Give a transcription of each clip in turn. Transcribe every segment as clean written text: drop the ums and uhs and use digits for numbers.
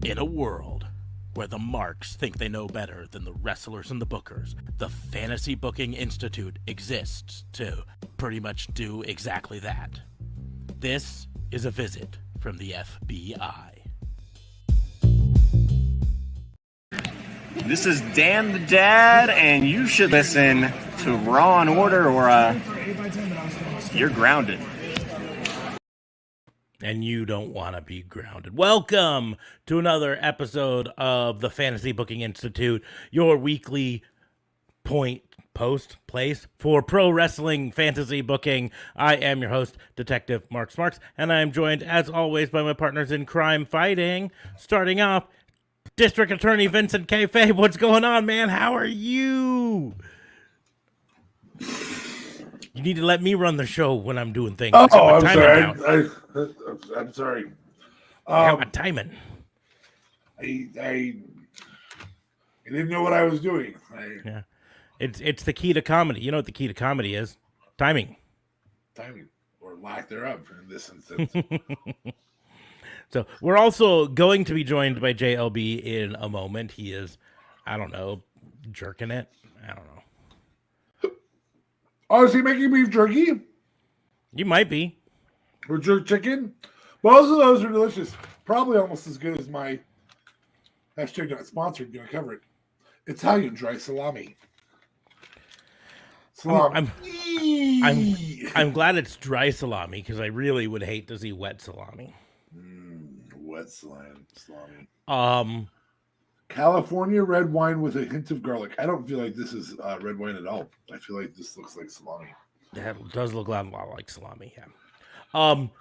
In a world where the marks think they know better than the wrestlers and the bookers, the Fantasy Booking Institute exists to pretty much do exactly that. This is a visit from the FBI. This is Dan the Dad, and you should listen to Raw and Order or you're grounded. And you don't want to be grounded. Welcome to another episode of the Fantasy Booking Institute, your weekly place for pro wrestling fantasy booking. I am your host, Detective Mark Smarks, and I am joined, as always, by my partners in crime fighting. Starting off, District Attorney Vincent K. Faye. What's going on, man? How are you? You need to let me run the show when I'm doing things. I'm sorry. I'm sorry. I got my timing. I didn't know what I was doing. Yeah, it's the key to comedy. You know what the key to comedy is? Timing. Timing, or lack thereof in this instance. So we're also going to be joined by JLB in a moment. He is, I don't know, jerking it. I don't know. Oh, is he making beef jerky? You might be. Or jerk chicken? Both of those are delicious. Probably almost as good as my hashtag not sponsored. Gonna cover it. Italian dry salami. I'm glad it's dry salami because I really would hate to see wet salami. Wet salami. California red wine with a hint of garlic. I don't feel like this is red wine at all. I feel like this looks like salami. That does look a lot like salami, yeah.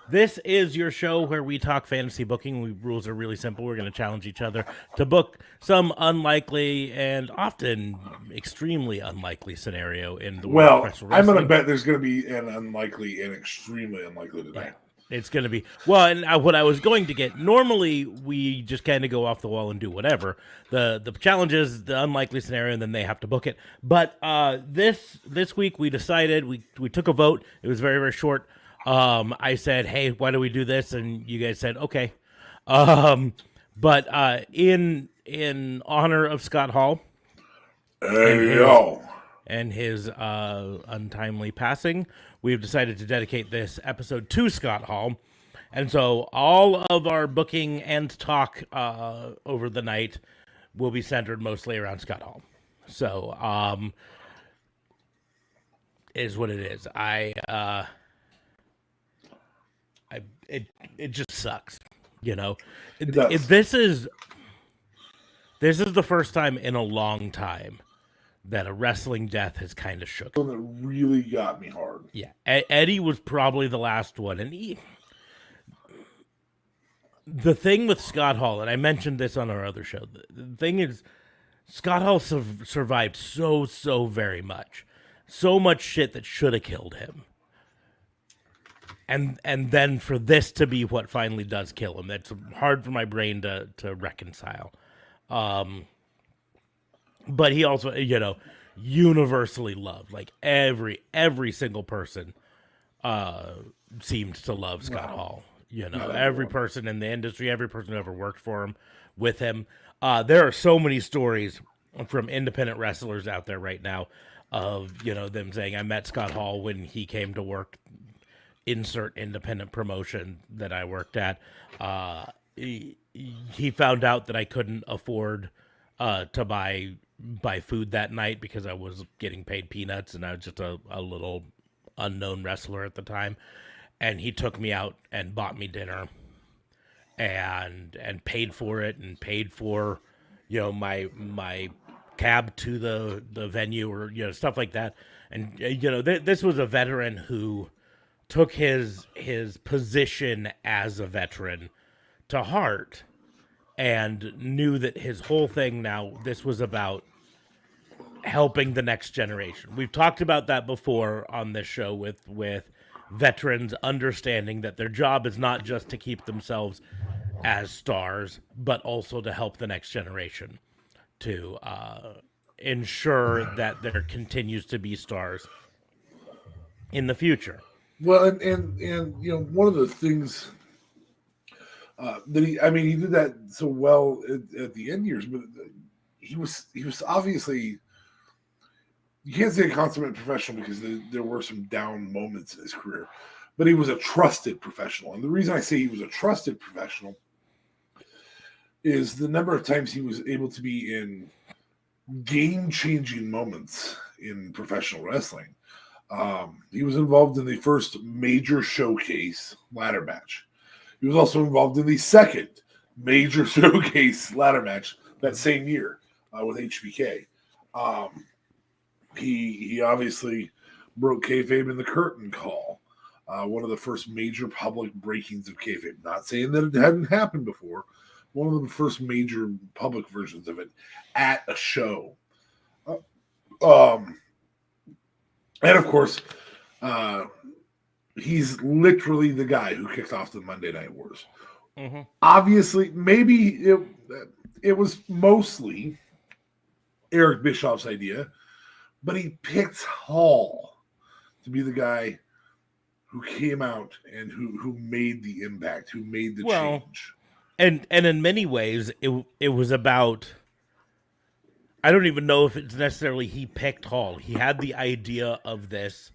This is your show where we talk fantasy booking. Rules are really simple. We're going to challenge each other to book some unlikely and often extremely unlikely scenario in the world of professional wrestling. I'm going to bet there's going to be an unlikely and extremely unlikely tonight. Yeah. It's going to be, well, and what I was going to get, normally we just kind of go off the wall and do whatever. The challenge is the unlikely scenario, and then they have to book it. But this week we decided, we took a vote. It was very, very short. I said, hey, why do we do this? And you guys said, okay. But in honor of Scott Hall and his untimely passing, we've decided to dedicate this episode to Scott Hall. And so all of our booking and talk over the night will be centered mostly around Scott Hall. So is what it is. It just sucks, you know. This is the first time in a long time that a wrestling death has kind of shook. One that really got me hard. Yeah, Eddie was probably the last one, and the thing with Scott Hall, and I mentioned this on our other show. The thing is, Scott Hall survived so very much, so much shit that should have killed him. And then for this to be what finally does kill him, that's hard for my brain to reconcile. But he also, you know, universally loved. Like every single person seemed to love Scott Hall. You know, every person in the industry, every person who ever worked for him, with him. There are so many stories from independent wrestlers out there right now of, you know, them saying, I met Scott Hall when he came to work, insert independent promotion that I worked at. He found out that I couldn't afford to buy food that night because I was getting paid peanuts and I was just a little unknown wrestler at the time. And he took me out and bought me dinner and paid for it and paid for, you know, my cab to the venue or, you know, stuff like that. And, you know, this was a veteran who took his position as a veteran to heart and knew that his whole thing now, this was about helping the next generation. We've talked about that before on this show with veterans understanding that their job is not just to keep themselves as stars, but also to help the next generation to ensure that there continues to be stars in the future. Well, and you know, one of the things He did that so well at the end years, but he was obviously, you can't say a consummate professional because there were some down moments in his career, but he was a trusted professional. And the reason I say he was a trusted professional is the number of times he was able to be in game-changing moments in professional wrestling. He was involved in the first major showcase ladder match. He was also involved in the second major showcase ladder match that same year with HBK. He obviously broke kayfabe in the curtain call, one of the first major public breakings of kayfabe. Not saying that it hadn't happened before. One of the first major public versions of it at a show. And of course, he's literally the guy who kicked off the Monday Night Wars. Mm-hmm. Obviously, maybe it was mostly Eric Bischoff's idea, but he picked Hall to be the guy who came out and who made the impact, who made the change. And in many ways, it was about, I don't even know if it's necessarily he picked Hall. He had the idea of this,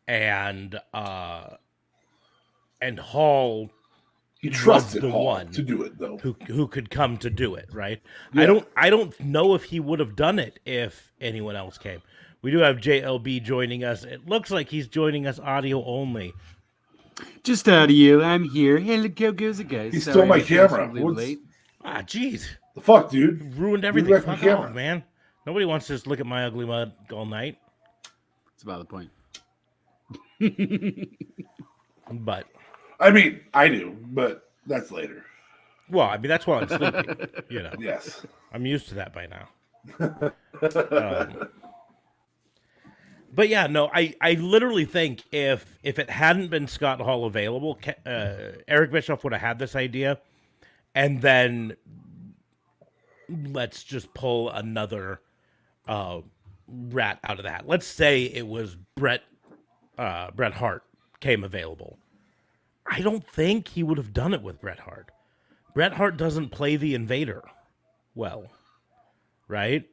and Hall, he trusted the Hall one to do it, though, who could come to do it, right? Yeah. I don't know if he would have done it if anyone else came. We do have JLB joining us. It looks like he's joining us audio only. Just audio. I'm here. Hey, look how goes it, guys. He stole my camera. Late. Ah, jeez. The fuck, dude? Ruined everything. Fuck off, man. Nobody wants to just look at my ugly mug all night. That's about the point. But I mean, I do, but that's later. Well, I mean, that's while I'm sleeping. You know. Yes. I'm used to that by now. But yeah, no, I literally think if it hadn't been Scott Hall available, Eric Bischoff would have had this idea, and then let's just pull another rat out of the hat. Let's say it was Bret Hart came available. I don't think he would have done it with Bret Hart. Bret Hart doesn't play the Invader well, right?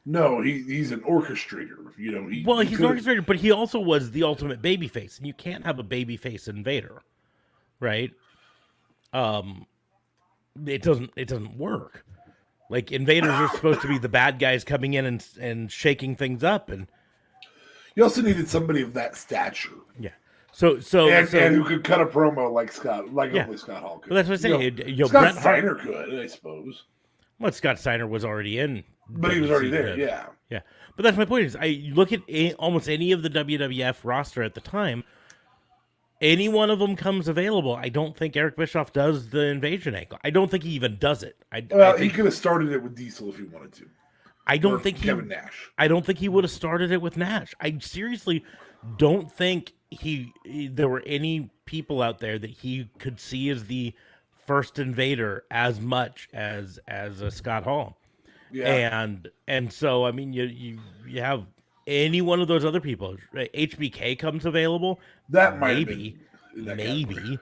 No, he's an orchestrator. You know, he's an orchestrator, but he also was the ultimate babyface, and you can't have a babyface Invader, right? It doesn't work. Like, invaders are supposed to be the bad guys coming in and shaking things up, and you also needed somebody of that stature. Yeah. So and who could cut a promo like Scott, only Scott Hall could. Well, that's what I'm saying. Scott Steiner could, I suppose. Well, Scott Steiner was already in, but he was already there. Yeah. Yeah. But that's my point. Is I look at almost any of the WWF roster at the time. Any one of them comes available. I don't think Eric Bischoff does the invasion angle. I don't think he even does it. I think he could have started it with Diesel if he wanted to. I don't think Kevin Nash. I don't think he would have started it with Nash. I seriously don't think there were any people out there that he could see as the first invader as much as a Scott Hall. Yeah. And so I mean you have any one of those other people. HBK comes available. That maybe. Yeah.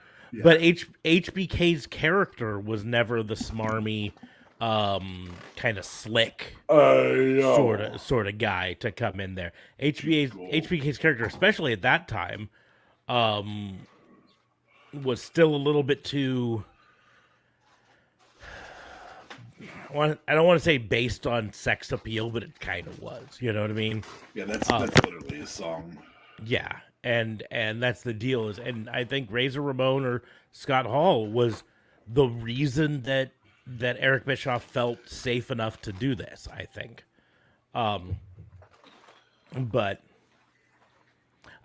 But HBK's character was never the smarmy, kind of slick sort of guy to come in there. HBK's character, especially at that time, was still a little bit too. I don't want to say based on sex appeal, but it kind of was. You know what I mean? Yeah, that's literally a song. Yeah, and that's the deal and I think Razor Ramon or Scott Hall was the reason that Eric Bischoff felt safe enough to do this. I think, but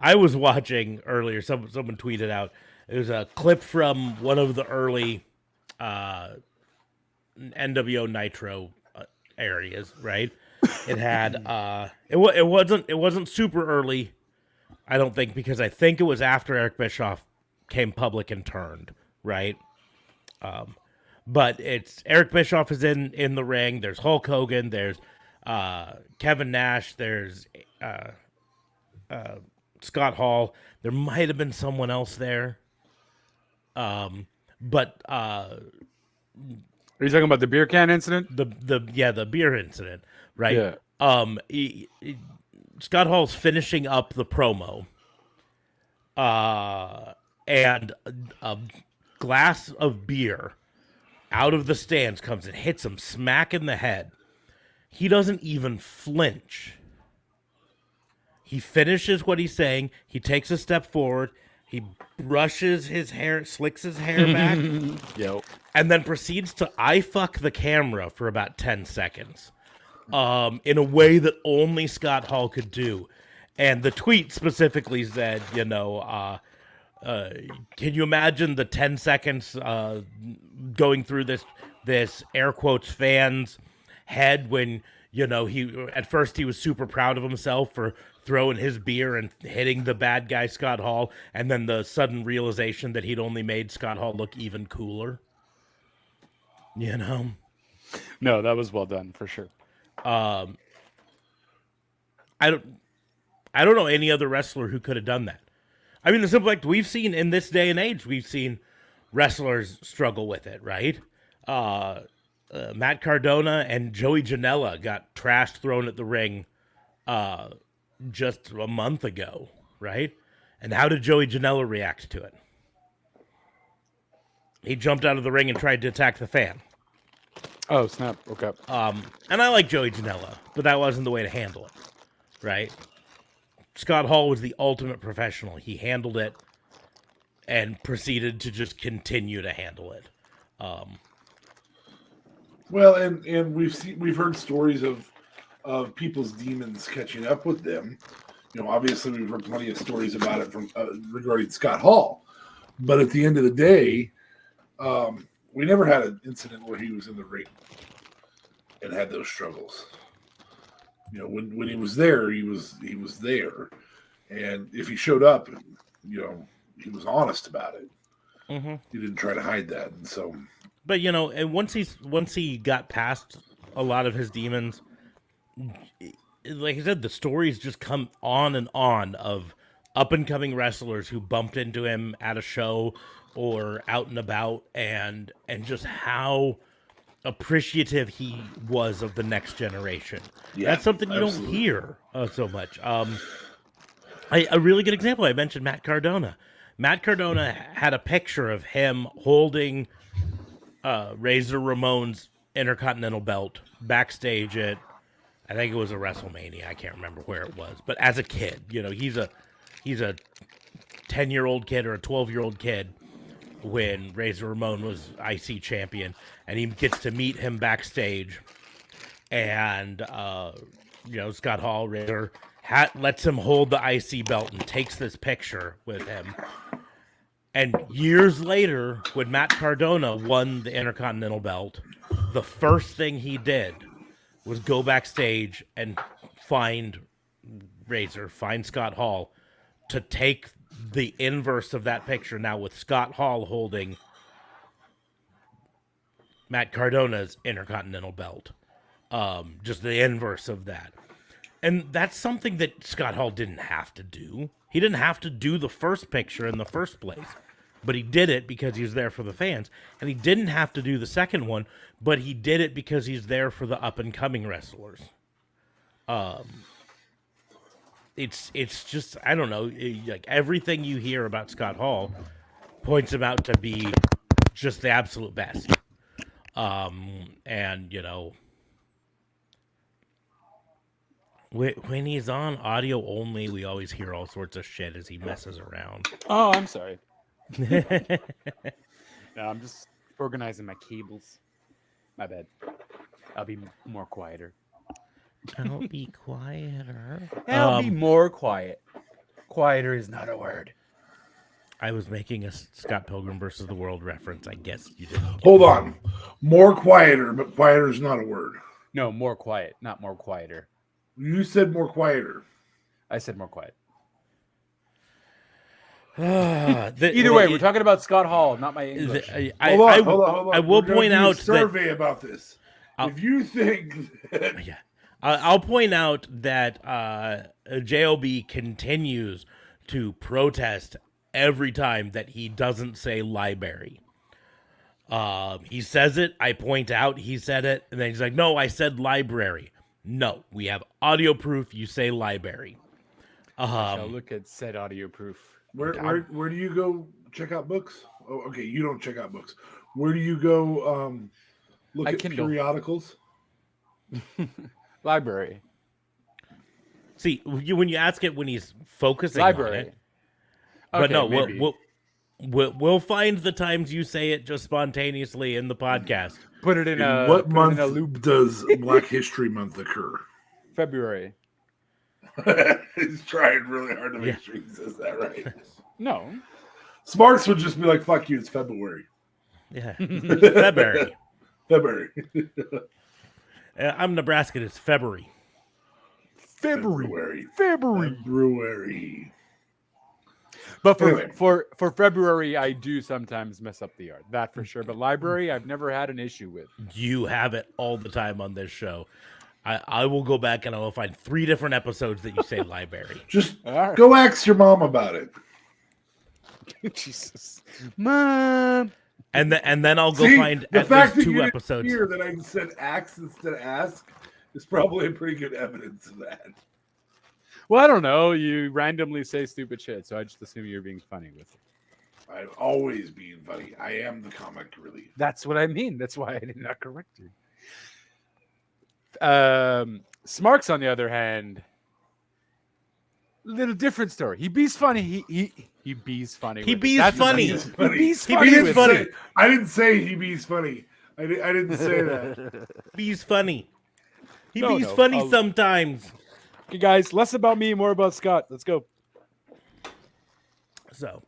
I was watching earlier. Someone tweeted out it was a clip from one of the early NWO Nitro areas, right? It had it wasn't super early, I don't think, because I think it was after Eric Bischoff came public and turned, right? But it's Eric Bischoff is in the ring. There's Hulk Hogan. There's Kevin Nash. There's Scott Hall. There might have been someone else there. But Are you talking about the beer can incident? the beer incident, right? Yeah. Scott Hall's finishing up the promo, and a glass of beer out of the stands comes and hits him smack in the head. He doesn't even flinch. He finishes what he's saying. He takes a step forward. He brushes his hair, slicks his hair back, Yo. and then proceeds to eye fuck the camera for about 10 seconds. In a way that only Scott Hall could do. And the tweet specifically said, can you imagine the 10 seconds going through this air quotes fan's head when, he at first he was super proud of himself for throwing his beer and hitting the bad guy Scott Hall, and then the sudden realization that he'd only made Scott Hall look even cooler. No, that was well done for sure. I don't know any other wrestler who could have done that. I mean, the simple fact we've seen in this day and age, we've seen wrestlers struggle with it, right? Matt Cardona and Joey Janela got trashed thrown at the ring just a month ago, right? And how did Joey Janela react to it? He jumped out of the ring and tried to attack the fan. Oh, snap. Okay. And I like Joey Janela, but that wasn't the way to handle it, right? Scott Hall was the ultimate professional. He handled it and proceeded to just continue to handle it. Well, and we've heard stories of people's demons catching up with them. Obviously we've heard plenty of stories about it from regarding Scott Hall, but at the end of the day, we never had an incident where he was in the ring and had those struggles. When he was there, he was there, and if he showed up, he was honest about it. Mm-hmm. He didn't try to hide that, and so. But and once he got past a lot of his demons, like I said, the stories just come on and on of up and coming wrestlers who bumped into him at a show or out and about, and just how appreciative he was of the next generation. Yeah, that's something you don't hear so much. A really good example, I mentioned Matt Cardona. Matt Cardona had a picture of him holding Razor Ramon's Intercontinental belt backstage at, I think it was a WrestleMania. I can't remember where it was, but as a kid, he's a 10-year-old kid or a 12-year-old kid when Razor Ramon was IC champion, and he gets to meet him backstage, and Scott Hall Razor lets him hold the IC belt and takes this picture with him. And years later, when Matt Cardona won the Intercontinental belt, the first thing he did was go backstage and find Scott Hall, to take the inverse of that picture now with Scott Hall holding Matt Cardona's Intercontinental belt. Just the inverse of that. And that's something that Scott Hall didn't have to do. He didn't have to do the first picture in the first place, but he did it because he was there for the fans. And he didn't have to do the second one, but he did it because he's there for the up-and-coming wrestlers. It's just, I don't know, like everything you hear about Scott Hall points him out to be just the absolute best. And, when he's on audio only, we always hear all sorts of shit as he messes around. Oh, I'm sorry. No, I'm just organizing my cables. My bad. I'll be more quieter. I'll be quieter. I'll be more quiet. Quieter is not a word. I was making a Scott Pilgrim versus the World reference. I guess you didn't. Hold on. More quieter, but quieter is not a word. No, more quiet, not more quieter. You said more quieter. I said more quiet. Either way, we're talking about Scott Hall, not my English. Hold on. I will point out a survey about this. If you think that... Yeah. I'll point out that JOB continues to protest every time that he doesn't say library. He says it. I point out he said it, and then he's like, "No, I said library." No, we have audio proof. You say library. I shall look at said audio proof. Where do you go check out books? Oh, okay, you don't check out books. Where do you go look I at Kindle. periodicals? Library. See, when you ask it when he's focusing Library. on it, but Okay, no, maybe. we'll find the times you say it just spontaneously in the podcast. Put it in a What put it month in a loop. does Black History Month occur? February. He's trying really hard to make sure he says that right. No. Smarts would just be like, "Fuck you, it's February." Yeah, February. February. I'm Nebraskan. It's February. February. But Anyway. for February, I do sometimes mess up the art. That for sure. But library, I've never had an issue with. You have it all the time on this show. I will go back and I will find 3 different episodes that you say library. Just All right. go ask your mom about it. Jesus, Mom. And then I'll go See, find the at fact least that 2 you episodes. didn't hear that I said ask instead of ask is probably a pretty good evidence of that. Well, I don't know. You randomly say stupid shit, so I just assume you're being funny with it. I'm always being funny. I am the comic relief. That's what I mean. That's why I did not correct you. Smarks, on the other hand, little different story. He bees funny. He bees funny. He with it. bees That's what funny. he is. He bees He funny. bees with funny. it. I didn't say he bees funny. I didn't say that. He's funny. He No, bees no, funny I'll- sometimes. Okay, guys, less about me, more about Scott. Let's go. So,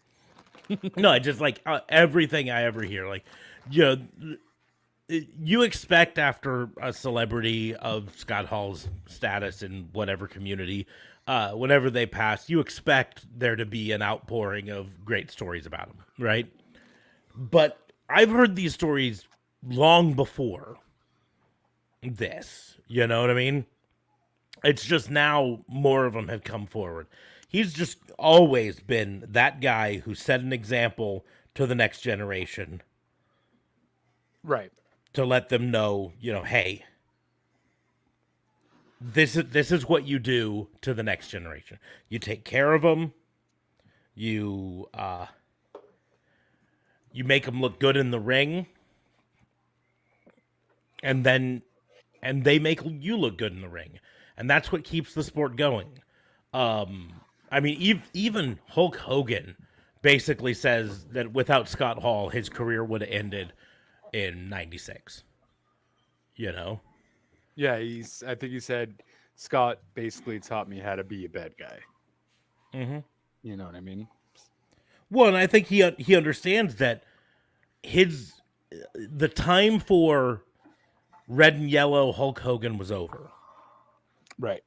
no, I just like everything I ever hear. Like, you expect after a celebrity of Scott Hall's status in whatever community, whenever they pass, you expect there to be an outpouring of great stories about him, right? But I've heard these stories long before this. You know what I mean? It's just now more of them have come forward. He's just always been that guy who set an example to the next generation Right. to let them know, hey, this is what you do to the next generation. You take care of them. You make them look good in the ring, and they make you look good in the ring, and that's what keeps the sport going. I mean, even Hulk Hogan basically says that without Scott Hall, his career would have ended in '96. Yeah, I think he said Scott basically taught me how to be a bad guy. Mm-hmm. You know what I mean? Well, and I think he understands that the time for red and yellow Hulk Hogan was over. Right.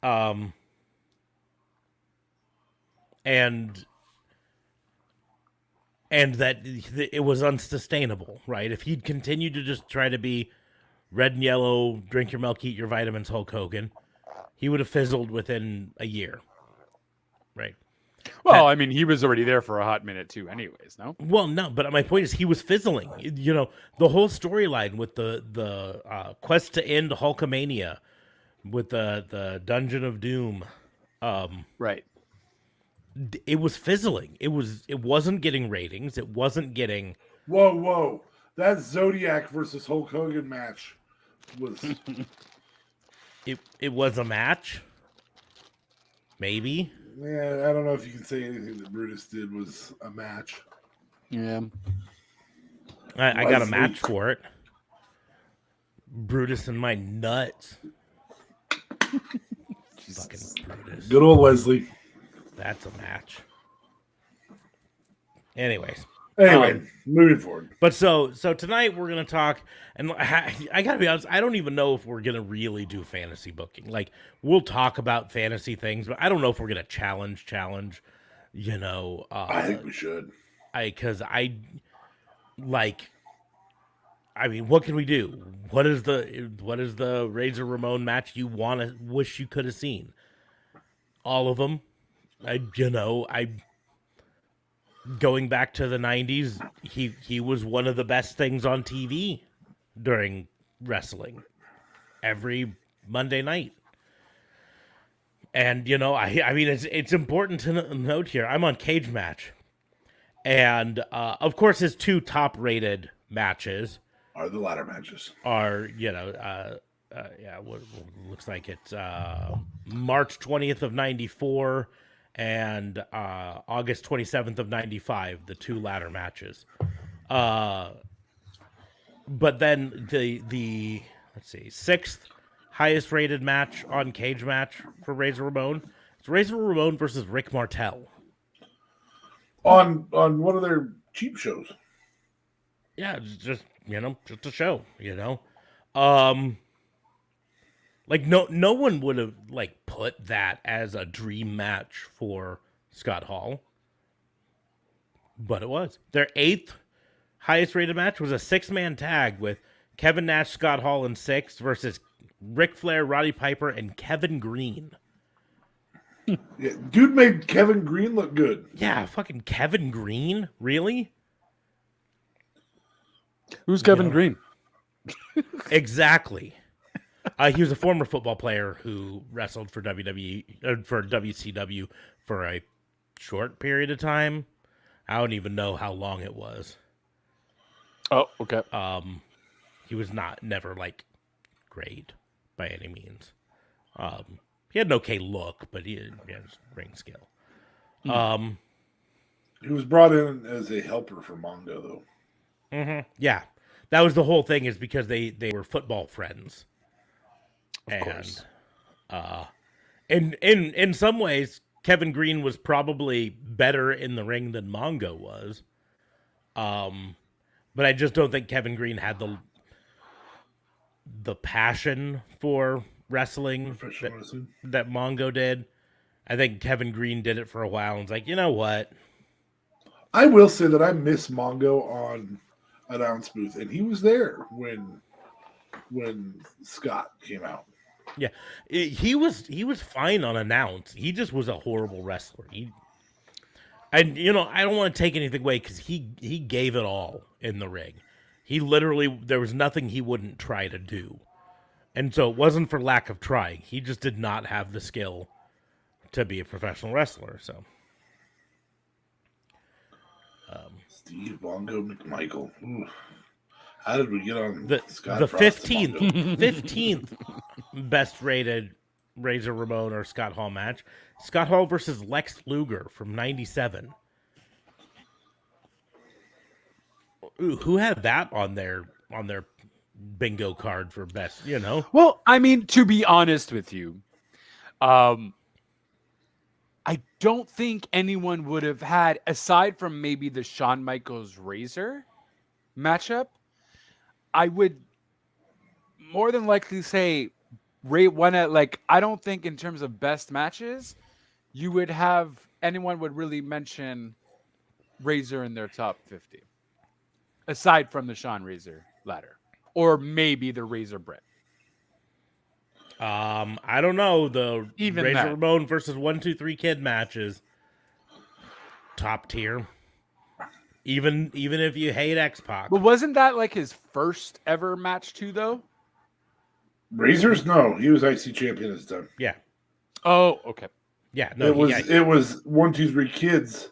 And that it was unsustainable, right? If he'd continued to just try to be red and yellow, drink your milk, eat your vitamins, Hulk Hogan, he would have fizzled within a year, right? Well, I mean, he was already there for a hot minute too, anyways. No. Well, no, but my point is he was fizzling. The whole storyline with the quest to end Hulkamania, with the Dungeon of Doom, Right. it was fizzling. It wasn't getting ratings. It wasn't getting. Whoa. That Zodiac versus Hulk Hogan match was... It was a match. Maybe. Yeah, I don't know if you can say anything that Brutus did was a match. Yeah. I got a Leslie. match for it. Brutus and my nuts. Fucking Brutus. Good old Leslie. That's a match. Anyways. Anyway, moving forward. But so tonight we're gonna talk, and I gotta be honest, I don't even know if we're gonna really do fantasy booking. Like, we'll talk about fantasy things, but I don't know if we're gonna challenge. I think we should. I mean, what can we do? What is the Razor Ramon match you wish you could have seen? All of them. going back to the 90s, he was one of the best things on TV during wrestling every Monday night. And I mean it's important to note here. I'm on Cage Match, and of course his two top rated matches Are the ladder matches. are what looks like it's March 20th of 94 and August 27th of 95, the two ladder matches. But then the let's see, sixth highest rated match on Cage Match for Razor Ramon. It's Razor Ramon versus Rick Martel. On one of their cheap shows. Yeah, just a show, Like no one would have like put that as a dream match for Scott Hall. But it was. Their eighth highest rated match was a 6-man tag with Kevin Nash, Scott Hall in 6 versus Ric Flair, Roddy Piper, and Kevin Green. Yeah, dude made Kevin Green look good. Yeah, fucking Kevin Green? Really? Who's Kevin Green? Exactly. He was a former football player who wrestled for WWE for WCW for a short period of time. I don't even know how long it was. Oh, okay. He was never like great by any means. He had an okay look, but he had ring skill. He was brought in as a helper for Mongo, though. Mm-hmm. Yeah, that was the whole thing. Is because they were football friends, Of course. In some ways, Kevin Green was probably better in the ring than Mongo was. But I just don't think Kevin Green had the passion for wrestling that Mongo did. I think Kevin Green did it for a while and was like, you know what? I will say that I miss Mongo on announce booth, and he was there when Scott came out. Yeah, he was fine on announce. He just was a horrible wrestler. I don't want to take anything away because he gave it all in the ring. He literally, there was nothing he wouldn't try to do. And so it wasn't for lack of trying. He just did not have the skill to be a professional wrestler. So, Steve Bongo McMichael. Ooh. How did we get on the Scott the Frost 15th best rated Razor Ramon or Scott Hall match? Scott Hall versus Lex Luger from '97. Ooh, who had that on their bingo card for best? Well, I mean, to be honest with you, I don't think anyone would have had, aside from maybe the Shawn Michaels Razor matchup, I would more than likely say I don't think in terms of best matches, you would have anyone would really mention Razor in their top 50. Aside from the Shawn Razor ladder. Or maybe the Razor Brett. I don't know. The Even Razor that. Ramon versus 1, 2, 3 Kid matches, top tier. Even if you hate X-Pac. But wasn't that like his first ever match too, though? Razors? No, he was IC champion at the time. Yeah. Oh, okay. Yeah. No, it was 1, 2, 3 Kids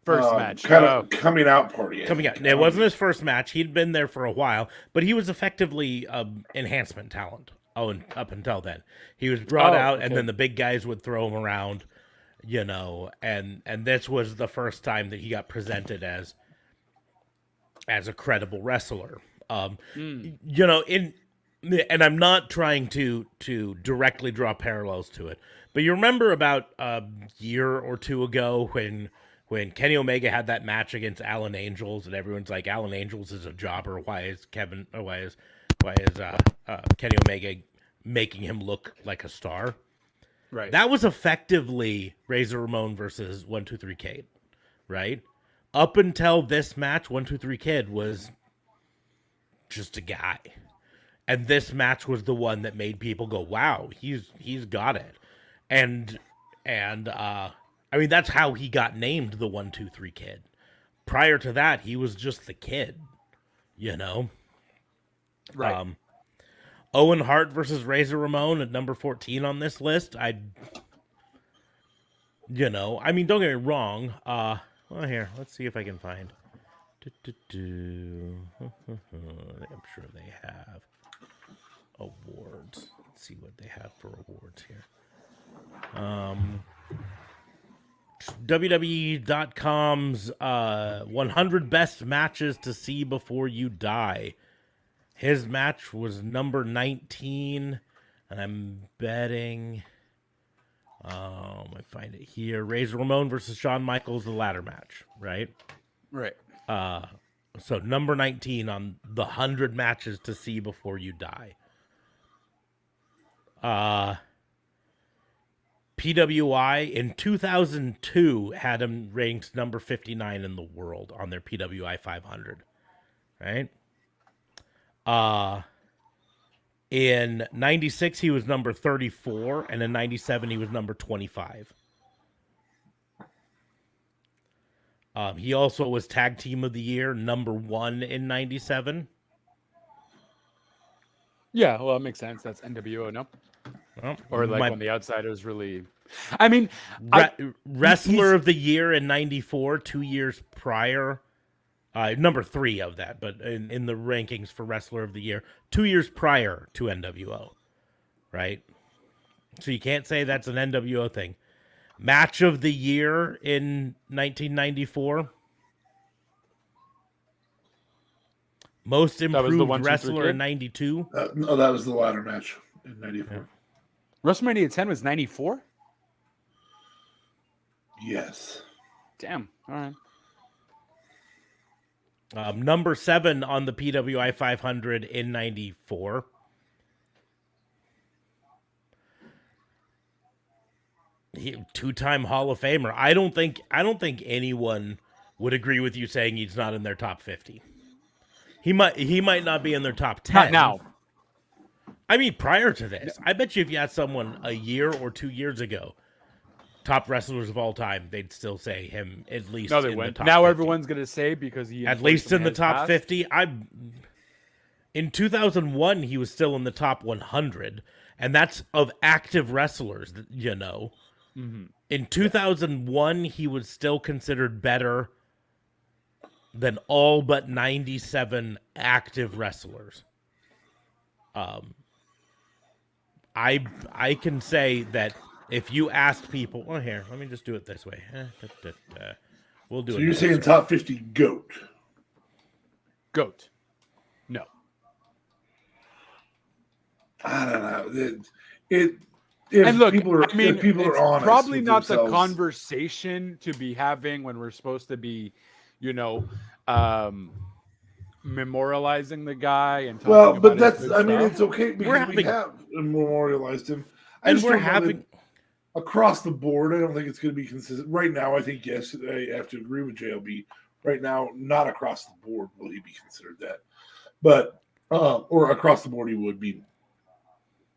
first match. Kind of coming out party. Coming out. It wasn't his first match. He'd been there for a while, but he was effectively enhancement talent. Oh, and up until then, he was brought out, and then the big guys would throw him around, and this was the first time that he got presented as a credible wrestler. And I'm not trying to directly draw parallels to it, but you remember about a year or two ago when Kenny Omega had that match against Alan Angels, and everyone's like, Alan Angels is a jobber. Why is Kenny Omega making him look like a star? Right. That was effectively Razor Ramon versus 1, 2, 3 Kid, right? Up until this match, 1, 2, 3 Kid was just a guy. And this match was the one that made people go, wow, he's got it. And I mean, that's how he got named the 1, 2, 3 Kid. prior to that, he was just the kid, Right. Owen Hart versus Razor Ramon at number 14 on this list. I mean, don't get me wrong. Well, here, let's see if I can find. I'm sure they have awards. Let's see what they have for awards here. WWE.com's 100 best matches to see before you die. His match was number 19, and I'm betting. I find it here. Razor Ramon versus Shawn Michaels, the ladder match, right? Right. So number 19 on the 100 matches to see before you die. PWI in 2002 had him ranked number 59 in the world on their PWI 500, right? In 96 he was number 34, and in 97 he was number 25. He also was Tag Team of the Year, number 1 in 97. Yeah, well, it makes sense. That's NWO, no? Well, Or like when the Outsiders really... I mean... Wrestler of the Year in 94, 2 years prior. Number 3 of that, but in the rankings for Wrestler of the Year, 2 years prior to NWO, right? So you can't say that's an NWO thing. Match of the Year in 1994. Most improved wrestler in 92. No, that was the ladder match in 94. Yeah. WrestleMania 10 was 94? Yes. Damn. All right. Number 7 on the PWI 500 in 94. Two-time Hall of Famer. I don't think anyone would agree with you saying he's not in their top 50. He might not be in their top 10. Not now. I mean, prior to this, I bet you if you asked someone a year or 2 years ago, top wrestlers of all time, they'd still say him at least. No, they in wouldn't. The top Now 50. everyone's gonna say because he at least in the top 50. In 2001, he was still in the top 100, and that's of active wrestlers. Mm-hmm. In 2001, he was still considered better than all but 97 active wrestlers. I can say that if you asked people, here, let me just do it this way. We'll do it. So you're saying top 50 GOAT? GOAT. No. I don't know. And look, people are, I mean, if people it's are honest, probably with not themselves, the conversation to be having when we're supposed to be, memorializing the guy and talking well, about but his that's. good I mean, stuff. it's okay because we have memorialized him. And we're having across the board. I don't think it's going to be consistent right now. I think yes, I have to agree with JLB. Right now, not across the board will he be considered that, but or across the board he would be.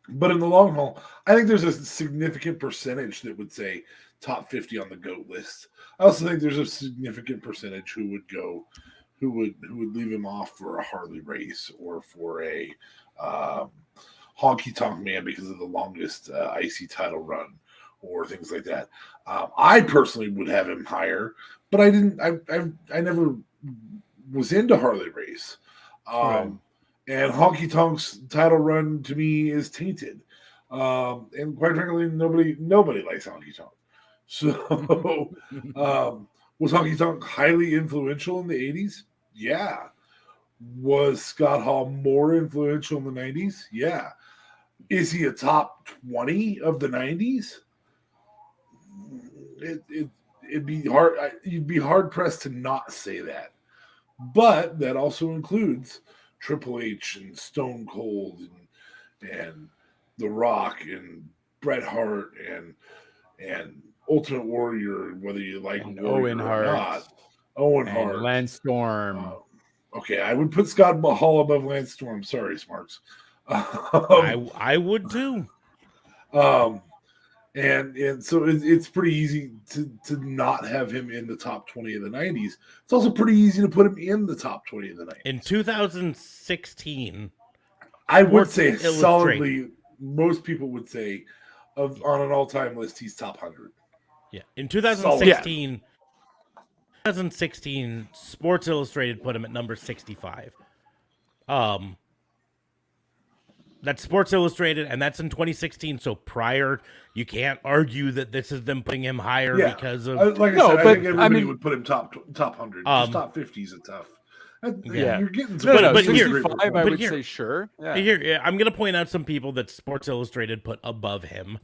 But in the long haul, I think there's a significant percentage that would say top 50 on the GOAT list. I also think there's a significant percentage who would leave him off for a Harley Race or for a Honky Tonk Man because of the longest IC title run or things like that. I personally would have him higher, but I didn't. I never was into Harley Race. Right. And Honky Tonk's title run to me is tainted. And quite frankly, nobody likes Honky Tonk. So was Honky Tonk highly influential in the 80s? Yeah. Was Scott Hall more influential in the 90s? Yeah. Is he a top 20 of the 90s? It'd be hard. You'd be hard pressed to not say that. But that also includes Triple H and Stone Cold and The Rock and Bret Hart and Ultimate Warrior, whether you like Owen Hart or not. Owen Hart. Lance Storm. Okay, I would put Scott Hall above Lance Storm. Sorry, Smarks. I would too. and so it's pretty easy to not have him in the top 20 of the 90s. It's also pretty easy to put him in the top 20 of the 90s. In 2016, I would Sports say Illustrated. solidly, most people would say on an all-time list, he's top 100. Yeah, in 2016, 2016, Sports Illustrated put him at number 65. That's Sports Illustrated, and that's in 2016. So prior, you can't argue that this is them putting him higher because of. Like I said, I think everybody would put him top 100. Just top 50 is a tough. Yeah. You're getting but 65, I but would here- say sure. Yeah. Here, I'm going to point out some people that Sports Illustrated put above him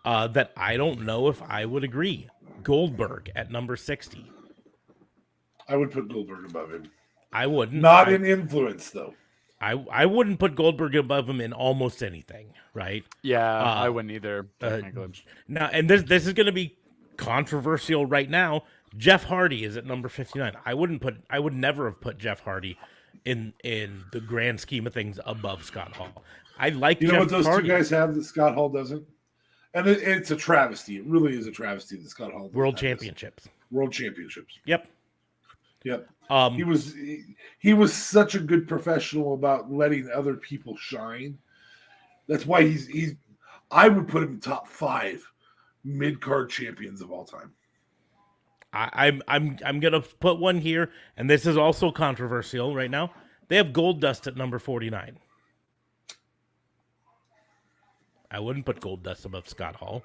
that I don't know if I would agree. Goldberg at number 60. I would put Goldberg above him. I wouldn't. Not in influence, though. I wouldn't put Goldberg above him in almost anything, right? Yeah, I wouldn't either. Technically. Now, and this is going to be controversial right now. Jeff Hardy is at number 59. I would never have put Jeff Hardy in the grand scheme of things above Scott Hall. I like You know Jeff what those Hardy. two guys have that Scott Hall doesn't? And it's a travesty. It really is a travesty that Scott Hall doesn't World have this. Championships. World Championships. Yep. Yep. He was such a good professional about letting other people shine. That's why he's I would put him in top 5 mid-card champions of all time. I'm gonna put one here, and this is also controversial right now. They have Goldust at number 49. I wouldn't put Goldust above Scott Hall.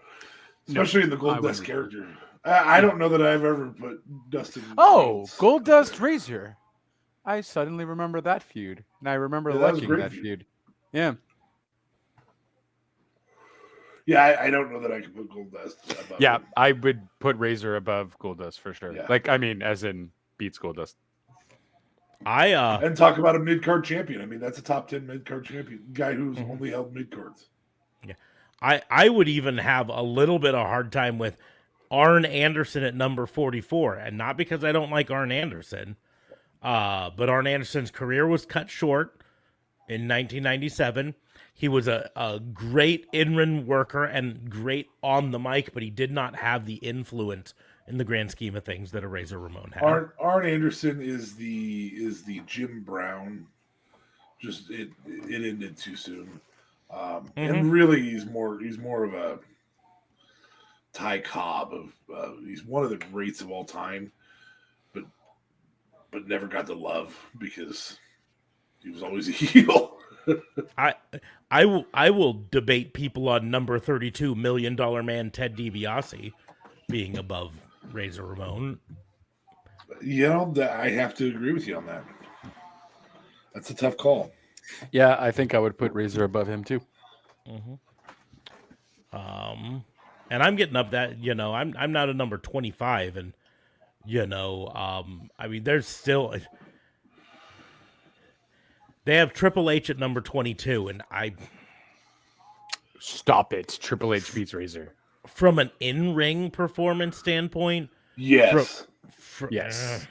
Especially in the Gold Dust character. I don't know that I've ever put Dustin. Oh, Goldust Razor. I suddenly remember that feud. And I remember Yeah, that was a liking great that feud. feud. Yeah. Yeah, I don't know that I could put Gold Dust above Yeah, him. I would put Razor above Goldust for sure. Yeah. Like, I mean, as in beats Goldust. And talk about a mid-card champion. I mean, that's a top 10 mid-card champion. Guy who's only held mid-cards. I would even have a little bit of hard time with Arn Anderson at number 44, and not because I don't like Arn Anderson, but Arn Anderson's career was cut short in 1997. He was a great in-ring worker and great on the mic, but he did not have the influence in the grand scheme of things that a Razor Ramon had. Arn Anderson is the Jim Brown. Just it ended too soon. And really, he's more of a Ty Cobb he's one of the greats of all time, but never got the love because he was always a heel. I will debate people on number 32, $1 Million Man Ted DiBiase being above Razor Ramon. You know, I have to agree with you on that. That's a tough call. Yeah, I think I would put Razor above him too. And I'm getting up that, I'm not a number 25, and I mean, there's still they have Triple H at number 22, and Stop it. Triple H beats Razor. from an in-ring performance standpoint, Yes. Yes.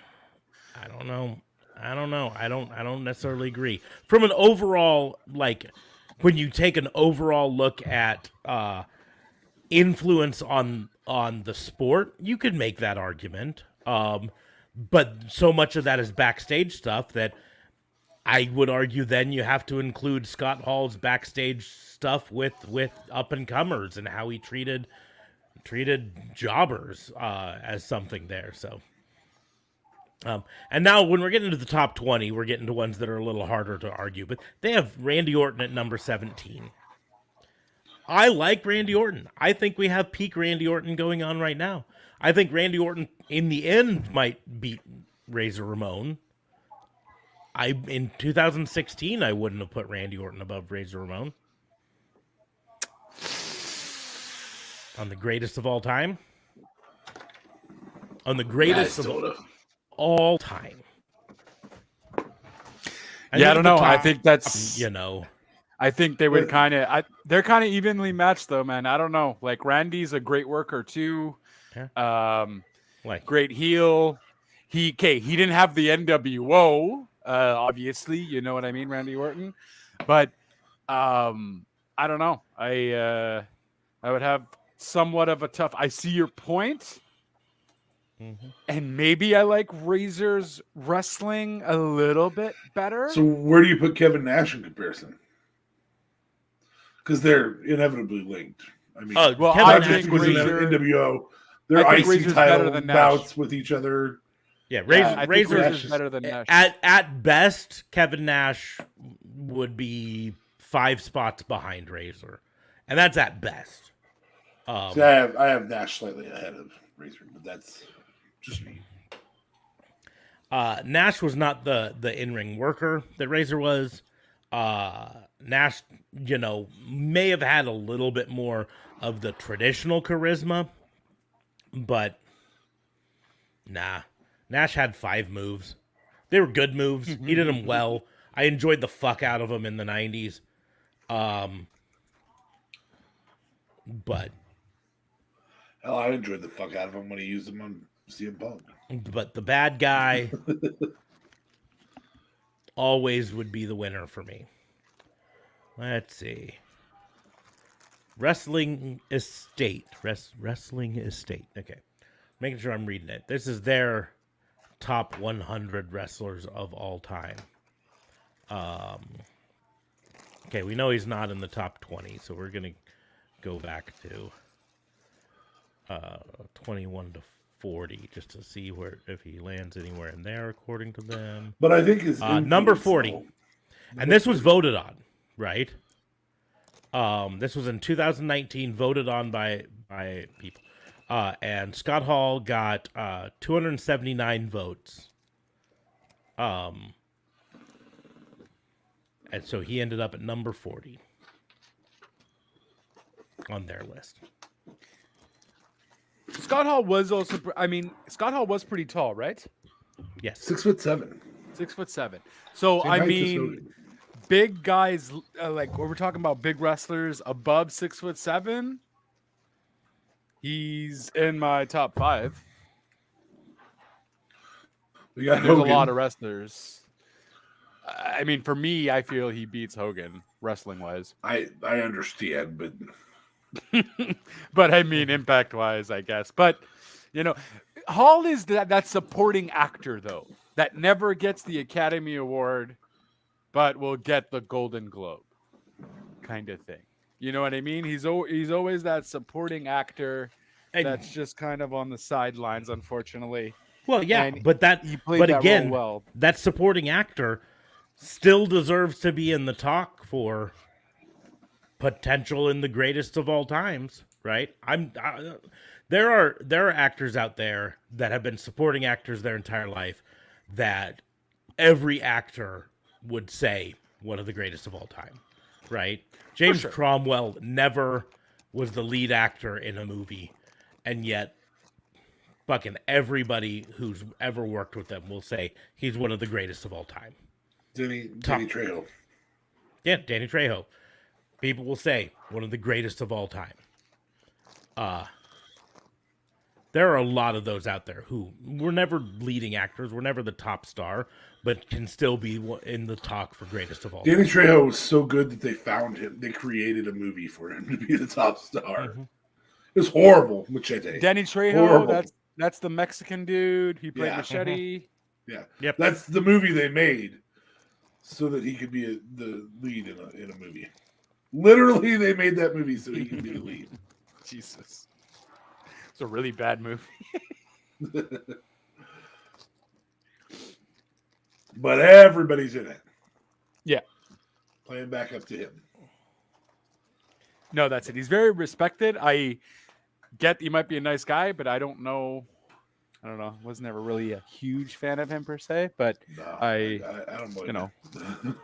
I don't know. I don't necessarily agree. From an overall, like, when you take an overall look at influence on the sport, you could make that argument. But so much of that is backstage stuff that I would argue then you have to include Scott Hall's backstage stuff with up and comers and how he treated jobbers as something there. So. And now when we're getting to the top 20, we're getting to ones that are a little harder to argue, but they have Randy Orton at number 17. I like Randy Orton. I think we have peak Randy Orton going on right now. I think Randy Orton in the end might beat Razor Ramon. In 2016, I wouldn't have put Randy Orton above Razor Ramon. On the greatest of all time. On the greatest of all time. I don't know. I think that's I think they would they're kind of evenly matched though, man. I don't know. Like Randy's a great worker too. Yeah. Great heel. He didn't have the NWO, obviously, you know what I mean, Randy Orton. But I don't know. I would have somewhat of a tough. I see your point, Mhm. and maybe I like Razor's wrestling a little bit better. So where do you put Kevin Nash in comparison? Because they're inevitably linked. I mean, Well, Kevin I not Nash just think because of Razor. NWO, I they're think IC Razor's better title than Nash. bouts with each other. Yeah, Yeah, I think Razor Razor's Nash better than Nash. at best, Kevin Nash would be 5 spots behind Razor, and that's at best. See, I have Nash slightly ahead of Razor, but that's just me. Nash was not the in ring worker that Razor was. Nash, may have had a little bit more of the traditional charisma, but nah. Nash had 5 moves. They were good moves. He did them well. I enjoyed the fuck out of them in the 90s. But Hell, I enjoyed the fuck out of him when he used them on CM Punk. the bad guy always would be the winner for me. Let's see. Wrestling Estate. Wrestling Estate. Okay. Making sure I'm reading it. This is their top 100 wrestlers of all time. Okay, we know he's not in the top 20, so we're going to go back to 21 to 40 just to see if he lands anywhere in there according to them. But I think his number influence, 40. though, And this was voted on, right? This was in 2019, voted on by people. And Scott Hall got 279 votes. And so he ended up at number 40 on their list. Scott Hall was also. Scott Hall was pretty tall, right? Yes. 6'7". 6'7". So Same I height as mean, Hogan. big guys like when we're talking about big wrestlers above 6'7", he's in my top 5. We got There's Hogan. a lot of wrestlers. I mean, for me, I feel he beats Hogan wrestling wise. I understand, but But I mean, impact wise, I guess. But Hall is that supporting actor though that never gets the Academy Award, but will get the Golden Globe, kind of thing. You know what I mean? He's always that supporting actor that's just kind of on the sidelines, unfortunately. Well, yeah, And but he played that again, role well. that supporting actor still deserves to be in the talk for potential in the greatest of all times, right? There are actors out there that have been supporting actors their entire life that every actor would say one of the greatest of all time, right? James Cromwell never was the lead actor in a movie, and yet fucking everybody who's ever worked with him will say he's one of the greatest of all time. Danny Trejo. Yeah, Danny Trejo. People will say one of the greatest of all time. There are a lot of those out there who were never leading actors, were never the top star, but can still be in the talk for greatest of all Danny time. Trejo was so good that they found him. They created a movie for him to be the top star. Mm-hmm. It was horrible, Machete. Danny Trejo, Horrible. that's the Mexican dude. He played Yeah. Machete. Yeah, Yep. that's the movie they made so that he could be the lead in a movie. Literally, they made that movie so he could be the lead. Jesus. It's a really bad movie. But everybody's in it. Yeah. Playing back up to him. No, that's it. He's very respected. I get he might be a nice guy, but I don't know. I don't know. Was never really a huge fan of him per se, but No, I don't blame you know.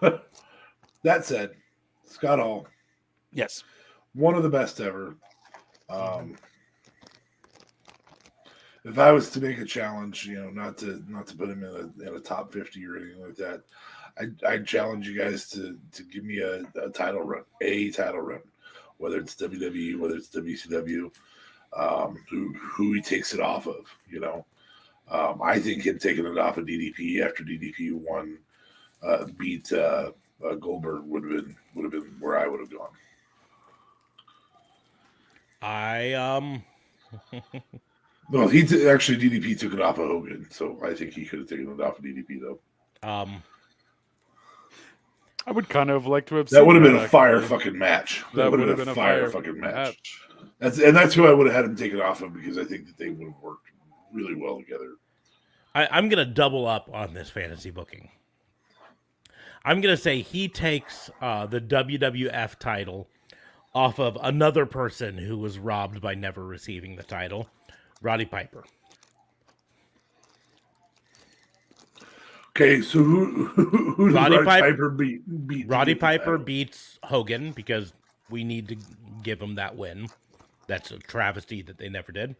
you. That said, Scott Hall, Yes. one of the best ever. If I was to make a challenge, not to put him in a top 50 or anything like that, I'd challenge you guys to give me a title run, whether it's WWE, whether it's WCW, who he takes it off of. I think him taking it off of DDP after DDP won, beat Goldberg would have been where I would have gone. I Well, actually DDP took it off of Hogan, so I think he could have taken it off of DDP though. I would kind of like to have That seen would have been a fire actually. fucking match. That would would have have been been a a fire fire fucking match. match. That's who I would have had him take it off of because I think that they would have worked really well together. I'm gonna double up on this fantasy booking. I'm gonna say he takes the WWF title off of another person who was robbed by never receiving the title, Roddy Piper. Okay, so who does Roddy Roddy Piper- Piper beat? to Roddy get the Piper title? beats Hogan because we need to give him that win. That's a travesty that they never did.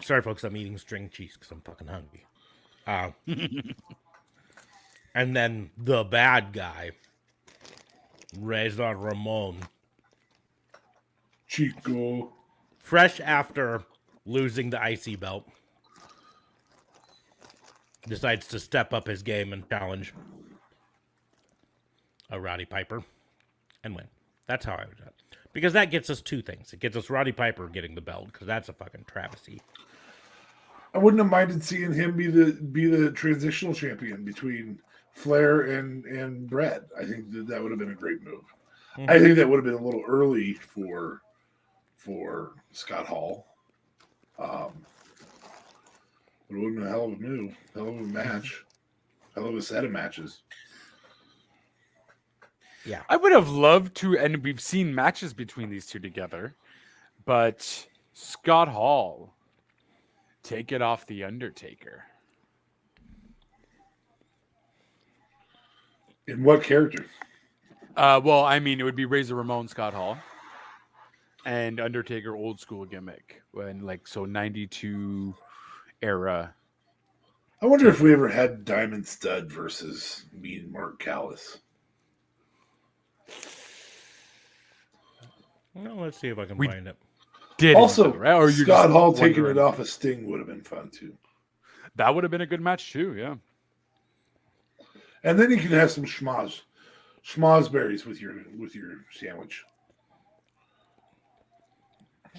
Sorry, folks, I'm eating string cheese because I'm fucking hungry. And then the bad guy, Razor Ramon, Chico. fresh after losing the IC belt, decides to step up his game and challenge a Roddy Piper and win. That's how I would do it. Because that gets us two things. It gets us Roddy Piper getting the belt, because that's a fucking travesty. I wouldn't have minded seeing him be the transitional champion between Flair and Brett. I think that would have been a great move. Mm-hmm. I think that would have been a little early for Scott Hall. But it would have been a hell of a move, hell of a match, hell of a set of matches. Yeah. I would have loved to, and we've seen matches between these two together, but Scott Hall take it off the Undertaker. In what character? Well, I mean, it would be Razor Ramon, Scott Hall, and Undertaker old school gimmick when like so 92 era. I wonder if we ever had Diamond Stud versus me and Mark Callis. Well, let's see if I can We- find it. Did Also, right? Or you're Scott just Hall taking wondering? it off of Sting would have been fun too. That would have been a good match too. Yeah. And then you can have some schmozzberries with your sandwich.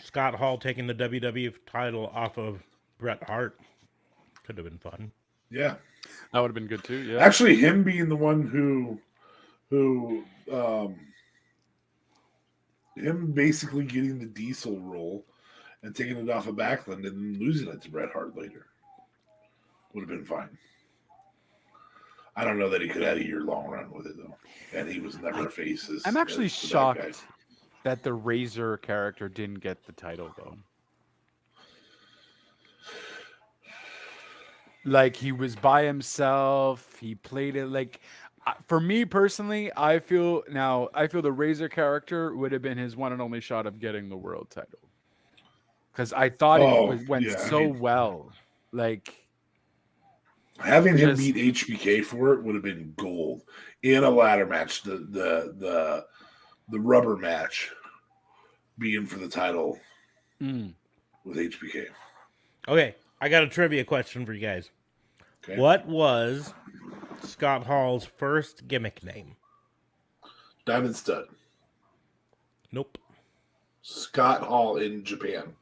Scott Hall taking the WWF title off of Bret Hart. Could have been fun. Yeah, That would have been good too. Yeah. actually, him being the one who him basically getting the Diesel role and taking it off of Backlund and then losing it to Bret Hart later would have been fine. I don't know that he could have had a year-long run with it though, and he was never a face. I'm actually as the bad shocked guy. that the Razor character didn't get the title though. Like he was by himself. He played it like. For me personally, I feel the Razor character would have been his one and only shot of getting the world title. Because I thought went so well. Like Having him just- beat HBK for it would have been gold in a ladder match. The rubber match being for the title with HBK. Okay, I got a trivia question for you guys. Okay. What was Scott Hall's first gimmick name? Diamond Stud. Nope. Scott Hall in Japan.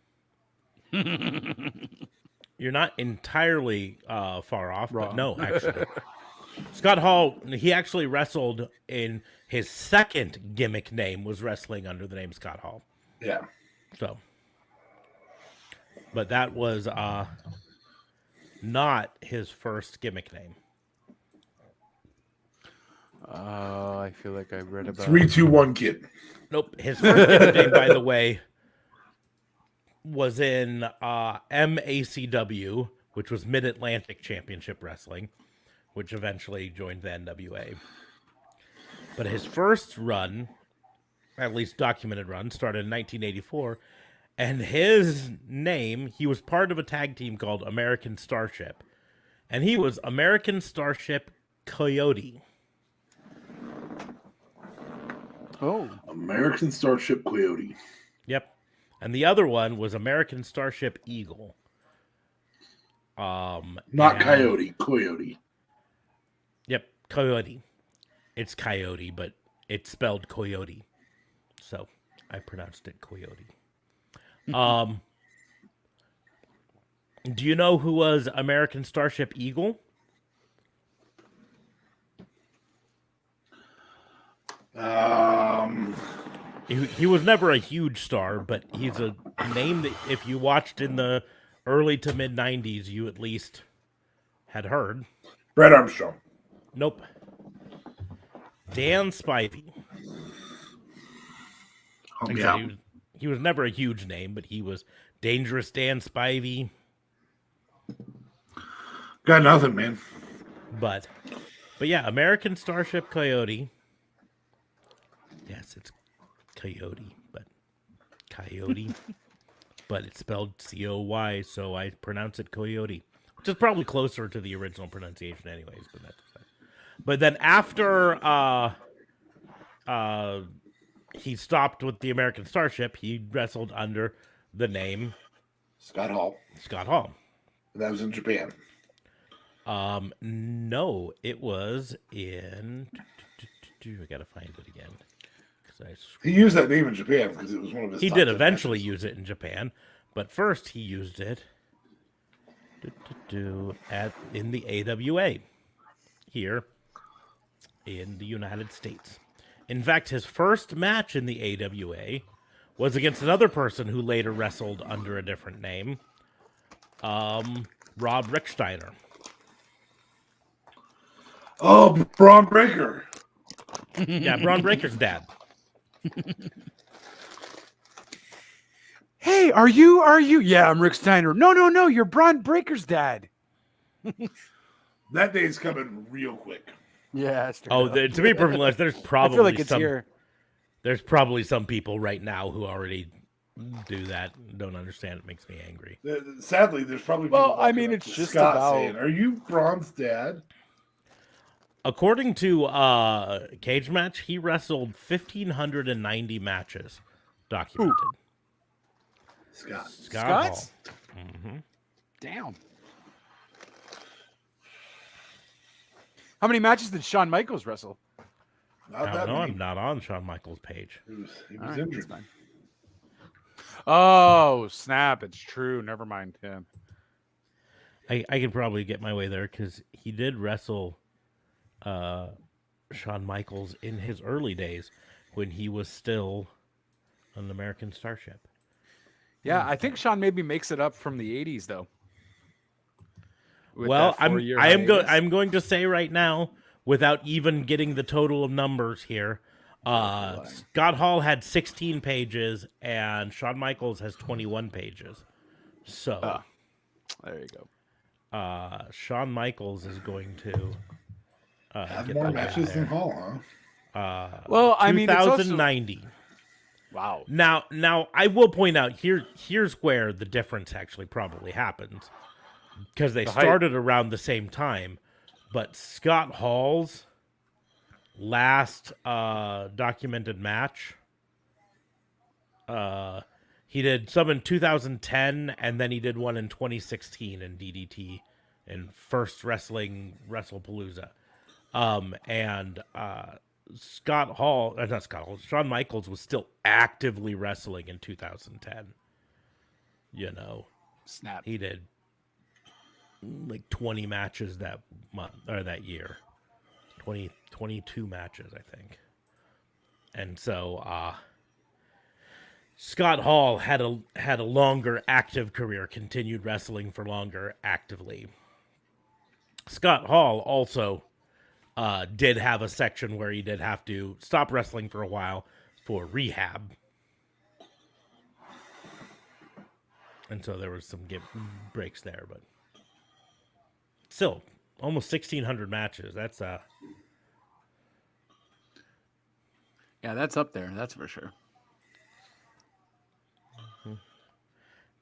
You're not entirely far off, but Wrong. no, actually. Scott Hall, he actually wrestled in his second gimmick name was wrestling under the name Scott Hall. Yeah. So, but that was not his first gimmick name. I feel like I read about 3-2-1 kid. Nope. His first gimmick name, by the way, was in MACW, which was Mid-Atlantic Championship Wrestling, which eventually joined the NWA. But his first run, at least documented run, started in 1984. And his name, he was part of a tag team called American Starship. And he was American Starship Coyote. Oh, American Starship Coyote. Yep. And the other one was American Starship Eagle. Not and- Coyote. Coyote. Yep, Coyote. It's Coyote, but it's spelled Coyote. So I pronounced it Coyote. Do you know who was American Starship Eagle? He was never a huge star, but he's a name that if you watched in the early to mid 90s, you at least had heard. Brad Armstrong. Nope. Dan Spivey. Like I said, he was never a huge name, but he was Dangerous Dan Spivey. Got nothing, man. But yeah, American Starship Coyote. Yes, it's Coyote, but Coyote. But it's spelled C-O-Y, so I pronounce it Coyote, which is probably closer to the original pronunciation anyways, but that's fine. But then after he stopped with the American Starship, he wrestled under the name Scott Hall. Scott Hall. That was in Japan. No, it was in. I gotta find it again. He used that name in Japan because it was one of his. He top did 10 eventually matches. use it in Japan, but first he used it in the AWA here in the United States. In fact, his first match in the AWA was against another person who later wrestled under a different name, Rob Ricksteiner. Oh, Braun Breaker. Yeah, Braun Breaker's dad. Hey, are you? Yeah, I'm Rick Steiner. No, you're Braun Breaker's dad. That day's coming real quick. Yeah, to be perfectly honest, there's I probably feel like it's some. here. There's probably some people right now who already do that and don't understand. It makes me angry. Sadly, there's probably. Well, people I walking mean, up it's to just Scott about- saying, "Are you Braun's dad?" According to Cage Match, he wrestled 1,590 matches documented. Scott. Scott's? Hall. Mm-hmm. Damn. How many matches did Shawn Michaels wrestle? Not I that don't know. many. I'm not on Shawn Michaels' page. He was All right, injured. that's fine. Oh, snap. It's true. Never mind him. I can probably get my way there because he did wrestle Shawn Michaels in his early days when he was still an American Starship. Yeah, I think Shawn maybe makes it up from the 80s, though. With Well, that I'm 4-year I'm going to say right now, without even getting the total of numbers here, Scott Hall had 16 pages and Shawn Michaels has 21 pages. So there you go. Shawn Michaels is going to Have get more the win matches than there. Hall, huh? Well, I mean, it's also... 2,090. Wow. Now I will point out here's where the difference actually probably happens, because they The height. started around the same time, but Scott Hall's last documented match, he did some in 2010, and then he did one in 2016 in DDT, in First WrestlePalooza, and Shawn Michaels was still actively wrestling in 2010. You know, Snap. he did like 20 matches that month or that year. 22 matches, I think. And so Scott Hall had a longer active career, continued wrestling for longer actively. Scott Hall also did have a section where he did have to stop wrestling for a while for rehab. And so there was some breaks there, but still, almost 1,600 matches. That's Yeah, that's up there. That's for sure.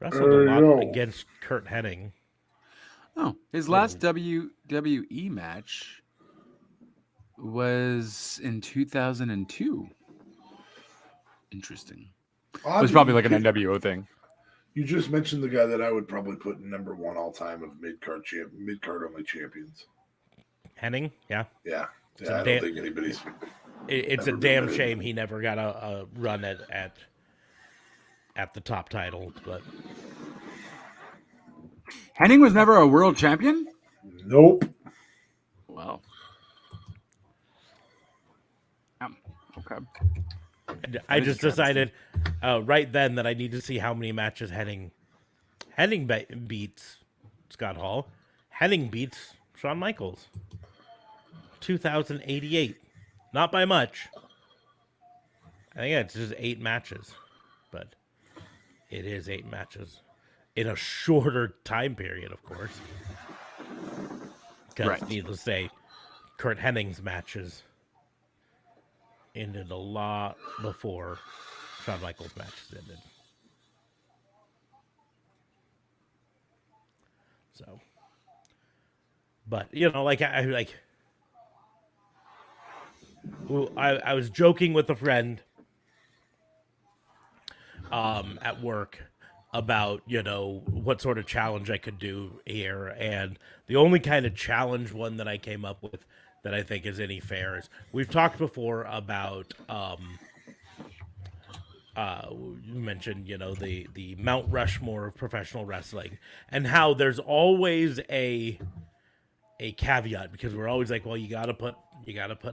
wrestled a lot against Kurt Hennig. Oh, his last WWE match was in 2002. Interesting. It was probably like an NWO thing. You just mentioned the guy that I would probably put in number one all time of mid card only champions. Hennig, yeah. Yeah, So I don't think anybody's. It's a Never damn been. shame he never got a run at at the top titles, but Henning was never a world champion? Nope. Wow. Okay. I is just a travesty. decided right then that I need to see how many matches Henning beats Scott Hall. Henning beats Shawn Michaels. 2,088. Not by much. I think it's just 8 matches. But it is 8 matches. In a shorter time period, of course. Because, Right. needless to say, Kurt Henning's matches ended a lot before Shawn Michaels' matches ended. So, but like I was joking with a friend at work about what sort of challenge I could do here, and the only kind of challenge one that I came up with that I think is any fair is we've talked before about you mentioned the Mount Rushmore of professional wrestling and how there's always a caveat, because we're always like, well, you gotta put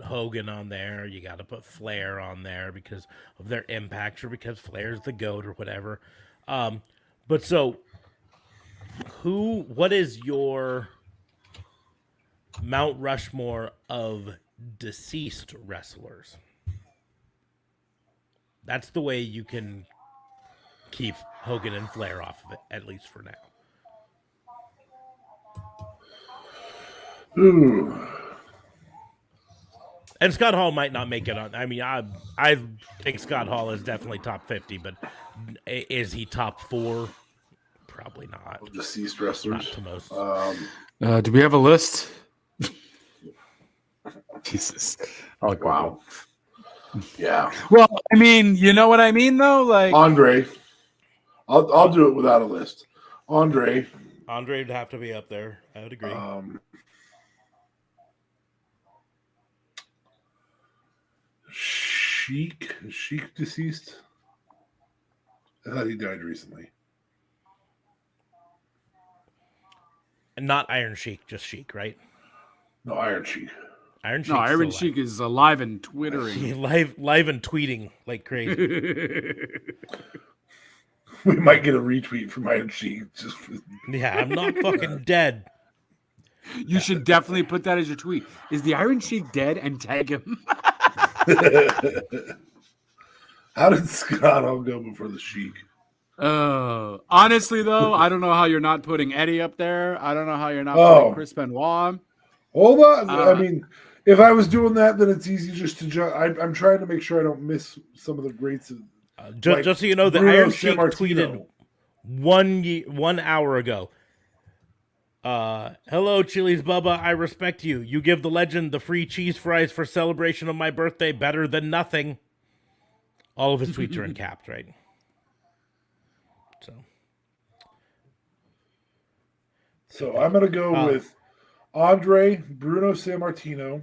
Hogan on there, you gotta put Flair on there because of their impact or because Flair's the GOAT or whatever. But so what is your Mount Rushmore of deceased wrestlers? That's the way you can keep Hogan and Flair off of it, at least for now. Ooh. And Scott Hall might not make it on. I mean, I think Scott Hall is definitely top 50, but is he top 4? Probably not. Deceased wrestlers. Not to most. Do we have a list? Jesus. Oh, Wow. Yeah. Well, I mean, you know what I mean, though? Like Andre. I'll do it without a list. Andre would have to be up there. I would agree. Sheik. Is Sheik deceased? I thought he died recently. And not Iron Sheik, just Sheik, right? No, Iron Sheik. Iron Sheik. no, Iron Sheik is alive and twittering. live and tweeting like crazy. We might get a retweet from Iron Sheik. Just Yeah, I'm not fucking dead. You should definitely put that as your tweet. Is the Iron Sheik dead? And tag him. How did Scott Hall go before the Sheik? Honestly, though, I don't know how you're not putting Eddie up there. I don't know how you're not putting Chris Benoit. Hold on. I mean, if I was doing that, then it's easy just to judge. I'm trying to make sure I don't miss some of the greats. Just so you know, the Bruno Iron Sheik Sammartino. tweeted 1 hour ago. Hello, Chili's Bubba. I respect you. You give the legend the free cheese fries for celebration of my birthday. Better than nothing. All of his tweets are in caps, right? So I'm going to go with Andre, Bruno Sammartino,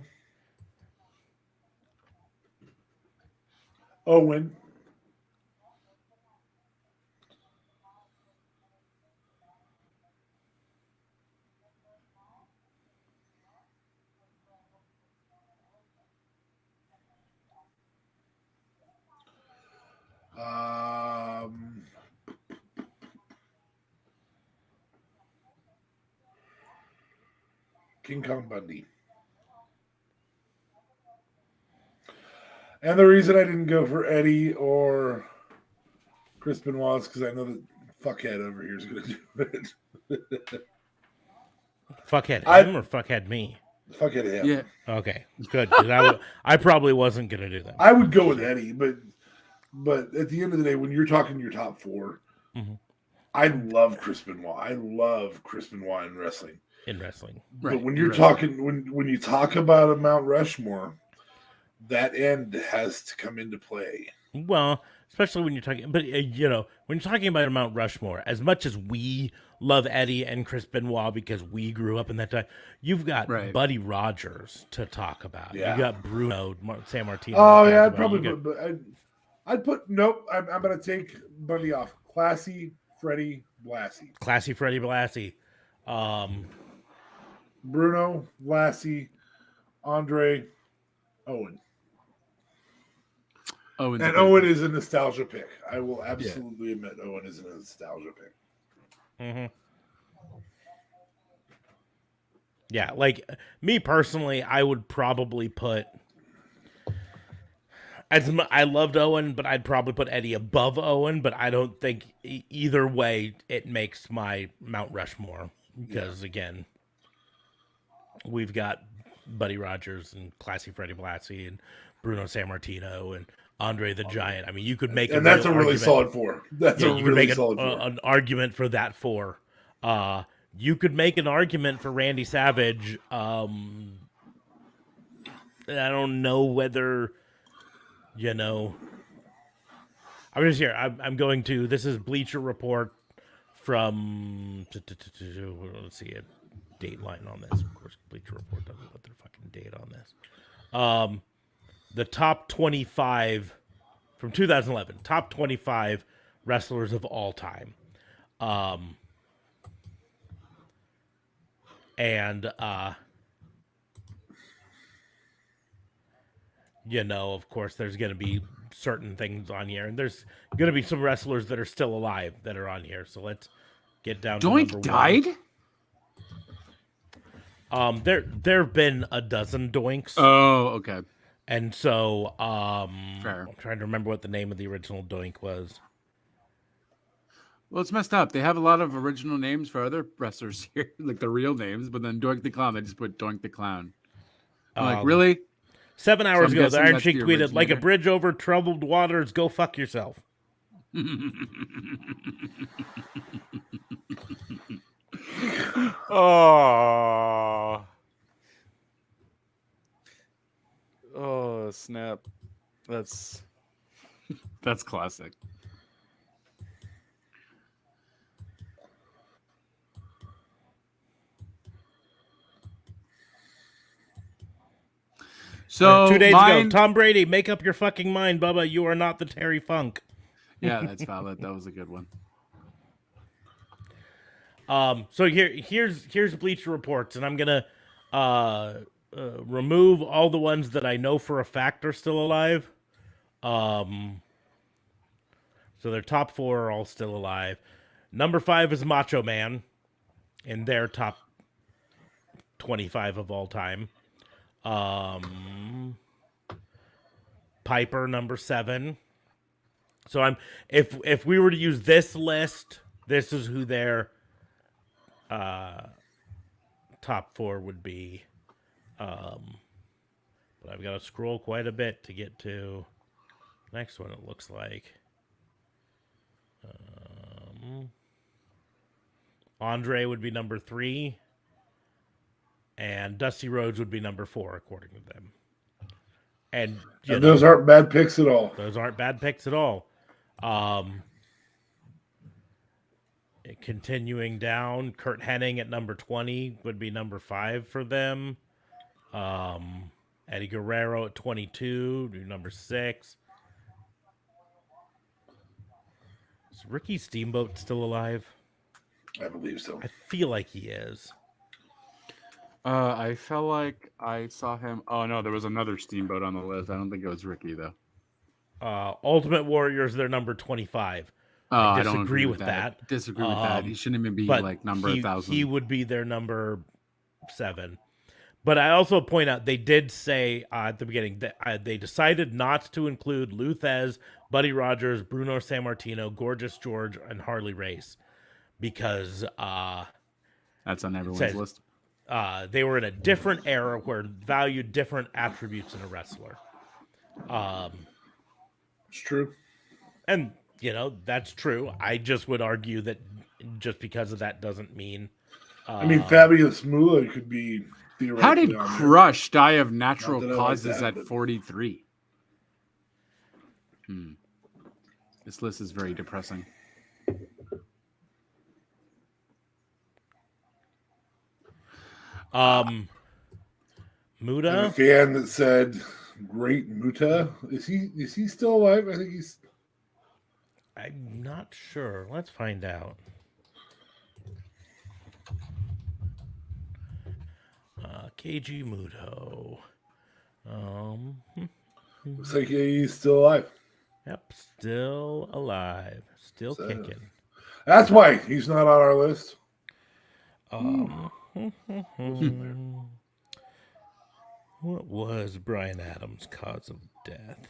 Owen, King Kong Bundy. And the reason I didn't go for Eddie or Chris Benoit is because I know that fuckhead over here is going to do it. Fuckhead him or fuckhead me? Fuckhead him. Yeah. Okay, good. 'Cause I probably wasn't going to do that. I would go with Eddie, but at the end of the day, when you're talking your top 4, I love Chris Benoit. I love Chris Benoit in wrestling. Right. But when you're talking, when you talk about a Mount Rushmore, that end has to come into play. Well, especially when you're talking, but when you're talking about a Mount Rushmore, as much as we love Eddie and Chris Benoit because we grew up in that time, you've got Buddy Rogers to talk about. Yeah. You got Bruno Sammartino. Oh yeah, I'd probably. I'd put nope. I'm gonna take Bundy off. Classy Freddie Blassie. Classy Freddie Blassie. Bruno Blassie. Andre Owen. Owen's And a great Owen pick. is a nostalgia pick. I will absolutely admit Owen is a nostalgia pick. Mm-hmm. Yeah, like me personally, I would probably put. I loved Owen, but I'd probably put Eddie above Owen. But I don't think either way it makes my Mount Rushmore because again, we've got Buddy Rogers and Classy Freddie Blassie and Bruno Sammartino and Andre the Giant. I mean, you could make And that's a really argument. solid four. That's Yeah, a you could really make solid four. an argument for that four. You could make an argument for Randy Savage. I don't know whether, I'm just here. I'm going to. This is Bleacher Report from. Let's see a date line on this. Of course, Bleacher Report doesn't put their fucking date on this. The top 25 from 2011. Top 25 wrestlers of all time. And of course there's going to be certain things on here, and there's going to be some wrestlers that are still alive that are on here, so let's get down to Doink number died? one. There have been a dozen Doinks. Oh, okay. And so Fair. I'm trying to remember what the name of the original Doink was. Well, it's messed up. They have a lot of original names for other wrestlers here, like the real names, but then Doink the Clown, they just put Doink the Clown. I'm like, really? 7 hours I'm ago, the guessing Iron that's Sheik the tweeted, "Like a originator." bridge over troubled waters, go fuck yourself." Oh, snap. That's classic. So 2 days mine, ago, Tom Brady, make up your fucking mind, Bubba. You are not the Terry Funk. yeah, that's valid. That was a good one. So here's Bleacher Reports, and I'm gonna remove all the ones that I know for a fact are still alive. So their top 4 are all still alive. Number 5 is Macho Man, in their top 25 of all time. Piper, number 7. So if we were to use this list, this is who their top 4 would be. But I've got to scroll quite a bit to get to the next one, it looks like. Andre would be number 3. And Dusty Rhodes would be number 4, according to them. And those aren't bad picks at all. Those aren't bad picks at all. Continuing down, Kurt Hennig at number 20 would be number 5 for them. Eddie Guerrero at 22, number 6. Is Ricky Steamboat still alive? I believe so. I feel like he is. I felt like I saw him. Oh no, there was another Steamboat on the list. I don't think it was Ricky though. Ultimate Warriors, they're number 25. I don't disagree with that. Disagree with that. He shouldn't even be But like number 1,000. He would be their number 7. But I also point out they did say at the beginning that they decided not to include Lou Thez, Buddy Rogers, Bruno Sammartino, Gorgeous George, and Harley Race because that's on everyone's list. They were in a different era where valued different attributes in a wrestler. It's true. And, that's true. I just would argue that just because of that doesn't mean... I mean, Fabulous Moolah could be theoretically How did on there. Crush die of natural Not that I like causes that, at but- 43? This list is very depressing. And Muda? a fan that said Great Muta. Is he still alive? I think he's. I'm not sure. Let's find out. KG Muto. Um, Looks like he's still alive. yep, still alive, still So- kicking. That's why he's not on our list. What was Brian Adams' cause of death?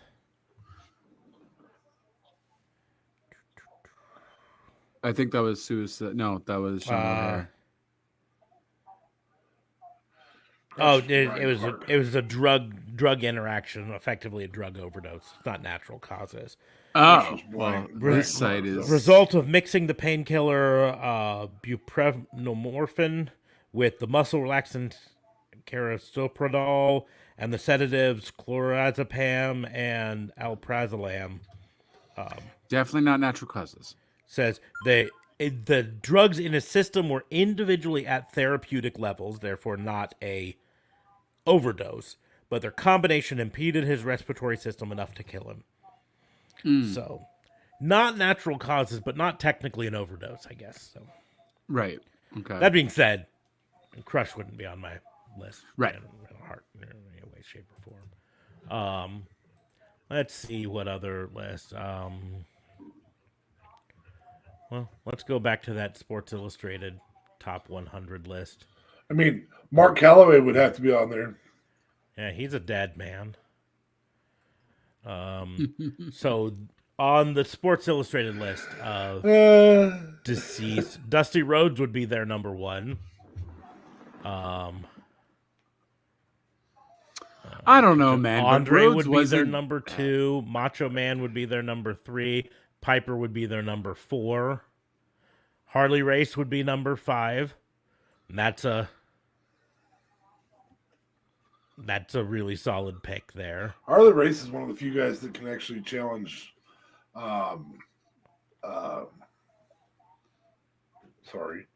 I think that was suicide. No, that was Sean O'Hare. Oh, That's it Ryan was Clark. a drug interaction, effectively a drug overdose. It's not natural causes. Oh, was well, Brian this side Clark, is though. Result of mixing the painkiller buprenorphine with the muscle relaxant carisoprodol and the sedatives clorazepam and alprazolam. definitely not natural causes. Says the drugs in his system were individually at therapeutic levels, therefore not a overdose, but their combination impeded his respiratory system enough to kill him. So, not natural causes, but not technically an overdose, I guess. So, Right. Okay. that being said, Crush wouldn't be on my list, Right. In any way, shape, or form. Let's see what other list. Well, let's go back to that Sports Illustrated top 100 list. I mean, Mark Calloway would have to be on there. Yeah, he's a dead man. So on the Sports Illustrated list of deceased, Dusty Rhodes would be their number one. I don't know, man. but Andre Rhodes would be their wasn't- number 2. Macho Man would be their number 3. Piper would be their number 4. Harley Race would be number 5. And that's a really solid pick there. Harley Race is one of the few guys that can actually challenge. Sorry.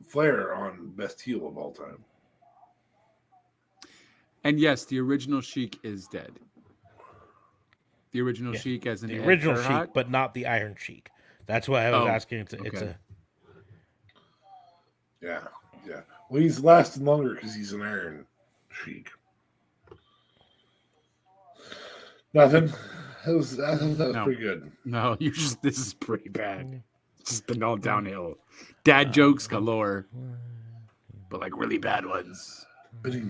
Flair on best heel of all time. And yes, the original Sheik is dead. The original Yeah, Sheik as an The Ed original Farhat? Sheik, but not the Iron Sheik. That's why I was Oh, asking. It's okay. a Yeah. Well, he's lasted longer because he's an Iron Sheik. Nothing. I thought that was No. pretty good. No, this is pretty bad. It's just been all downhill. Dad jokes galore, but like really bad ones. Buddy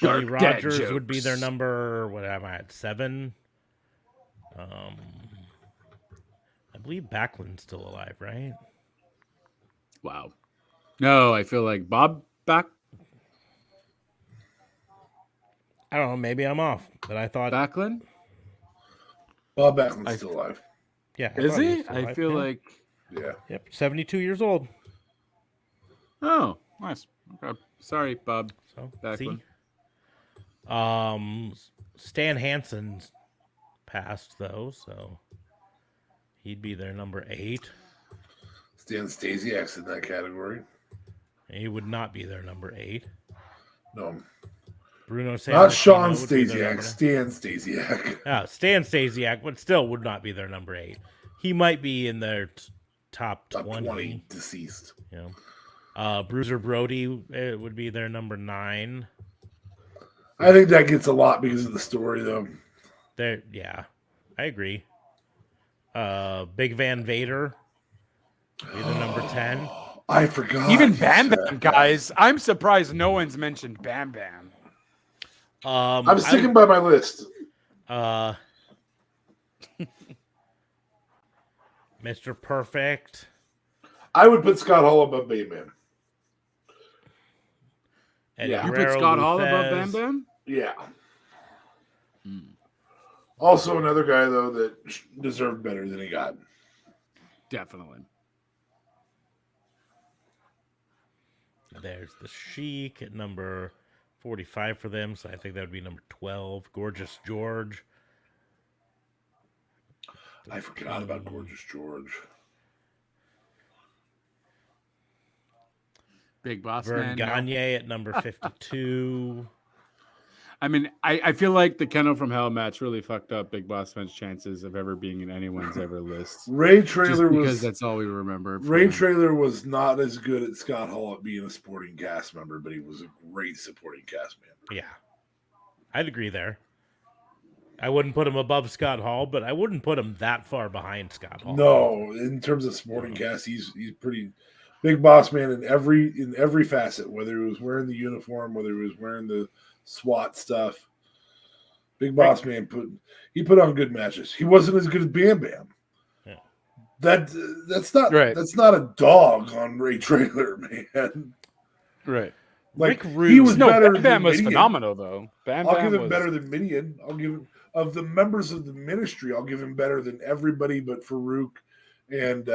Dark dad Rogers would be their jokes. number. What am I at? 7. I believe Backlund's still alive, right? Wow. No, I feel like Bob Backlund. I don't know. Maybe I'm off, but I thought, Bob Backlund's still alive. yeah, I Is thought was he? still I alive, feel yeah. like. Yeah. Yep, 72 years old. Oh, nice. Okay. Sorry, Bob. So Backlund. see, Stan Hansen's passed though, so he'd be their number 8. Stan Stasiak's in that category. He would not be their number 8. No. Bruno Sammartino Not Sean would be their Stasiak, number- Stan Stasiak. Stan Stasiak, but still would not be their number 8. He might be in their top 20. Top 20 deceased. You know. Bruiser Brody would be their number 9. I think that gets a lot because of the story, though. Yeah, I agree. Big Van Vader would be the number 10. I forgot. Even you Bam said Bam, that. guys. I'm surprised no one's mentioned Bam Bam. I'm sticking by my list. Mr. Perfect. I would put Scott Hall above Bayman. Eddie Yeah. You put Guerrero, Scott Hall Lou above Bam Thesz. Bam? Yeah. Also, another guy, though, that deserved better than he got. Definitely. There's the Sheik at number 45 for them, so I think that would be number 12. Gorgeous George. I forgot about Gorgeous George. Big Boss Vern Man. No. Gagne at number 52. I mean, I feel like the Kennel from Hell match really fucked up Big Boss Man's chances of ever being in anyone's ever list. Ray Just Traylor because was that's all we remember. from Ray him. Traylor was not as good at Scott Hall at being a supporting cast member, but he was a great supporting cast member. Yeah. I'd agree there. I wouldn't put him above Scott Hall, but I wouldn't put him that far behind Scott Hall. No, in terms of supporting cast, he's pretty Big Boss Man in every facet, whether he was wearing the uniform, whether he was wearing the SWAT stuff. Big Boss Man put on good matches. He wasn't as good as Bam Bam. Yeah. That's not Right. that's not a dog on Ray Traylor, man. Right. Like Rick Rude. he was No, better. Bam Bam than was Mideon. phenomenal though. Bam I'll Bam give him was better than Mideon. I'll give him of the members of the ministry. I'll give him better than everybody but Farouk and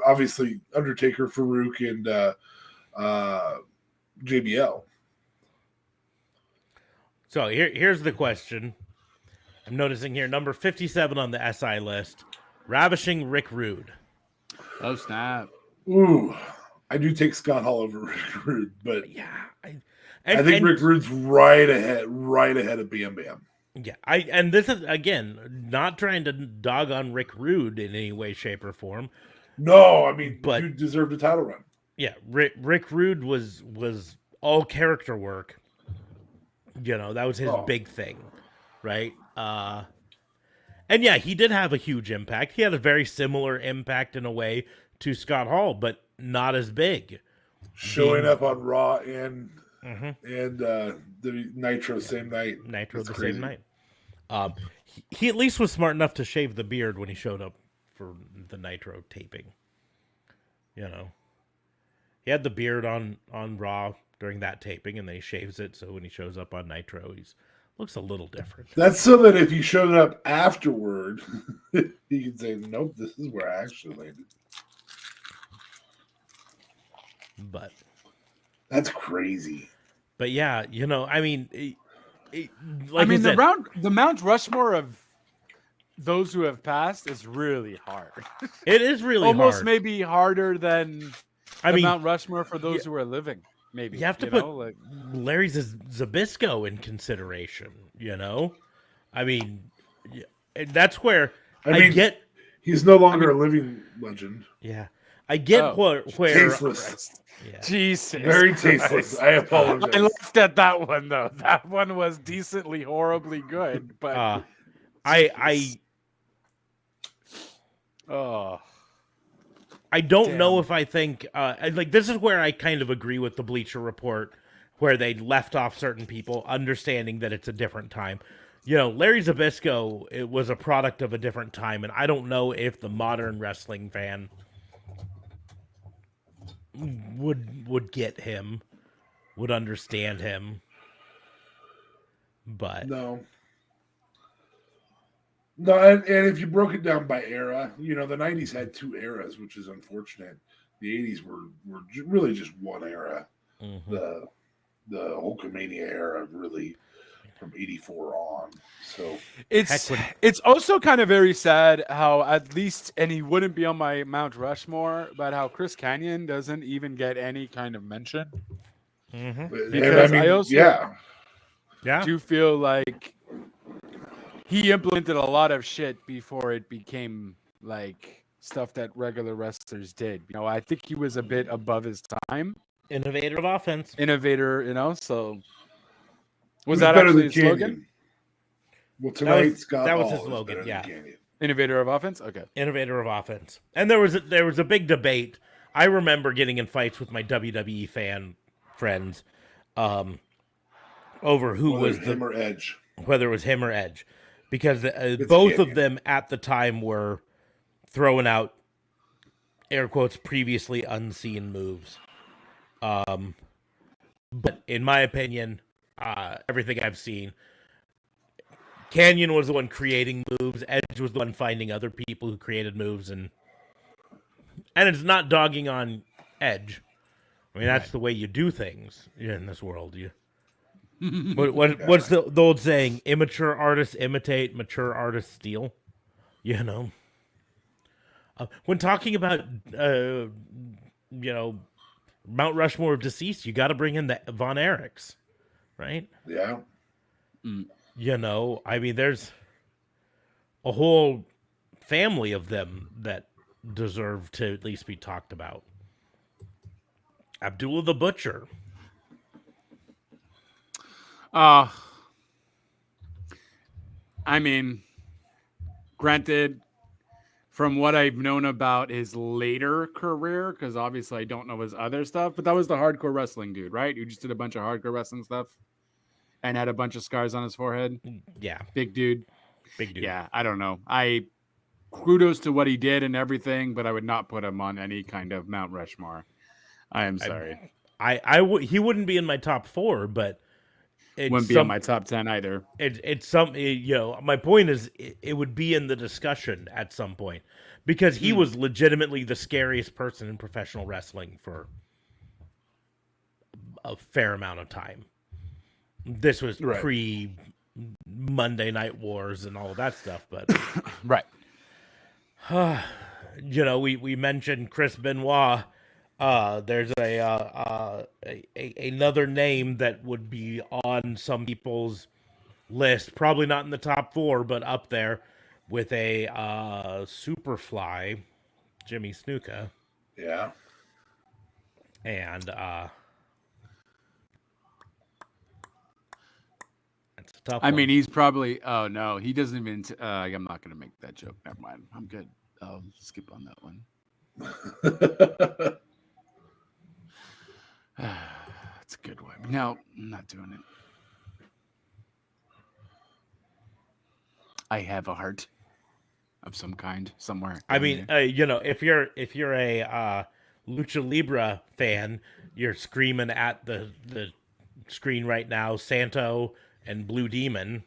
obviously Undertaker, Farouk, and JBL. So here's the question. I'm noticing here, number 57 on the SI list, Ravishing Rick Rude. Oh snap! Ooh, I do take Scott Hall over Rick Rude, but Yeah. I think Rick Rude's right ahead of Bam Bam. Yeah, and this is again not trying to dog on Rick Rude in any way, shape, or form. No, I mean, But- dude deserved a title run. Yeah, Rick Rude was all character work. You know, that was his big thing, right? And yeah, he did have a huge impact. He had a very similar impact in a way to Scott Hall, but not as big. Showing up on Raw and Mhm. the Nitro same night. Nitro That's the crazy. same night. He at least was smart enough to shave the beard when he showed up for the Nitro taping. You know, he had the beard on Raw during that taping, and then he shaves it so when he shows up on Nitro, he's looks a little different. That's so that if he showed up afterward, he could say, "Nope, this is where I actually landed." But That's crazy. yeah, you know, I mean, like I mean, you said, the Mount Rushmore of those who have passed is really hard. it is really Almost hard. maybe harder than I the mean, Mount Rushmore for those who are living. Maybe you have to put Larry Zbyszko in consideration. You know, I mean, and that's where I mean, get. he's no longer a living legend. Yeah, I get where Tasteless. Yeah. Jesus, Very Christ. tasteless. I apologize. I laughed at that one though. That one was decently horribly good, but I oh, I don't know Damn. if I think like this is where I kind of agree with the Bleacher Report, where they left off certain people, understanding that it's a different time. You know, Larry Zbyszko, it was a product of a different time, and I don't know if the modern wrestling fan would get him, would understand him. But No, and if you broke it down by era, you know, the 90s had two eras, which is unfortunate. The 80s were really just one era. mhm. The Hulkamania era, really, from 84 on. So it's also kind of very sad how at least, and he wouldn't be on my Mount Rushmore, but how Chris Kanyon doesn't even get any kind of mention. Because I also Yeah, do feel like he implemented a lot of shit before it became like stuff that regular wrestlers did. You know, I think he was a bit above his time. innovator of offense. Innovator, you know, so was Who's that better actually than his slogan? Canyon? Well, tonight Scott that was Hall his is slogan, better than yeah. Canyon. Innovator of offense? Okay. Innovator of offense. And there was a big debate. I remember getting in fights with my WWE fan friends over who Whether was him or Edge. whether it was him or Edge, because both of Canyon. them at the time were throwing out air quotes previously unseen moves. But in my opinion, everything I've seen, Canyon was the one creating moves. Edge was the one finding other people who created moves, and it's not dogging on Edge. I mean, that's the way you do things in this world. What's the old saying? Immature artists imitate, mature artists steal. You know. When talking about, you know, Mount Rushmore of deceased, you got to bring in the Von Erichs, right? Yeah. You know, I mean, there's a whole family of them that deserve to at least be talked about. Abdullah the Butcher. I mean, granted, from what I've known about his later career, because obviously I don't know his other stuff, but that was the hardcore wrestling dude, right? Who just did a bunch of hardcore wrestling stuff and had a bunch of scars on his forehead. Yeah, Big dude. big dude. Yeah, I don't know. I kudos to what he did and everything, but I would not put him on any kind of Mount Rushmore. I am sorry. He wouldn't be in my top 4, but Wouldn't be on my top 10 either. You know, my point is it would be in the discussion at some point because he was legitimately the scariest person in professional wrestling for a fair amount of time. This was pre Monday Night Wars and all of that stuff, but Right. you know, we mentioned Chris Benoit. There's another name that would be on some people's list, probably not in the top 4, but up there with a Superfly, Jimmy Snuka, Yeah. and that's a tough I one. mean, he's probably. Oh no, he doesn't even. I'm not gonna make that joke. Never mind. I'm good. I'll skip on that one. That's a good one. No, I'm not doing it. I have a heart of some kind somewhere. I mean, you know, if you're a Lucha Libre fan, you're screaming at the screen right now, Santo and Blue Demon,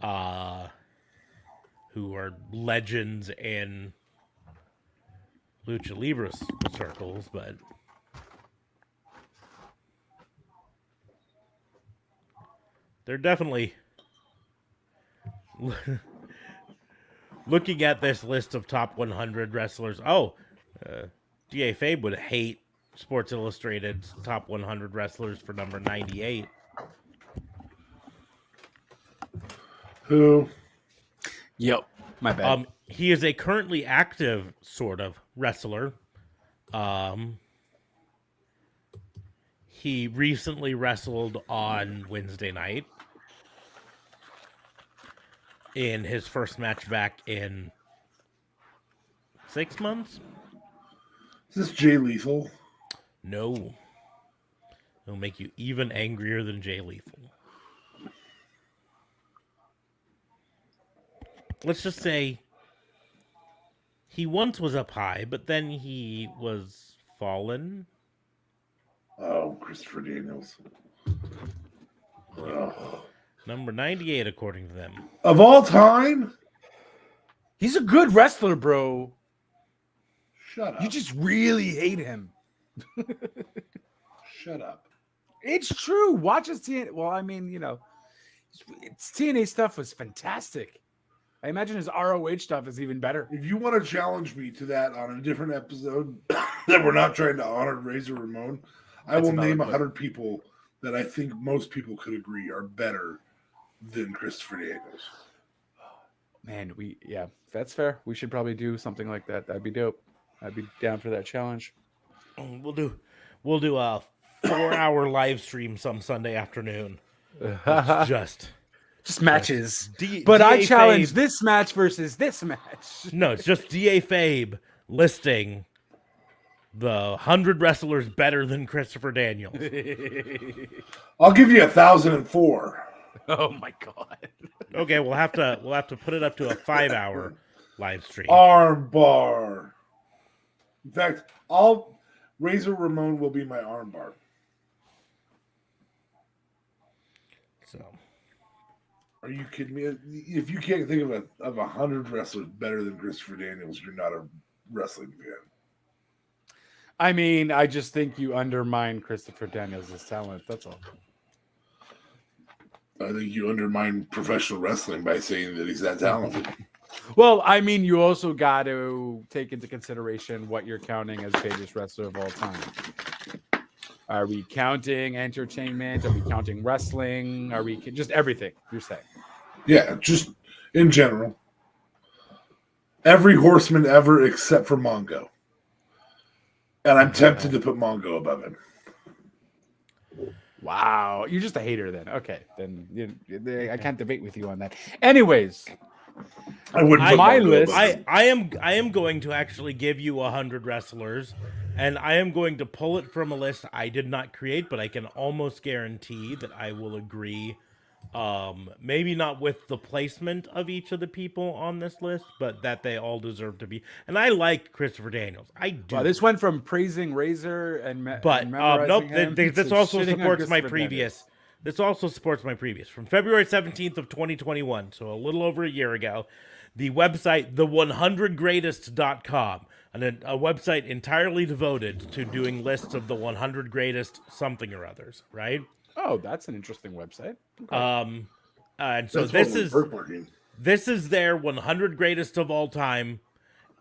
who are legends in Lucha Libre circles, but they're definitely looking at this list of top 100 wrestlers. DA Fabe would hate Sports Illustrated's top 100 wrestlers for number 98. Who? Yep. My bad. He is a currently active sort of wrestler. He recently wrestled on Wednesday night in his first match back in 6 months. Is this Jay Lethal? No. It'll make you even angrier than Jay Lethal. Let's just say he once was up high, but then he was fallen. Oh, Christopher Daniels. Oh. Number 98, according to them. Of all time? He's a good wrestler, bro. Shut up. You just really hate him. Shut up. It's true. Watch his TNA. Well, I mean, you know, its TNA stuff was fantastic. I imagine his ROH stuff is even better. If you want to challenge me to that on a different episode that we're not trying to honor Razor Ramon, I will name 100 people that I think most people could agree are better than Christopher Daniels. Man, that's fair. We should probably do something like that. That'd be dope. I'd be down for that challenge. We'll do a 4-hour live stream some Sunday afternoon. It's just matches. But I challenge this match versus this match. No, it's just DA Fabe listing the 100 wrestlers better than Christopher Daniels. I'll give you 1,004. Oh my god. Okay, we'll have to put it up to a 5-hour live stream. Armbar. In fact, Razor Ramon will be my armbar. So, are you kidding me? If you can't think of 100 wrestlers better than Christopher Daniels, you're not a wrestling fan. I mean, I just think you undermine Christopher Daniels' talent. That's all. I think you undermine professional wrestling by saying that he's that talented. Well, I mean, you also got to take into consideration what you're counting as greatest wrestler of all time. Are we counting entertainment? Are we counting wrestling? Are we just everything you're saying? Yeah, just in general. Every horseman ever except for Mongo. And I'm tempted to put Mongo above him. Wow, you're just a hater then. Okay, then I can't debate with you on that. Anyways, I wouldn't put my Mongo list- above him. I am going to actually give you 100 wrestlers, and I am going to pull it from a list I did not create, but I can almost guarantee that I will agree. Maybe not with the placement of each of the people on this list, but that they all deserve to be. And I like Christopher Daniels. I do. Well, this went from praising Razor and But and memorizing nope, him this to also shitting on supports my Christopher previous. Daniels. This also supports my previous. From February 17th of 2021, so a little over a year ago, the website the100greatest.com, a website entirely devoted to doing lists of the 100 greatest something or others, right? Oh, that's an interesting website. Okay. And so That's totally this is their 100 greatest of all time.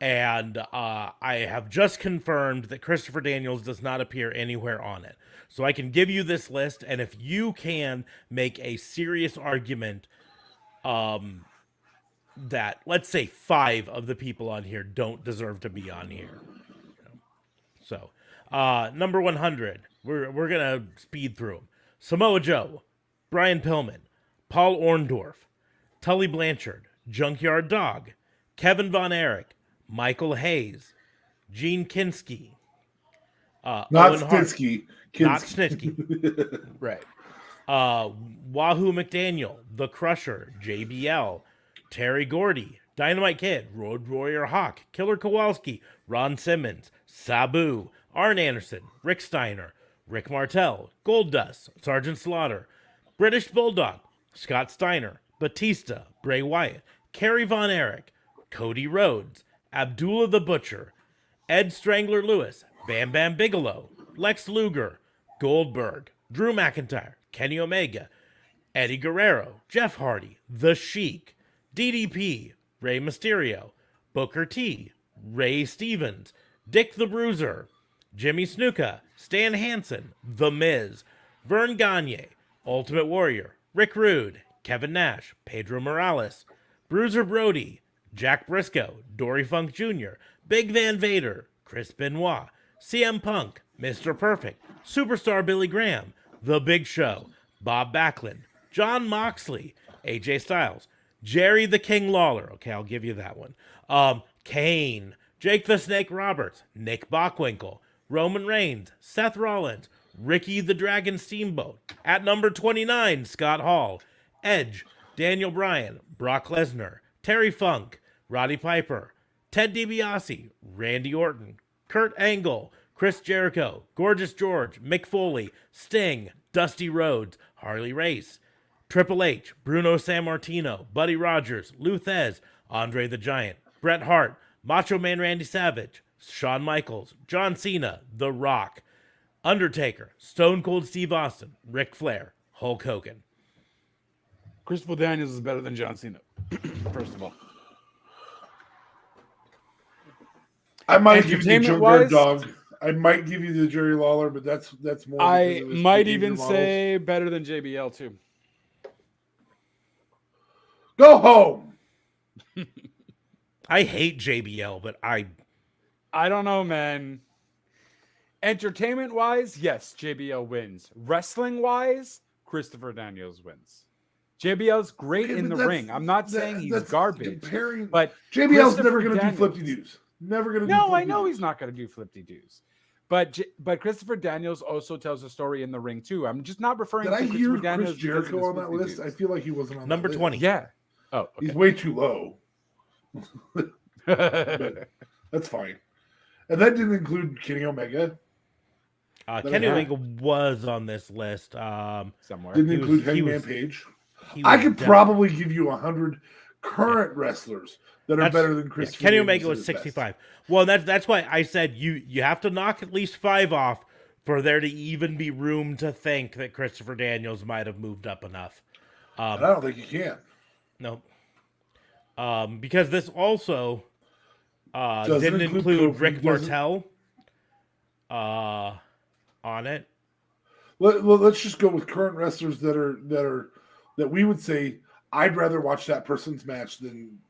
And I have just confirmed that Christopher Daniels does not appear anywhere on it. So I can give you this list, and if you can make a serious argument that, let's say, 5 of the people on here don't deserve to be on here. So, number 100, we're going to speed through them. Samoa Joe, Brian Pillman, Paul Orndorff, Tully Blanchard, Junkyard Dog, Kevin Von Erich, Michael Hayes, Gene Kinski, Not Owen Hart, Snitsky. not Kinski. Snitsky, Right. Wahoo McDaniel, The Crusher, JBL, Terry Gordy, Dynamite Kid, Road Warrior Hawk, Killer Kowalski, Ron Simmons, Sabu, Arn Anderson, Rick Steiner, Rick Martel, Goldust, Sergeant Slaughter, British Bulldog, Scott Steiner, Batista, Bray Wyatt, Kerry Von Erich, Cody Rhodes, Abdullah the Butcher, Ed Strangler Lewis, Bam Bam Bigelow, Lex Luger, Goldberg, Drew McIntyre, Kenny Omega, Eddie Guerrero, Jeff Hardy, The Sheik, DDP, Rey Mysterio, Booker T, Ray Stevens, Dick the Bruiser, Jimmy Snuka, Stan Hansen, The Miz, Vern Gagne, Ultimate Warrior, Rick Rude, Kevin Nash, Pedro Morales, Bruiser Brody, Jack Briscoe, Dory Funk Jr., Big Van Vader, Chris Benoit, CM Punk, Mr. Perfect, Superstar Billy Graham, The Big Show, Bob Backlund, John Moxley, AJ Styles, Jerry the King Lawler, okay, I'll give you that one, Kane, Jake the Snake Roberts, Nick Bockwinkel, Roman Reigns, Seth Rollins, Ricky the Dragon Steamboat, at number 29, Scott Hall, Edge, Daniel Bryan, Brock Lesnar, Terry Funk, Roddy Piper, Ted DiBiase, Randy Orton, Kurt Angle, Chris Jericho, Gorgeous George, Mick Foley, Sting, Dusty Rhodes, Harley Race, Triple H, Bruno Sammartino, Buddy Rogers, Lou Thez, Andre the Giant, Bret Hart, Macho Man Randy Savage, Shawn Michaels, John Cena, The Rock, Undertaker, Stone Cold Steve Austin, Ric Flair, Hulk Hogan. Christopher Daniels is better than John Cena. First of all, I might give you the Entertainment-wise- Junkyard Dog. I might give you the Jerry Lawler, but that's more. I because of his might behavior even models. say better than JBL too. Go home. I hate JBL, but I don't know, man. Entertainment wise, yes, JBL wins. Wrestling wise, Christopher Daniels wins. JBL's great Okay, in the but ring. I'm not saying he's that's garbage, comparing- but JBL's Christopher never going to do Daniels- flippy doos. Never going to do no, I flippy know doos. he's not going to do flippy doos. But Christopher Daniels also tells a story in the ring too. I'm just not referring Did to I Christopher hear Daniels Chris because of Jericho his on that flippy list? doos. I feel like he wasn't on number that 20. list. Yeah. Oh, He's way too low. okay. That's fine. And that didn't include Kenny Omega. Kenny Yeah. Omega was on this list. Somewhere. Didn't He include was- he Hangman was- Page. he I was could def- probably give you 100 current wrestlers that are That's- better than yeah, Christopher Kenny Daniels Omega at was his best. 65. Well, that's why I said you have to knock at least 5 off for there to even be room to think that Christopher Daniels might have moved up enough. And I don't think you can. No. Because this also Doesn't didn't include include Kofi, Rick doesn't- Martel on it. Let's just go with current wrestlers that we would say I'd rather watch that person's match than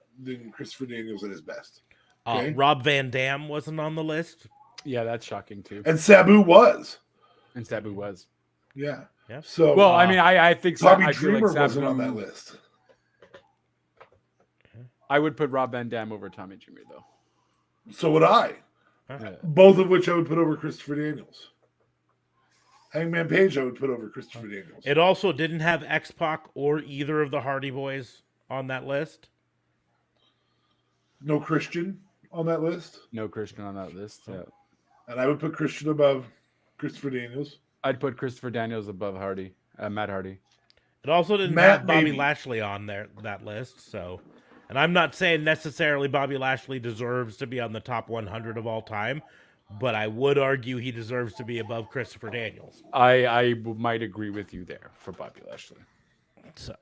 Christopher Daniels at his best. Okay? Rob Van Dam wasn't on the list. Yeah, that's shocking too. And Sabu was. And Sabu was. Yeah. Yeah. So Well, I mean, I think Tommy I feel Dreamer like wasn't on Sabu- that list. I would put Rob Van Dam over Tommy Dreamer though. So would I. Yeah. Both of which I would put over Christopher Daniels. Hangman Page I would put over Christopher Daniels. It also didn't have X-Pac or either of the Hardy Boys on that list. No Christian on that list. No Christian on that list. Yeah. And I would put Christian above Christopher Daniels. I'd put Christopher Daniels above Matt Hardy. It also didn't Matt, have Bobby maybe. Lashley on that list. So, and I'm not saying necessarily Bobby Lashley deserves to be on the top 100 of all time, but I would argue he deserves to be above Christopher Daniels. I might agree with you there for Bobby Lashley. So,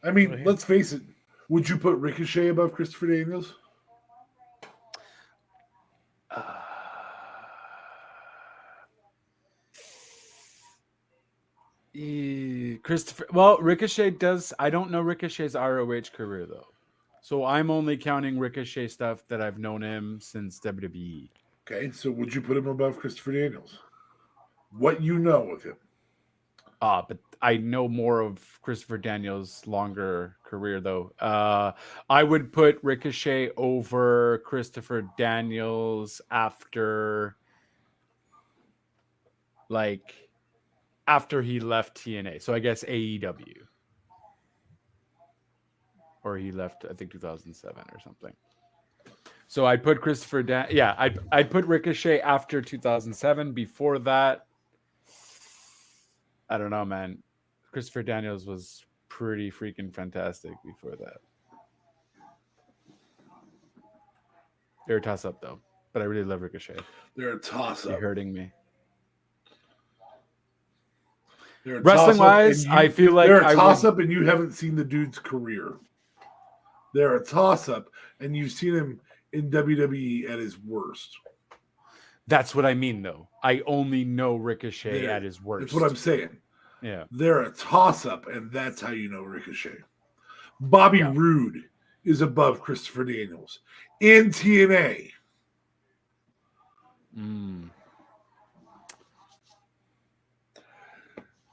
I mean, let's face it. Would you put Ricochet above Christopher Daniels? Christopher. Well, Ricochet does. I don't know Ricochet's ROH career though, so I'm only counting Ricochet stuff that I've known him since WWE. Okay, so would you put him above Christopher Daniels? What you know of him? But I know more of Christopher Daniels' longer career though. I would put Ricochet over Christopher Daniels after he left TNA. So I guess AEW. Or he left, I think 2007 or something. So I'd put I'd put Ricochet after 2007. Before that, I don't know, man. Christopher Daniels was pretty freaking fantastic before that. They're a toss-up, though. But I really love Ricochet. They're a toss-up. You're hurting me. They're a Wrestling-wise, I feel like they're a toss-up, and you haven't seen the dude's career. They're a toss-up, and you've seen him in WWE at his worst. That's what I mean, though. I only know Ricochet at his worst. That's what I'm saying. Yeah. They're a toss-up, and that's how you know Ricochet. Bobby Roode is above Christopher Daniels in TNA.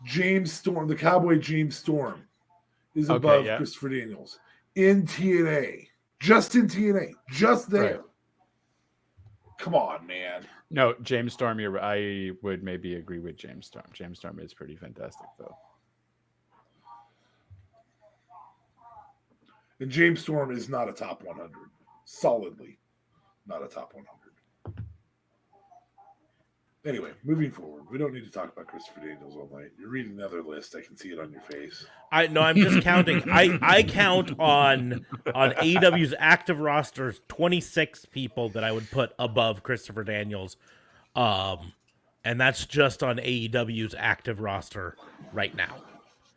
James Storm, the Cowboy James Storm, is above Christopher Daniels in TNA. Just in TNA. Just there. Right. Come on, man. No, James Storm, I would maybe agree with James Storm. James Storm is pretty fantastic, though. And James Storm is not a top 100. Solidly not a top 100. Anyway, moving forward. We don't need to talk about Christopher Daniels all night. You're reading another list. I can see it on your face. I'm just counting. I count on AEW's active rosters 26 people that I would put above Christopher Daniels. And that's just on AEW's active roster right now.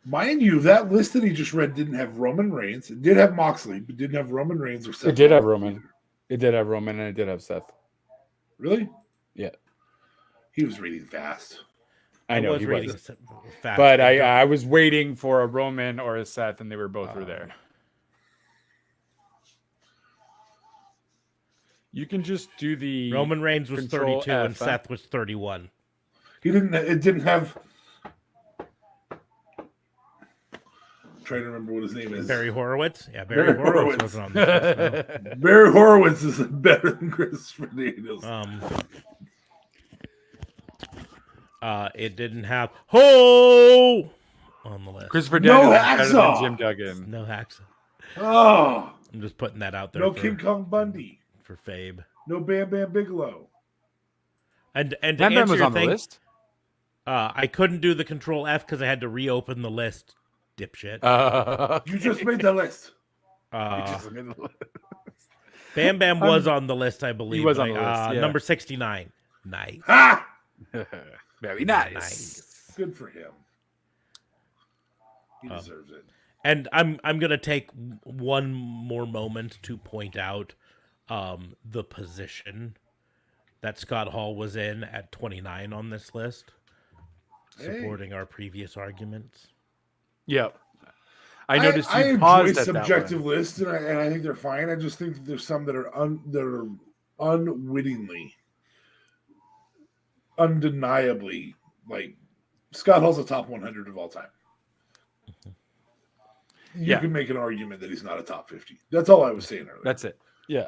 Mind you, that list that he just read didn't have Roman Reigns. It did have Moxley, but didn't have Roman Reigns or Seth. It did have Roman. It did have Roman, and it did have Seth. Really? Yeah. He was reading fast. I know he reading was. fast. But I was waiting for a Roman or a Seth, and they were both were there. You can just do the Roman Reigns was Control 32 F, and Seth was 31. It didn't have. I'm trying to remember what his name is. Barry Horowitz? Yeah, Barry Barry Horowitz Horowitz. wasn't on this list. No. Barry Horowitz is better than Christopher Daniels. It didn't have Ho on the list. Christopher Daniels No is better than hacksaw. Jim Duggan. No hacks. Oh, I'm just putting that out there. no for, King Kong Bundy. for Fabe. No Bam Bam Bigelow. And to Bam Bam answer was your on the thing, list. I couldn't do the Control F because I had to reopen the list. Dipshit. You just made the list. Bam Bam was on the list, I believe. He was on the list, yeah. Number 69. Nice. Ha! Very nice. Good for him. He deserves it. And I'm gonna take one more moment to point out the position that Scott Hall was in at 29 on this list, Hey. supporting our previous arguments. Yep. I noticed I you enjoy paused at that subjective one. lists, and I think they're fine. I just think that there's some that are unwittingly, undeniably, like Scott Hall's a top 100 of all time. You Yeah. can make an argument that he's not a top 50. That's all I was saying earlier. That's it. Yeah.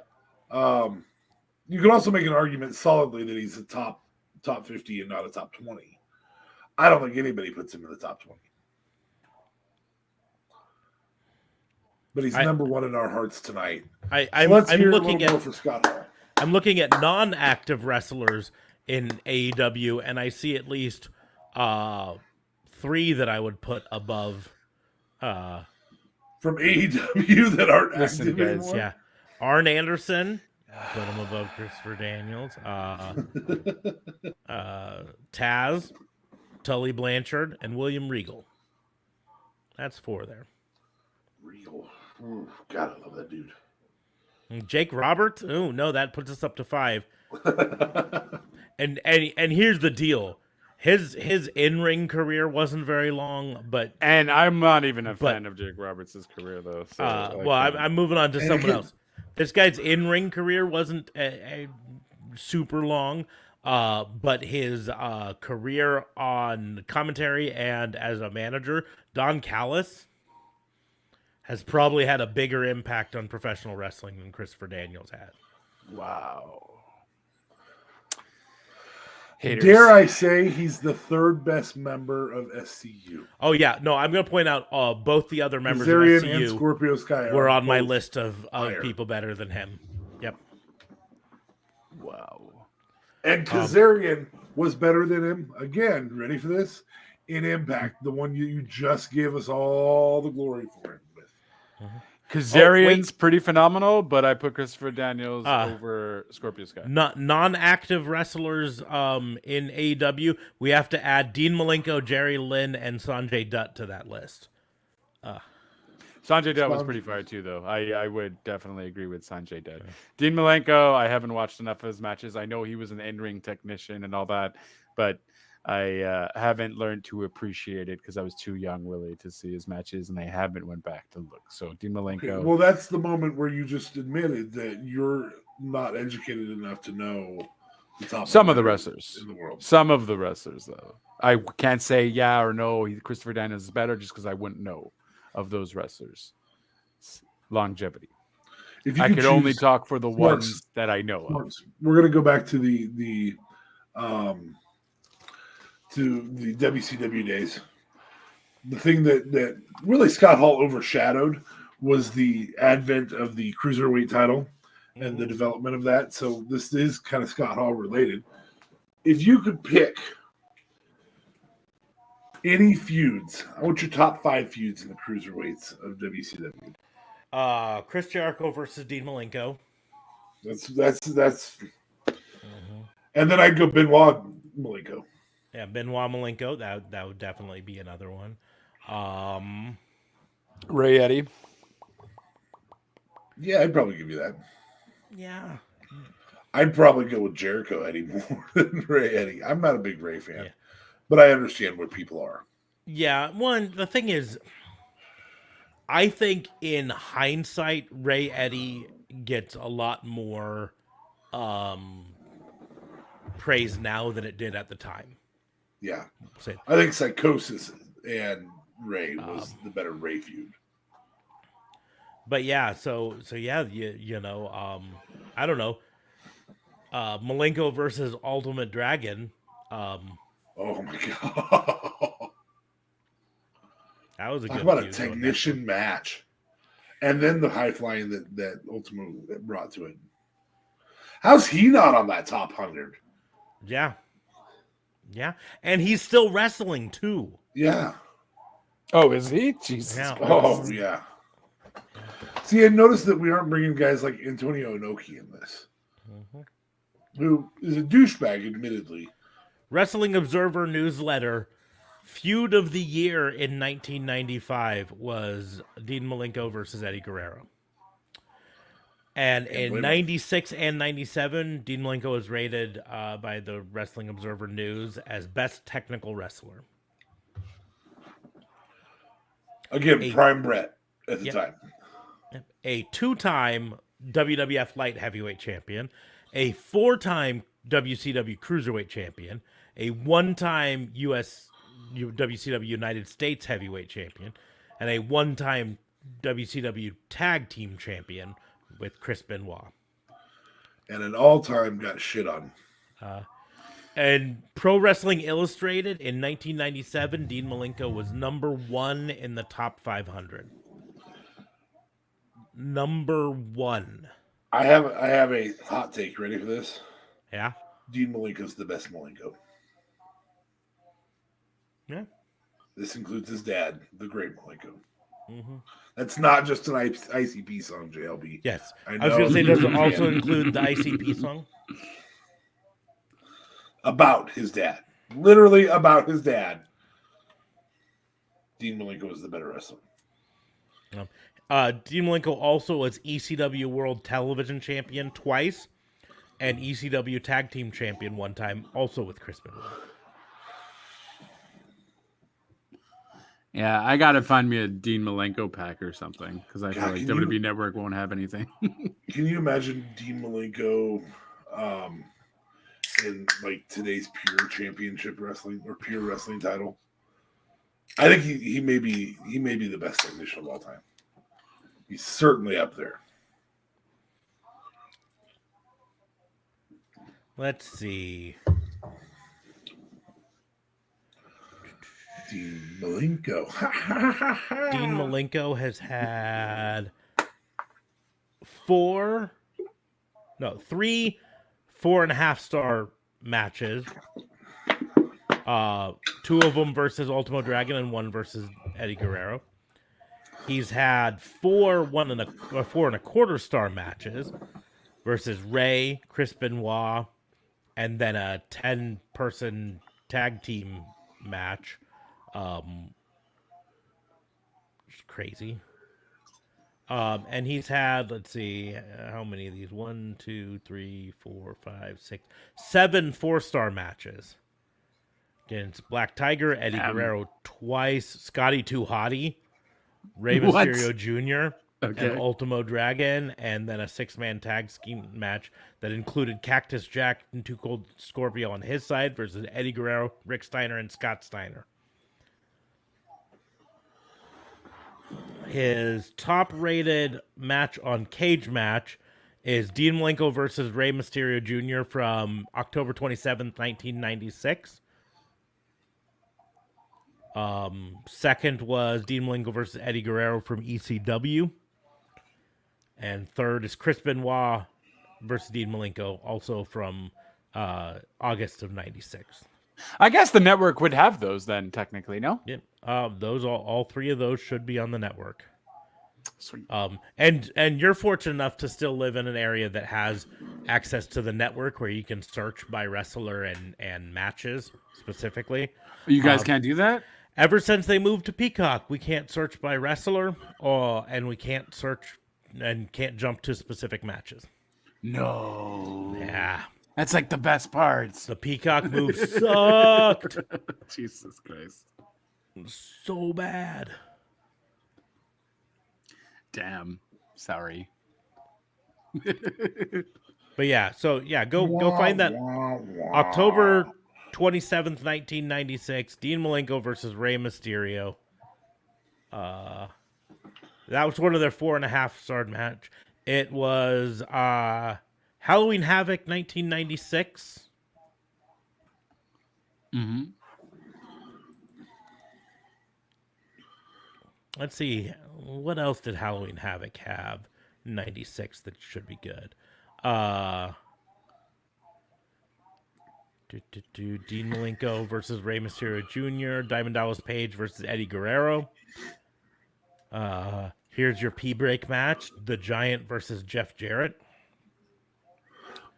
You can also make an argument solidly that he's a top 50 and not a top 20. I don't think anybody puts him in the top 20. But he's number one in our hearts tonight. Let's hear a little more for Scott Hall. I'm looking at non-active wrestlers in AEW, and I see at least 3 that I would put above. From AEW that aren't active guys, anymore? Yeah. Arn Anderson, put him above Christopher Daniels. Taz, Tully Blanchard, and William Regal. That's 4 there. Regal. Ooh, God, I love that dude. Jake Roberts? Oh, no, that puts us up to 5. And here's the deal. His in-ring career wasn't very long, but I'm not even a fan of Jake Roberts' career, though. So I'm moving on to someone else. This guy's in-ring career wasn't super long, but his career on commentary and as a manager, Don Callis, has probably had a bigger impact on professional wrestling than Christopher Daniels had. Wow. Haters. Dare I say he's the 3rd best member of SCU? Oh yeah, no, I'm going to point out both the other members Kazarian of SCU and Scorpio Sky were on my both list of higher. people better than him. Yep. Wow. And Kazarian was better than him. Again, ready for this? In Impact, the one you just gave us all the glory for him with. Kazarian's pretty phenomenal, but I put Christopher Daniels over Scorpio Sky. Non-active wrestlers in AEW, we have to add Dean Malenko, Jerry Lynn, and Sanjay Dutt to that list. Sanjay Dutt was pretty fire too, though. I would definitely agree with Sanjay Dutt. Dean Malenko, I haven't watched enough of his matches. I know he was an in-ring technician and all that, but I haven't learned to appreciate it because I was too young, really, to see his matches, and I haven't went back to look. So Dean Malenko. Okay, well, that's the moment where you just admitted that you're not educated enough to know the top. Some of the wrestlers in the world. Some of the wrestlers, though, I can't say yeah or no. Christopher Daniels is better just because I wouldn't know of those wrestlers. Longevity. If you I could choose, only talk for the ones that I know of. We're gonna go back to the WCW days. The thing that really Scott Hall overshadowed was the advent of the cruiserweight title and the development of that. So this is kind of Scott Hall related. If you could pick any feuds, I want your top 5 feuds in the cruiserweights of WCW. Chris Jericho versus Dean Malenko. That's and then I'd go Benoit Malenko. Yeah, Benoit Malenko. That would definitely be another one. Ray Eddie. Yeah, I'd probably give you that. Yeah. I'd probably go with Jericho Eddie more than Ray Eddie. I'm not a big Ray fan, Yeah. but I understand where people are. Yeah, the thing is, I think in hindsight, Ray Eddie gets a lot more praise now than it did at the time. Yeah. So, I think Psychosis and Ray was the better Ray feud. but yeah, so yeah, I don't know. Malenko versus Ultimate Dragon. Oh my god. That was a Talk good about a feud going technician match. And then the high flying that Ultima brought to it. How's he not on that top 100? Yeah. Yeah. And he's still wrestling too. Yeah. Oh, is he? Jesus. Yeah. Christ. Oh, yeah. See, I noticed that we aren't bringing guys like Antonio Inoki in this, who is a douchebag, admittedly. Wrestling Observer newsletter. Feud of the year in 1995 was Dean Malenko versus Eddie Guerrero. And Can't in blame him. 96 and 97, Dean Malenko was rated by the Wrestling Observer News as best technical wrestler. Again, prime Brett at the Yep. time. A 2-time WWF Light Heavyweight Champion, a 4-time WCW Cruiserweight Champion, a 1-time WCW United States Heavyweight Champion, and a 1-time WCW Tag Team Champion with Chris Benoit. And an all-time got shit on. And Pro Wrestling Illustrated in 1997, Dean Malenko was number 1 in the top 500. Number 1. I have a hot take. Ready for this? Yeah. Dean Malenko's the best Malenko. Yeah. This includes his dad, the great Malenko. Mm-hmm. That's not just an ICP song, JLB. Yes. I I was going to say, know. does it also include the ICP song? About his dad. Literally about his dad. Dean Malenko was the better wrestler. Dean Malenko also was ECW World Television Champion twice and ECW Tag Team Champion one time, also with Chris Benoit. Yeah, I gotta find me a Dean Malenko pack or something because I feel God, like can WWE you- Network won't have anything. Can you imagine Dean Malenko in like today's pure championship wrestling or pure wrestling title? I think he may be the best technician of all time. He's certainly up there. Let's see. Dean Malenko. Dean Malenko has had 3 4.5-star matches. 2 of them versus Ultimo Dragon and 1 versus Eddie Guerrero. He's had 4 4.25-star matches versus Ray, Chris Benoit, and then a 10-person tag team match. Just crazy. And he's had, let's see, how many of these? 1, 2, 3, 4, 5, 6, 7 4-star matches against Black Tiger, Eddie Guerrero twice, Scotty 2 Hottie, Rey What? Mysterio Jr., Okay. and Ultimo Dragon, and then a 6-man tag scheme match that included Cactus Jack and Too Cold Scorpio on his side versus Eddie Guerrero, Rick Steiner, and Scott Steiner. His top-rated match on Cage Match is Dean Malenko versus Rey Mysterio Jr. from October 27th, 1996. Second was Dean Malenko versus Eddie Guerrero from ECW. And third is Chris Benoit versus Dean Malenko, also from August of 96. I guess the network would have those then, technically, no? Yep. All 3 of those should be on the network. Sweet. And you're fortunate enough to still live in an area that has access to the network where you can search by wrestler and matches specifically. You guys can't do that? Ever since they moved to Peacock, we can't search by wrestler, and we can't search and can't jump to specific matches. No. Yeah, That's like the best parts. the Peacock move sucked Jesus Christ. so bad. Damn. Sorry. But yeah, so yeah, go find that October 27th, 1996, Dean Malenko versus Rey Mysterio. That was one of their 4.5-star match. It was Halloween Havoc 1996. Mm-hmm. Let's see, what else did Halloween Havoc have in 96 that should be good? Dean Malenko versus Rey Mysterio Jr., Diamond Dallas Page versus Eddie Guerrero. Here's your P-break match, The Giant versus Jeff Jarrett.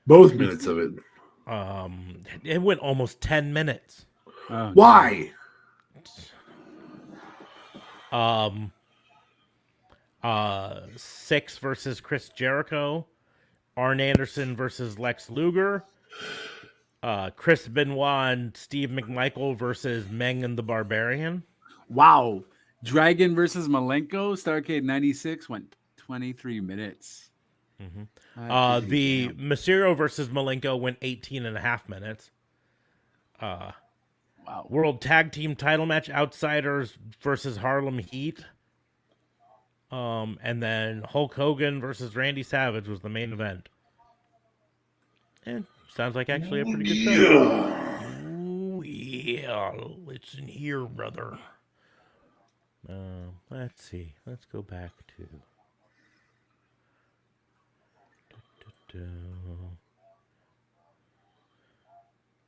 Both minutes of it. It went almost 10 minutes. Oh, Why? Six versus Chris Jericho. Arn Anderson versus Lex Luger. Chris Benoit and Steve McMichael versus Meng and the Barbarian. Wow. Dragon versus Malenko, Starrcade 96 went 23 minutes. The Mysterio versus Malenko went 18 and a half minutes. Wow. World Tag Team title match, Outsiders versus Harlem Heat. And then Hulk Hogan versus Randy Savage was the main event. And sounds like actually a pretty good show. Ooh, yeah. Listen here, brother. Let's see. Let's go back to.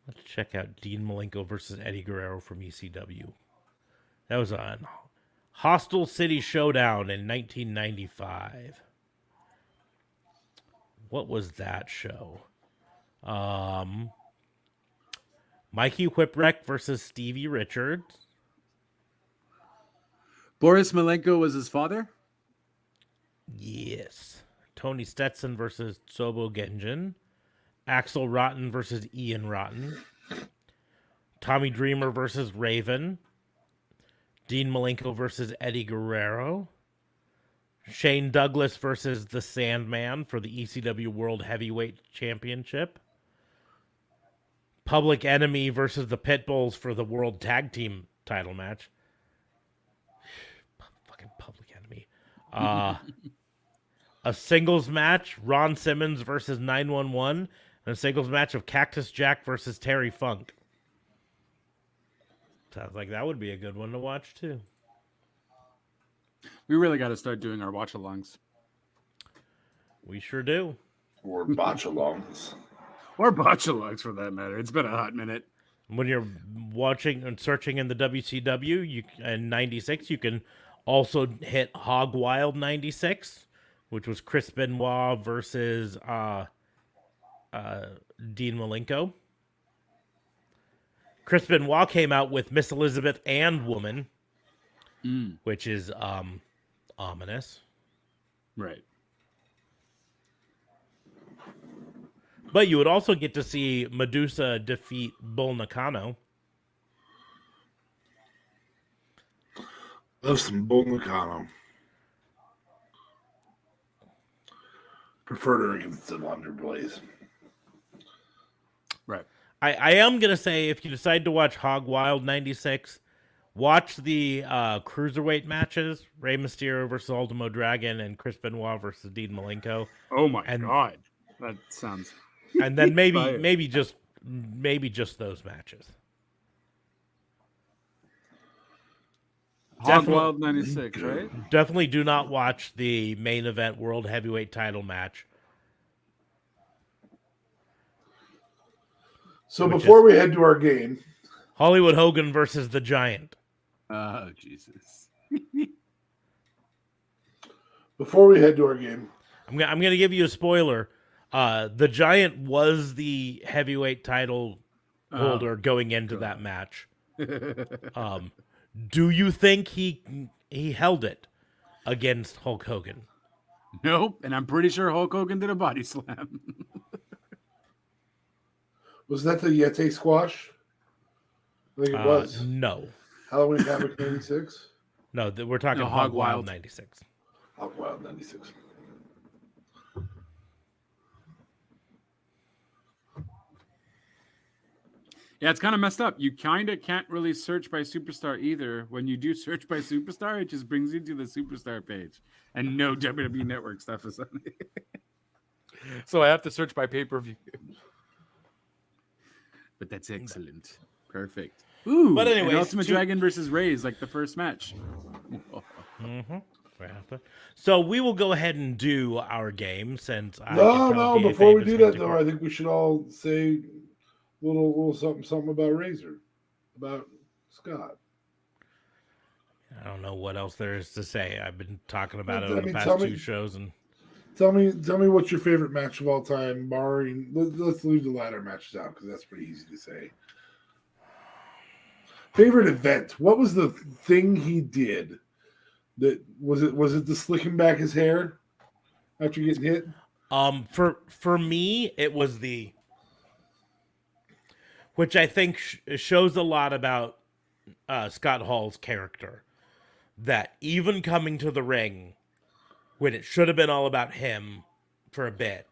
Let's check out Dean Malenko versus Eddie Guerrero from ECW. That was on Hostile City Showdown in 1995. What was that show? Mikey Whipwreck versus Stevie Richards. Boris Malenko was his father? Yes. Tony Stetson versus Sobo Genjin. Axel Rotten versus Ian Rotten. Tommy Dreamer versus Raven. Dean Malenko versus Eddie Guerrero. Shane Douglas versus the Sandman for the ECW World Heavyweight Championship. Public Enemy versus the Pitbulls for the World Tag Team title match. Fucking Public Enemy. A singles match, Ron Simmons versus 911, and a singles match of Cactus Jack versus Terry Funk. Sounds like that would be a good one to watch, too. We really got to start doing our watch-alongs. We sure do. Or botch-alongs. Or botch-alongs, for that matter. It's been a hot minute. When you're watching and searching in the WCW in 96, you can also hit Hog Wild 96, which was Chris Benoit versus Dean Malenko. Chris Benoit came out with Miss Elizabeth and Woman, which is ominous. Right. But you would also get to see Medusa defeat Bull Nakano. Love some Bull Nakano. Preferred her against the Wonder Blaze. Right. I am going to say, if you decide to watch Hog Wild 96, watch the cruiserweight matches, Rey Mysterio versus Ultimo Dragon and Chris Benoit versus Dean Malenko. Oh my God. That sounds... And then maybe just those matches. Hog Wild 96, right? Definitely do not watch the main event World Heavyweight title match. So before we head to our game, Hollywood Hogan versus the Giant. Oh, Jesus. before we head to our game, I'm gonna give you a spoiler. The Giant was the heavyweight title holder going into that match. Do you think he held it against Hulk Hogan? Nope. And I'm pretty sure Hulk Hogan did a body slam. was that the Yeti squash? I think it was. No. Halloween Havoc 96? No, we're talking No, Hog Wild 96. Hog Wild 96. Yeah, it's kind of messed up. You kind of can't really search by superstar either. When you do search by superstar, it just brings you to the superstar page. And no WWE Network stuff is on it. So I have to search by pay-per-view. But that's excellent. Perfect. Ooh, But anyways, and Ultimate Dragon versus Ray is like the first match. So we will go ahead and do our game since No, before we do that, though, I think we should all say a little something about Razor, about Scott. I don't know what else there is to say. I've been talking about it I on the mean, past two shows, and tell me what's your favorite match of all time, barring. Let's leave the ladder matches out because that's pretty easy to say. Favorite event? What was the thing he did That was it the slicking back his hair after getting hit? For me, it was which I think shows a lot about Scott Hall's character. That even coming to the ring, when it should have been all about him for a bit,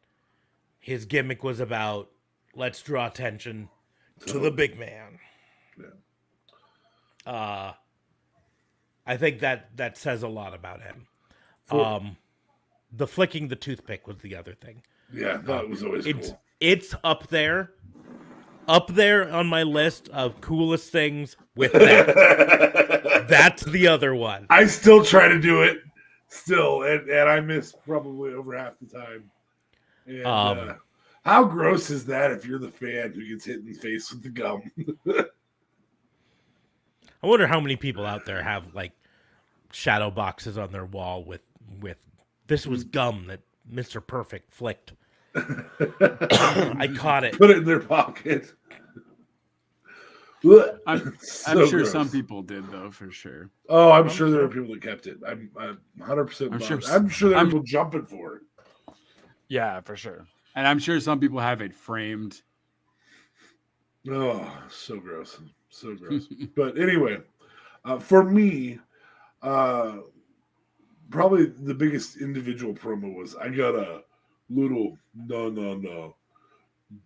his gimmick was about let's draw attention to the big man. Yeah. I think that says a lot about him. For, The flicking the toothpick was the other thing. yeah, that was always cool. It's up there on my list of coolest things with that. That's the other one. I still try to do it, and I miss probably over half the time. And, how gross is that if you're the fan who gets hit in the face with the gum? I wonder how many people out there have like shadow boxes on their wall with this was gum that Mr. Perfect flicked. I caught it. Put it in their pocket. I'm So sure gross. some people did though, for sure. Oh, I'm sure there are people that kept it. I'm 100%. I'm sure there are people jumping for it. Yeah, for sure. And I'm sure some people have it framed. Oh, so gross. So gross. But anyway, for me, probably the biggest individual promo was I got a little no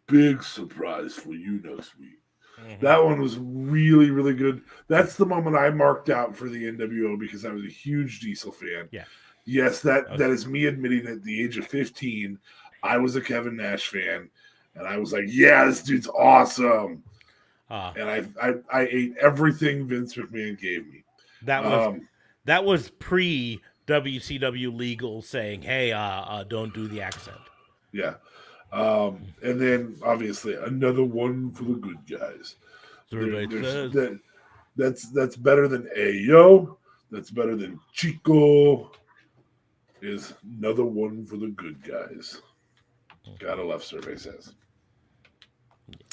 big surprise for you next week. Mm-hmm. That one was really, really good. That's the moment I marked out for the NWO because I was a huge Diesel fan. Yeah. Yes, that is me admitting at the age of 15, I was a Kevin Nash fan, and I was like, yeah, this dude's awesome. And I ate everything Vince McMahon gave me. That was pre WCW legal saying, hey, don't do the accent. Yeah. And then obviously another one for the good guys. That's better than Ayo. That's better than Chico. Is another one for the good guys. Gotta love Survey Says.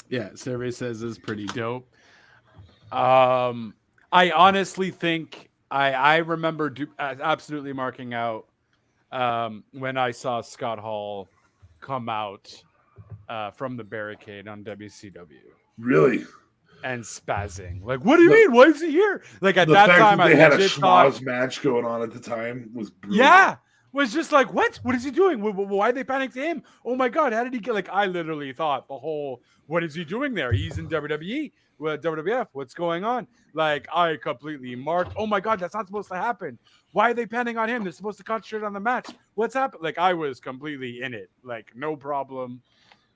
Yeah, Survey Says is pretty dope. I honestly think I remember absolutely marking out when I saw Scott Hall come out from the barricade on WCW. Really? And spazzing. Like, what do you mean? Why is he here? Like, at that time, they had a schmoz match going on at the time was brutal. Yeah. Was just like, what is he doing? Why are they panicking to him? Oh my God, how did he get? Like, I literally thought the whole, what is he doing there? He's in WWE, WWF. What's going on? Like, I completely marked. Oh my God, that's not supposed to happen. Why are they panicking on him? They're supposed to concentrate on the match. What's happened? Like, I was completely in it. Like, no problem.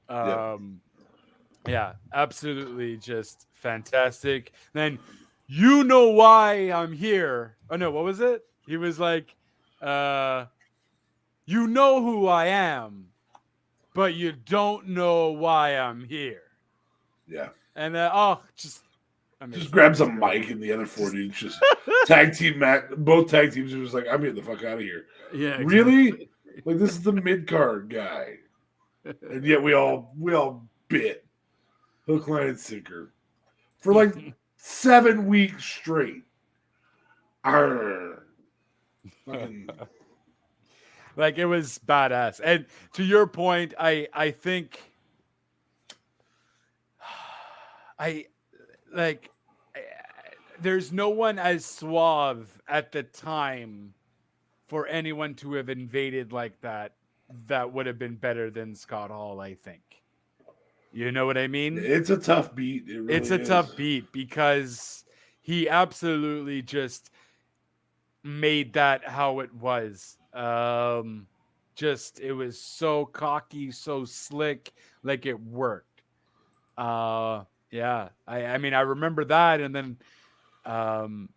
Yeah, absolutely, just fantastic. Then, you know why I'm here? Oh no, what was it? He was like, you know who I am, but you don't know why I'm here. Yeah. And just grabs a mic and the other 4 dudes just tag team match. Both tag teams are just like, I'm getting the fuck out of here. Yeah. Exactly. Really? Like, this is the mid card guy. And yet we all bit hook, line, and sinker for like 7 weeks straight. Arr. Fucking. Like, it was badass. And to your point, I think there's no one as suave at the time for anyone to have invaded like that would have been better than Scott Hall, I think. You know what I mean? It's a tough beat. It's a tough beat because he absolutely just made that how it was. Just, it was so cocky, so slick, like it worked. Yeah. I mean, I remember that, and then of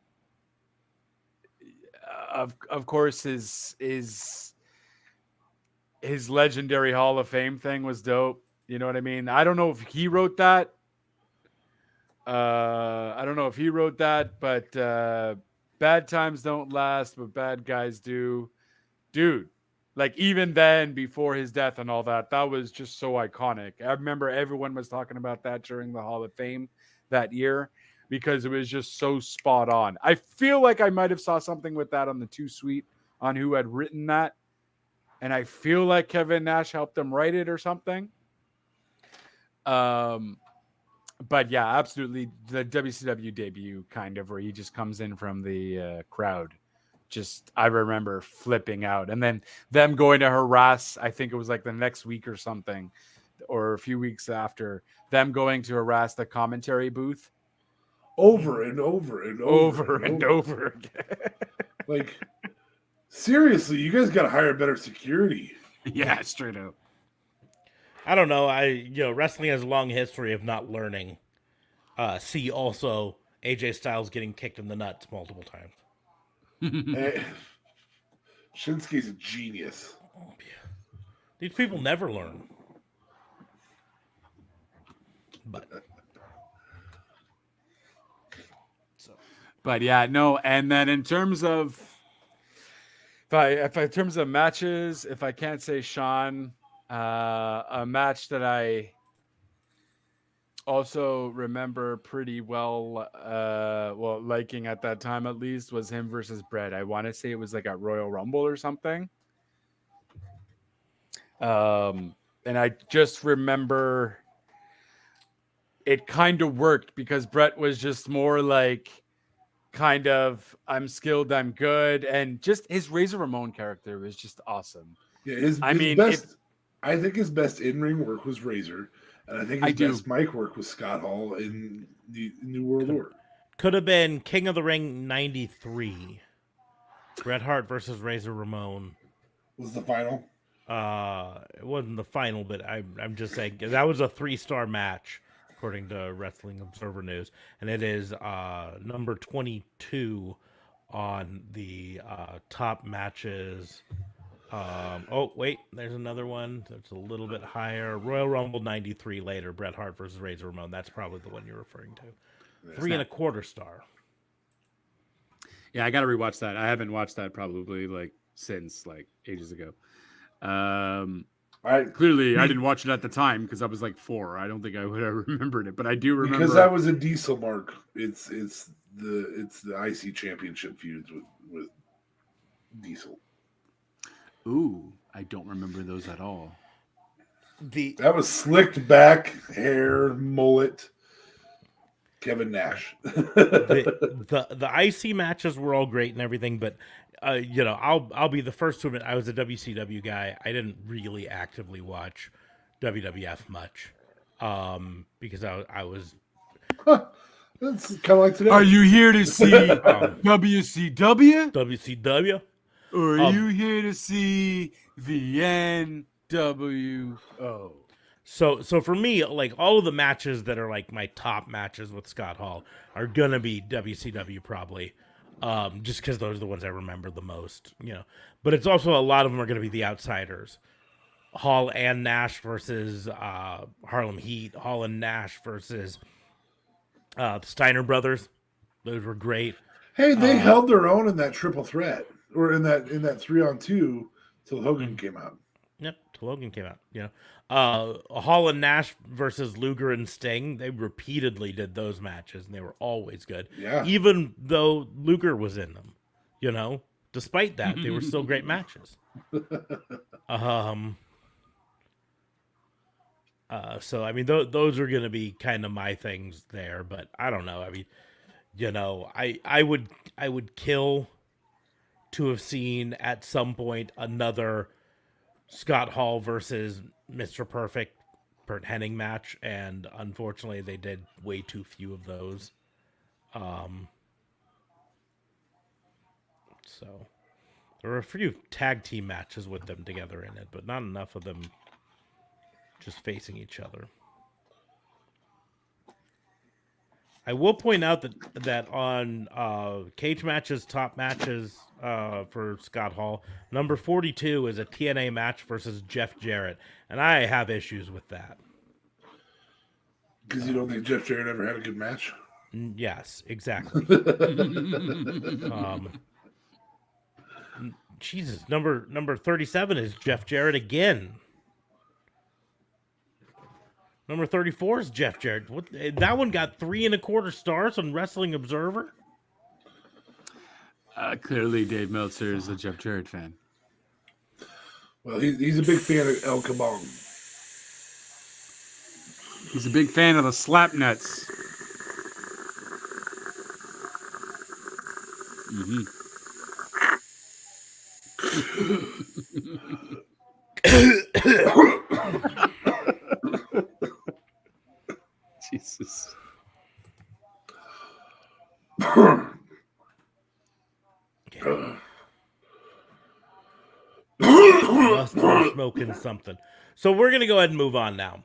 course his legendary Hall of Fame thing was dope. You know what I mean? I don't know if he wrote that. But bad times don't last, but bad guys do. Dude, like, even then, before his death and all that, that was just so iconic. I remember everyone was talking about that during the Hall of Fame that year. because it was just so spot on. I feel like I might have saw something with that on the Too Sweet on who had written that. And I feel like Kevin Nash helped them write it or something. But yeah, absolutely. The WCW debut kind of where he just comes in from the crowd. Just, I remember flipping out. And then them going to harass, I think it was like the next week or something, or a few weeks after, them going to harass the commentary booth. Over and over and over and over again. Like, seriously, you guys got to hire better security. Yeah, straight up. I don't know. Wrestling has a long history of not learning. See also AJ Styles getting kicked in the nuts multiple times. Shinsuke's a genius. These people never learn. But yeah, no. And then in terms of in terms of matches, if I can't say Sean, a match that I also remember pretty well, liking at that time at least, was him versus Brett. I want to say it was like at Royal Rumble or something. And I just remember it kind of worked because Brett was just more like kind of, I'm skilled, I'm good, and just his Razor Ramon character was just awesome. Yeah, I think his best in-ring work was Razor, and I think his best mic work was Scott Hall in the New World Order. Could have been King of the Ring 93. Bret Hart versus Razor Ramon. Was the final? It wasn't the final, but I'm just saying that was a 3-star match according to Wrestling Observer News, and it is number 22 on the top matches. Oh wait, there's another one that's a little bit higher. Royal Rumble 93 later, Bret Hart versus Razor Ramon. That's probably the one you're referring to. 3.25 star. Yeah, I gotta rewatch that. I haven't watched that probably since ages ago. Clearly, I didn't watch it at the time because I was 4. I don't think I would have remembered it, but I do remember because that was a Diesel mark. It's the IC Championship feuds with Diesel. Ooh, I don't remember those at all. That was slicked back hair, mullet, Kevin Nash. the IC matches were all great and everything, but I'll be the first to admit I was a WCW guy. I didn't really actively watch WWF much, because I was. That's kind of like today. Are you here to see WCW? WCW? Or are you here to see the NWO? So for me, all of the matches that are my top matches with Scott Hall are gonna be WCW probably. Just because those are the ones I remember the most, But it's also a lot of them are going to be the outsiders. Hall and Nash versus Harlem Heat. Hall and Nash versus Steiner Brothers. Those were great. Hey, they held their own in that triple threat, or in that 3-on-2 till Hogan came out. Yep, till Hogan came out. Hall and Nash versus Luger and Sting. They repeatedly did those matches, and they were always good. Yeah. Even though Luger was in them, Despite that, they were still great matches. So I mean, those are going to be kind of my things there, but I don't know. I mean, I would kill to have seen at some point another Scott Hall versus Mr. Perfect Burt Hennig match, and unfortunately they did way too few of those. So there were a few tag team matches with them together in it, but not enough of them just facing each other. I will point out that on Cage Match's top matches for Scott Hall, number 42 is a TNA match versus Jeff Jarrett, and I have issues with that. Because you don't think Jeff Jarrett ever had a good match? Yes, exactly. Jesus, number 37 is Jeff Jarrett again. Number 34 is Jeff Jarrett. What? That one got 3.25 stars on Wrestling Observer. Clearly, Dave Meltzer is a Jeff Jarrett fan. Well, he's a big fan of El Kabong. He's a big fan of the slap nuts. Mm-hmm. Jesus. Must be smoking something. So we're gonna go ahead and move on now.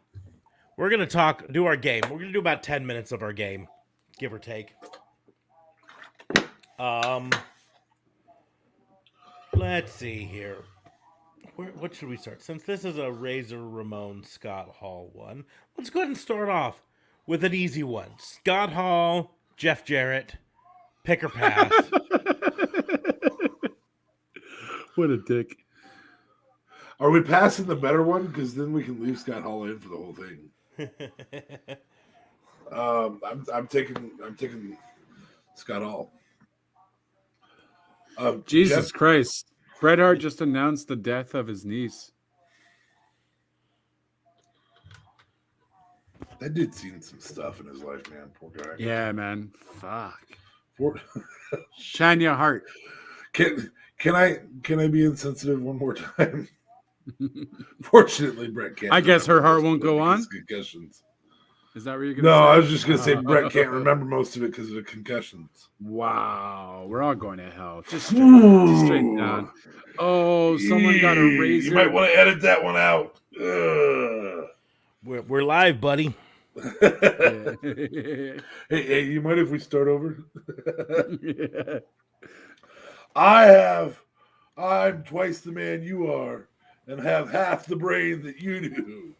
We're gonna do our game. We're gonna do about 10 minutes of our game, give or take. Let's see here. What should we start? Since this is a Razor Ramon Scott Hall one, let's go ahead and start off with an easy one. Scott Hall, Jeff Jarrett, pick or pass. What a dick. Are we passing the better one? Because then we can leave Scott Hall in for the whole thing. I'm taking Scott Hall. Jesus Jeff, Christ. Bret Hart just announced the death of his niece. that dude's seen some stuff in his life, man. Poor guy. Yeah, man. Fuck. Poor... Tanya Hart. Can I be insensitive one more time? Fortunately, Brett can't. I guess her remember heart most won't of it go because on? of concussions. Is that what you're going to No, say? I was just going to say Brett can't remember most of it because of the concussions. Wow. We're all going to hell. Just straight down. Oh, someone got a razor. You might want to edit that one out. We're live, buddy. Hey, you mind if we start over? Yeah. I'm twice the man you are and have half the brain that you do.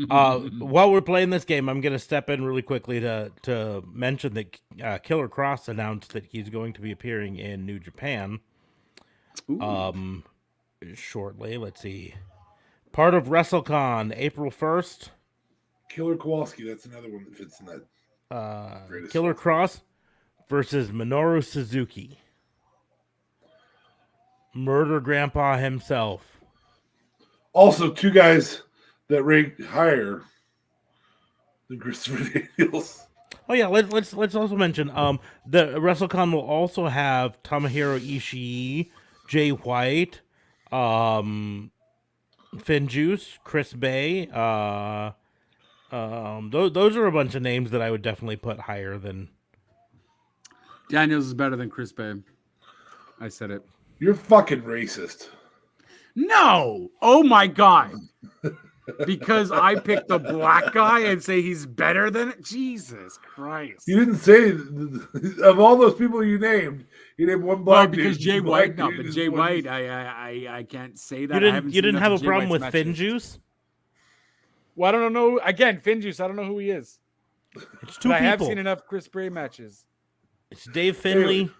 While we're playing this game, I'm going to step in really quickly to mention that Killer Cross announced that he's going to be appearing in New Japan shortly. Let's see. Part of WrestleCon, April 1st. Killer Kowalski, that's another one that fits in that. Killer Cross versus Minoru Suzuki. Murder Grandpa himself. Also, two guys that rank higher than Christopher Daniels. Oh yeah, let's also mention the WrestleCon will also have Tomohiro Ishii, Jay White, Finn Juice, Chris Bay. Those are a bunch of names that I would definitely put higher than. Daniels is better than Chris Bay. I said it. You're fucking racist. No! Oh my God. Because I picked the black guy and say he's better than it? Jesus Christ. You didn't say of all those people you named one black because dude. Jay Black White, no, dude but is Jay one- White, I can't say that. You didn't have a problem with Finn Juice? Well, I don't know. Again, Finjuice, I don't know who he is. It's two But I have people. seen enough Chris Bray matches. It's Dave Finley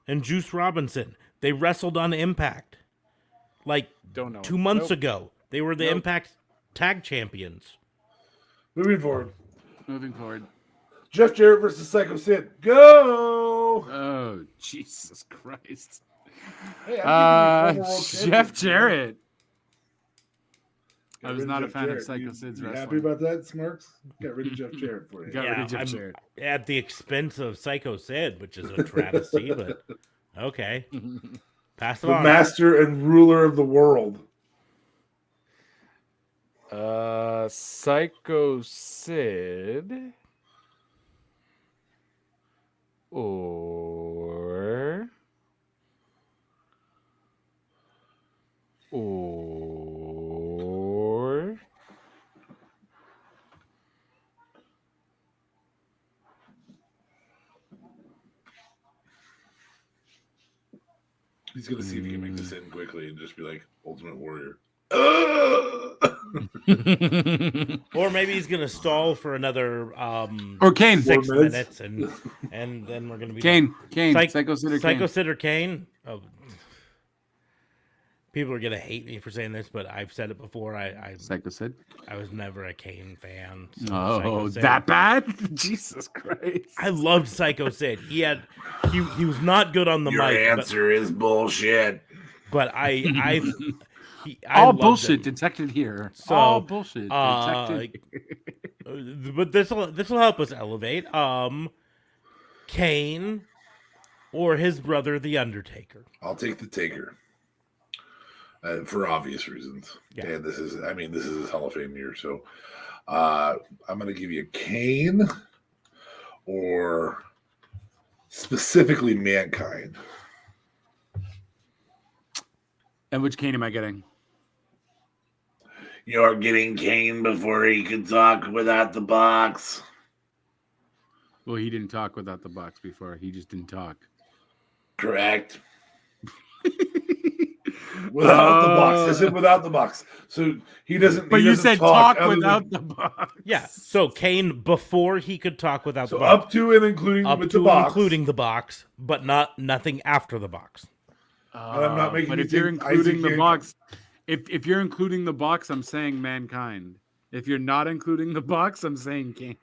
and Juice Robinson. They wrestled on Impact like Don't know. 2 months Nope. ago. They were the Nope. Impact Tag Champions. Moving forward. Moving forward. Jeff Jarrett versus Psycho Sid. Go! Oh, Jesus Christ. Hey, I'm giving you a former world champion. Jeff Jarrett. Got I was rid of not a Jeff fan of Jarrett. Psycho You- Sid's you wrestling. happy about that, Smarks? Got rid of Jeff Jarrett for you. Got rid of Jeff Jarrett. At the expense of Psycho Sid, which is a travesty, but okay. Pass it The on. master and ruler of the world. Psycho Sid. Or He's going to see if he can make this in quickly and just be like, Ultimate Warrior. Or maybe he's gonna stall for another Or Kane. 6 4 minutes. minutes, and then we're gonna be Kane. done. Psycho Sid or Psycho Kane. Sid or Kane. Oh. people are gonna hate me for saying this, but I've said it before. Psycho Sid. I was never a Kane fan. So Oh, Psycho Sid- that bad? Jesus Christ! I loved Psycho Sid. He was not good on the Your mic, answer is bullshit. but I All loved bullshit him. detected here. So, All bullshit uh, detected. But this will help us elevate. Kane or his brother, the Undertaker. I'll take the Taker. For obvious reasons. Yeah. And this is his Hall of Fame year. So I'm going to give you Kane or specifically Mankind. And which Kane am I getting? You're getting Kane before he could talk without the box. Well, he didn't talk without the box before. He just didn't talk. Correct. Without the box. I said without the box. So he doesn't. But he you doesn't said talk talk other without than, the box. Yeah. So Kane before he could talk without so the box. up to and including Up with to the box. including the box, but nothing after the box. I'm not making But you if you're think including Isaac the Yankem. box, if you're including the box, I'm saying Mankind. If you're not including the box, I'm saying Kane.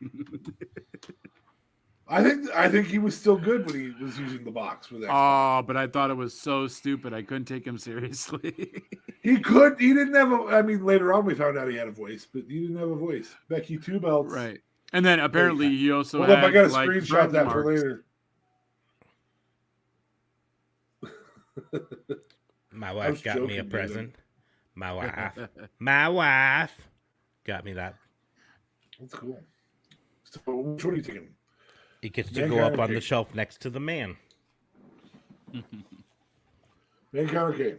I think he was still good when he was using the box with X. Oh, but I thought it was so stupid. I couldn't take him seriously. He didn't have a. I mean, later on we found out he had a voice, but he didn't have a voice. Becky Two Belts. Right. And then apparently he also Hold had up, I got to like screenshot that for birthmarks. later. My was wife got me a joking, present. My wife got me that. That's cool. So which one are you taking? It gets to Mankind go up or on the Kane? shelf next to the man. Mankind or Kane?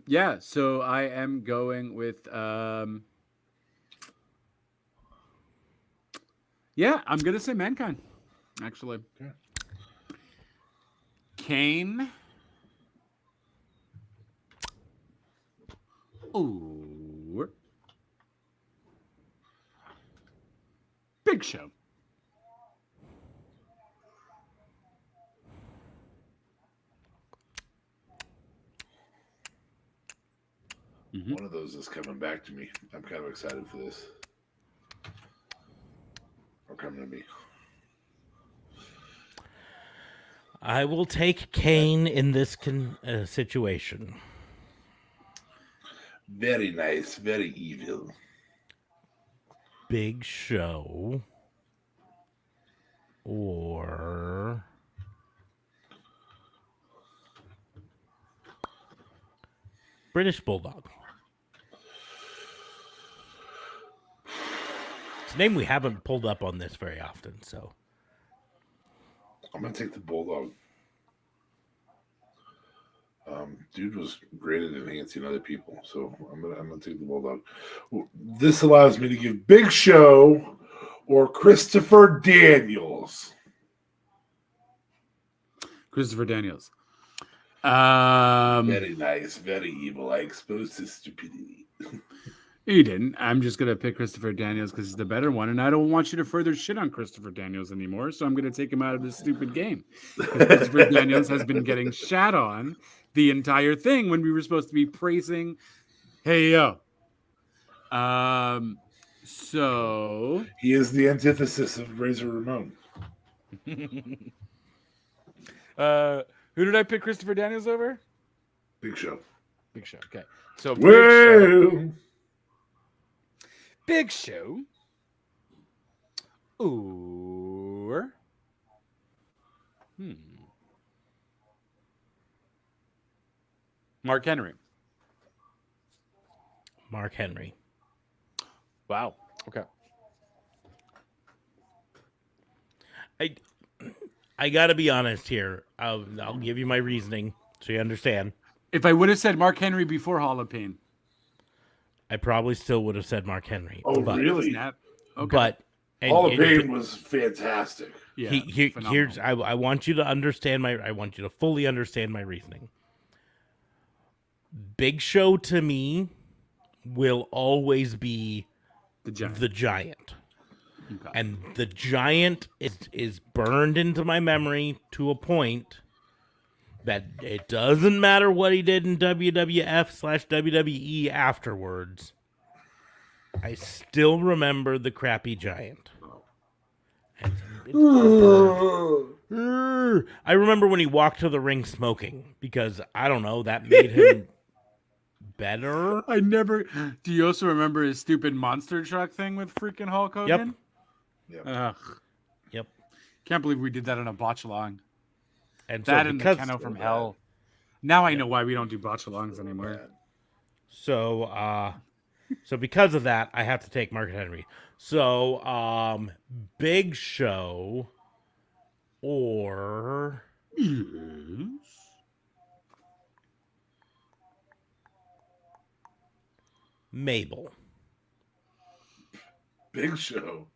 Yeah, so I am going with yeah, I'm gonna say Mankind, actually. Okay. Kane. Ooh. Big Show. One of those is coming back to me. I'm kind of excited for this. Or coming to me. I will take Kane in this situation. Very nice, very evil. Big Show or British Bulldog. It's a name we haven't pulled up on this very often, so I'm gonna take the Bulldog. Dude was great at enhancing other people, so I'm gonna take the Bulldog. This allows me to give Big Show or Christopher Daniels. Christopher Daniels. Very nice, very evil. I exposed his stupidity. You didn't. I'm just gonna pick Christopher Daniels because he's the better one, and I don't want you to further shit on Christopher Daniels anymore. So I'm gonna take him out of this stupid game. Christopher Daniels has been getting shat on the entire thing when we were supposed to be praising. Hey yo. So He is the antithesis of Razor Ramon. Who did I pick Christopher Daniels over? Big Show. Big Show. Okay. So Well, Big Show. Or Mark Henry. Mark Henry. Wow. Okay. I got to be honest here. I'll give you my reasoning so you understand. if I would have said Mark Henry before Hall of Pain, I probably still would have said Mark Henry. oh but, really? snap. Okay. But and- Hall of and- Pain was fantastic. yeah, here's I want you to understand I want you to fully understand my reasoning. Big Show to me will always be the Giant. the Giant. Okay. And the Giant is burned into my memory to a point that it doesn't matter what he did in WWF/WWE afterwards. I still remember the crappy giant. And I remember when he walked to the ring smoking because I don't know, that made him better. I never. Do you also remember his stupid monster truck thing with freaking Hulk Hogan? Yep. Ugh. Yep. Can't believe we did that on a botch-along. And That so and the because Keno from Hell. Now I know why we don't do botch-alongs anymore. so because of that, I have to take Mark Henry. So Big Show or Mabel. Big Show.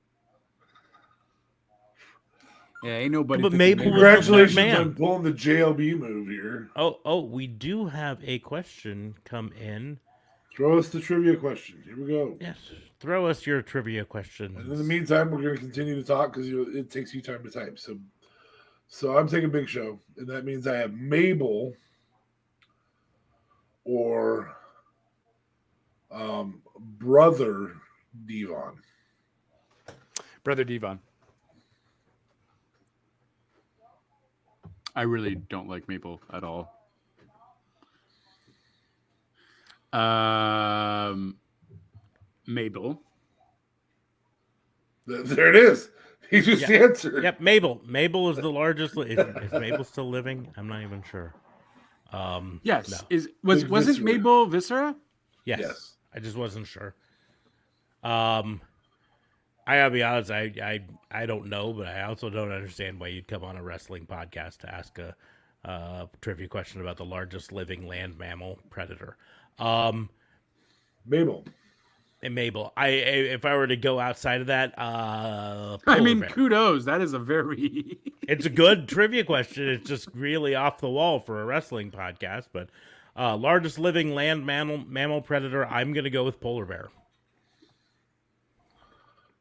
Yeah, ain't nobody. But picking Mabel was Congratulations man. on pulling the JLB move here. Oh, we do have a question come in. Throw us the trivia question. Here we go. Yes, throw us your trivia questions. And in the meantime, we're going to continue to talk because it takes you time to type. So I'm taking Big Show, and that means I have Mabel or Brother Devon. Brother Devon. I really don't like Maple at all. Mabel. There it is. He just answered. Yep, Mabel. Mabel is the largest. Is Mabel still living? I'm not even sure. Yes. No. Wasn't Viscera. Mabel Viscera? Yes. I just wasn't sure. I gotta be honest. I don't know, but I also don't understand why you'd come on a wrestling podcast to ask a trivia question about the largest living land mammal predator. Mabel. And Mabel. If I were to go outside of that, I polar mean, bear. kudos. That is a very. It's a good trivia question. It's just really off the wall for a wrestling podcast. But largest living land mammal predator, I'm going to go with polar bear.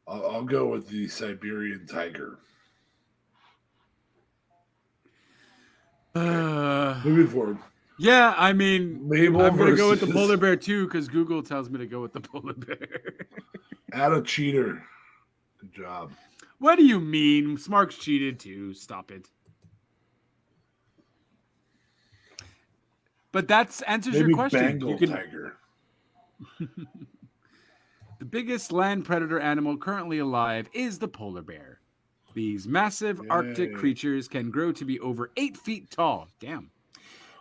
I'll go with the Siberian tiger. Moving forward. Yeah, I mean, Mabel I'm going to go with the versus- polar bear too because Google tells me to go with the polar bear. Add a cheater. Good job. What do you mean? Smark's cheated too. Stop it. But that answers Maybe your question. Bengal You can- tiger. The biggest land predator animal currently alive is the polar bear. These massive Arctic Yay. creatures can grow to be over 8 feet tall. Damn.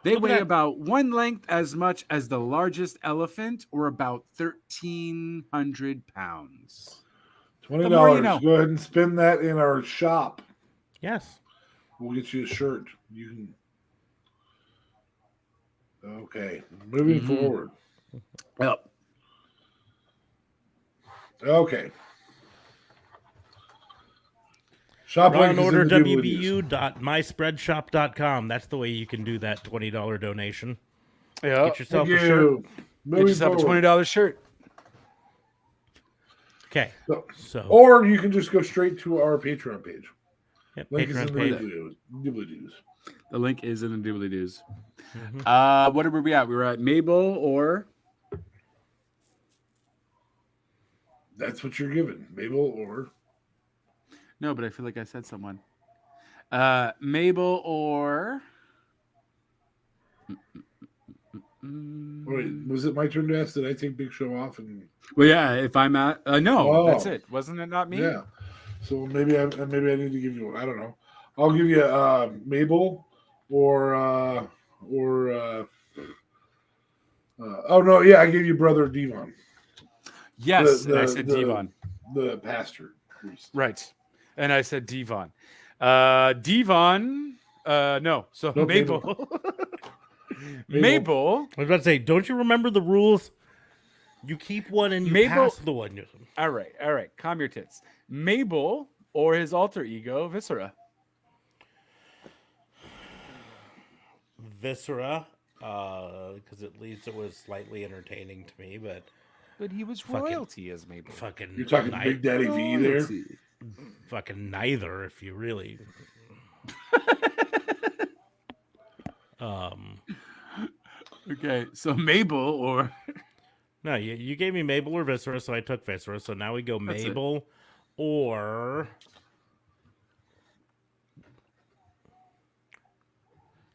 They Look at weigh that. about one length as much as the largest elephant, or about 1,300 pounds. $20. The more you know. Go ahead and spend that in our shop. Yes. We'll get you a shirt. You can. Okay. Moving forward. Yep. Okay. Shop link Run is in order the doobly-doos. www.myspreadshop.com. That's the way you can do that $20 donation. Yeah. Get yourself Thank a shirt. you. Get Moving yourself a forward. $20 shirt. Okay. So- So, Or you can just go straight to our Patreon page. yep, Link is in Patreon the page. doobly-doos. The link is in the doobly-doos. Mhm. What were we at? We were at Mabel or... That's what you're given. Mabel or No, but I feel like I said someone. Mabel or... wait, was it my turn to ask? Did I take Big Show off? And Well, yeah, if I'm at... no, Oh. that's it. Wasn't it not me? yeah, so maybe I need to give you one. I don't know. I'll give you Mabel or oh no, yeah, I gave you Brother Devon, Yes, The- and I the- said the- Devon. the pastor priest. Right. And I said Devon. Devon. No. So No, Mabel. Mabel. I was about to say, don't you remember the rules? You keep one and you Mabel- pass the one. All right. All right. Calm your tits. Mabel or his alter ego, Viscera. Viscera, because at least it was slightly entertaining to me, but But he was Fucking- royalty as Mabel. fucking You're talking Big Daddy V there. fucking neither, if you really. Okay, so Mabel or No, you gave me Mabel or Viscera, so I took Viscera. So now we go That's it. Mabel or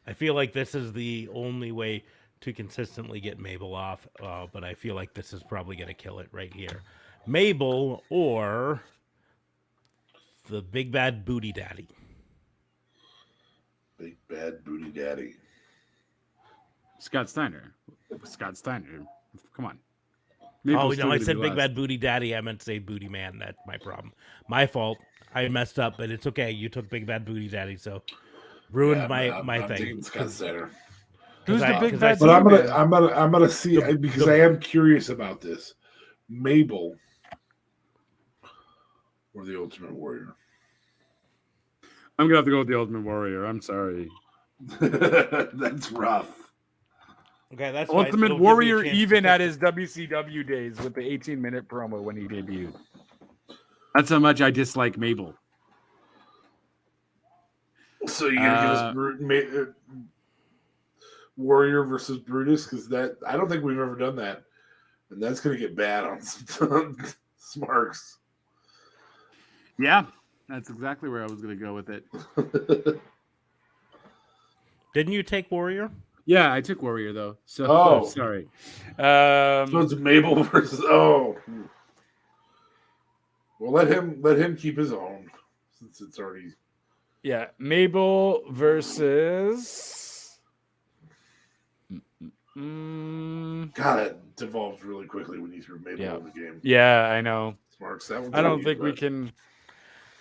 I feel like this is the only way to consistently get Mabel off, but I feel like this is probably going to kill it right here. Mabel or the Big Bad Booty Daddy. Big bad booty daddy. Scott Steiner. Scott Steiner. Come on. Oh, Mabel's still no, I gonna said be Big last. Bad Booty Daddy. I meant to say Booty Man. That's my problem. My fault. I messed up, but it's okay. You took Big Bad Booty Daddy, so ruined Yeah, my I'm thing. taking Scott Steiner. Who's the big 'cause bad But booty man? I'm gonna see because I am curious about this. Mabel or the Ultimate Warrior. I'm gonna have to go with the Ultimate Warrior. I'm sorry. That's rough. Okay, that's fine. Ultimate It'll give me a Warrior, chance to even fix at it. his WCW days with the 18-minute promo when he debuted. That's how much I dislike Mabel. So you gotta give us Warrior versus Brutus because that I don't think we've ever done that, and that's gonna get bad on Smarks. Yeah, that's exactly where I was gonna go with it. Didn't you take Warrior? Yeah, I took Warrior though. So Oh. sorry. So it's Mabel versus Well, let him keep his own since it's already. Yeah, Mabel versus. God, it devolved really quickly when you threw Mabel Yeah. in the game. Yeah, I know. Smarks, that one's I on don't you, think we but- can.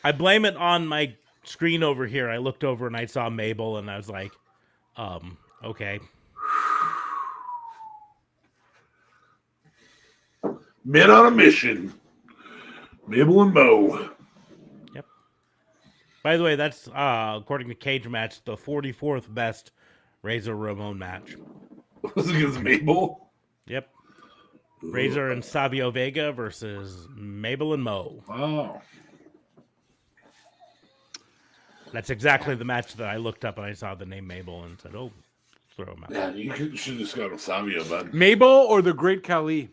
I blame it on my screen over here. I looked over and I saw Mabel, and I was like, okay. Men on a mission. Mabel and Mo. Yep. By the way, that's according to Cage Match, the 44th best Razor Ramon match. Was it against Mabel? Yep. Razor and Savio Vega versus Mabel and Mo. Oh. That's exactly the match that I looked up and I saw the name Mabel and said, "Oh, throw him out." Yeah, you should have just gone with Savio, bud. Mabel or the Great Khali?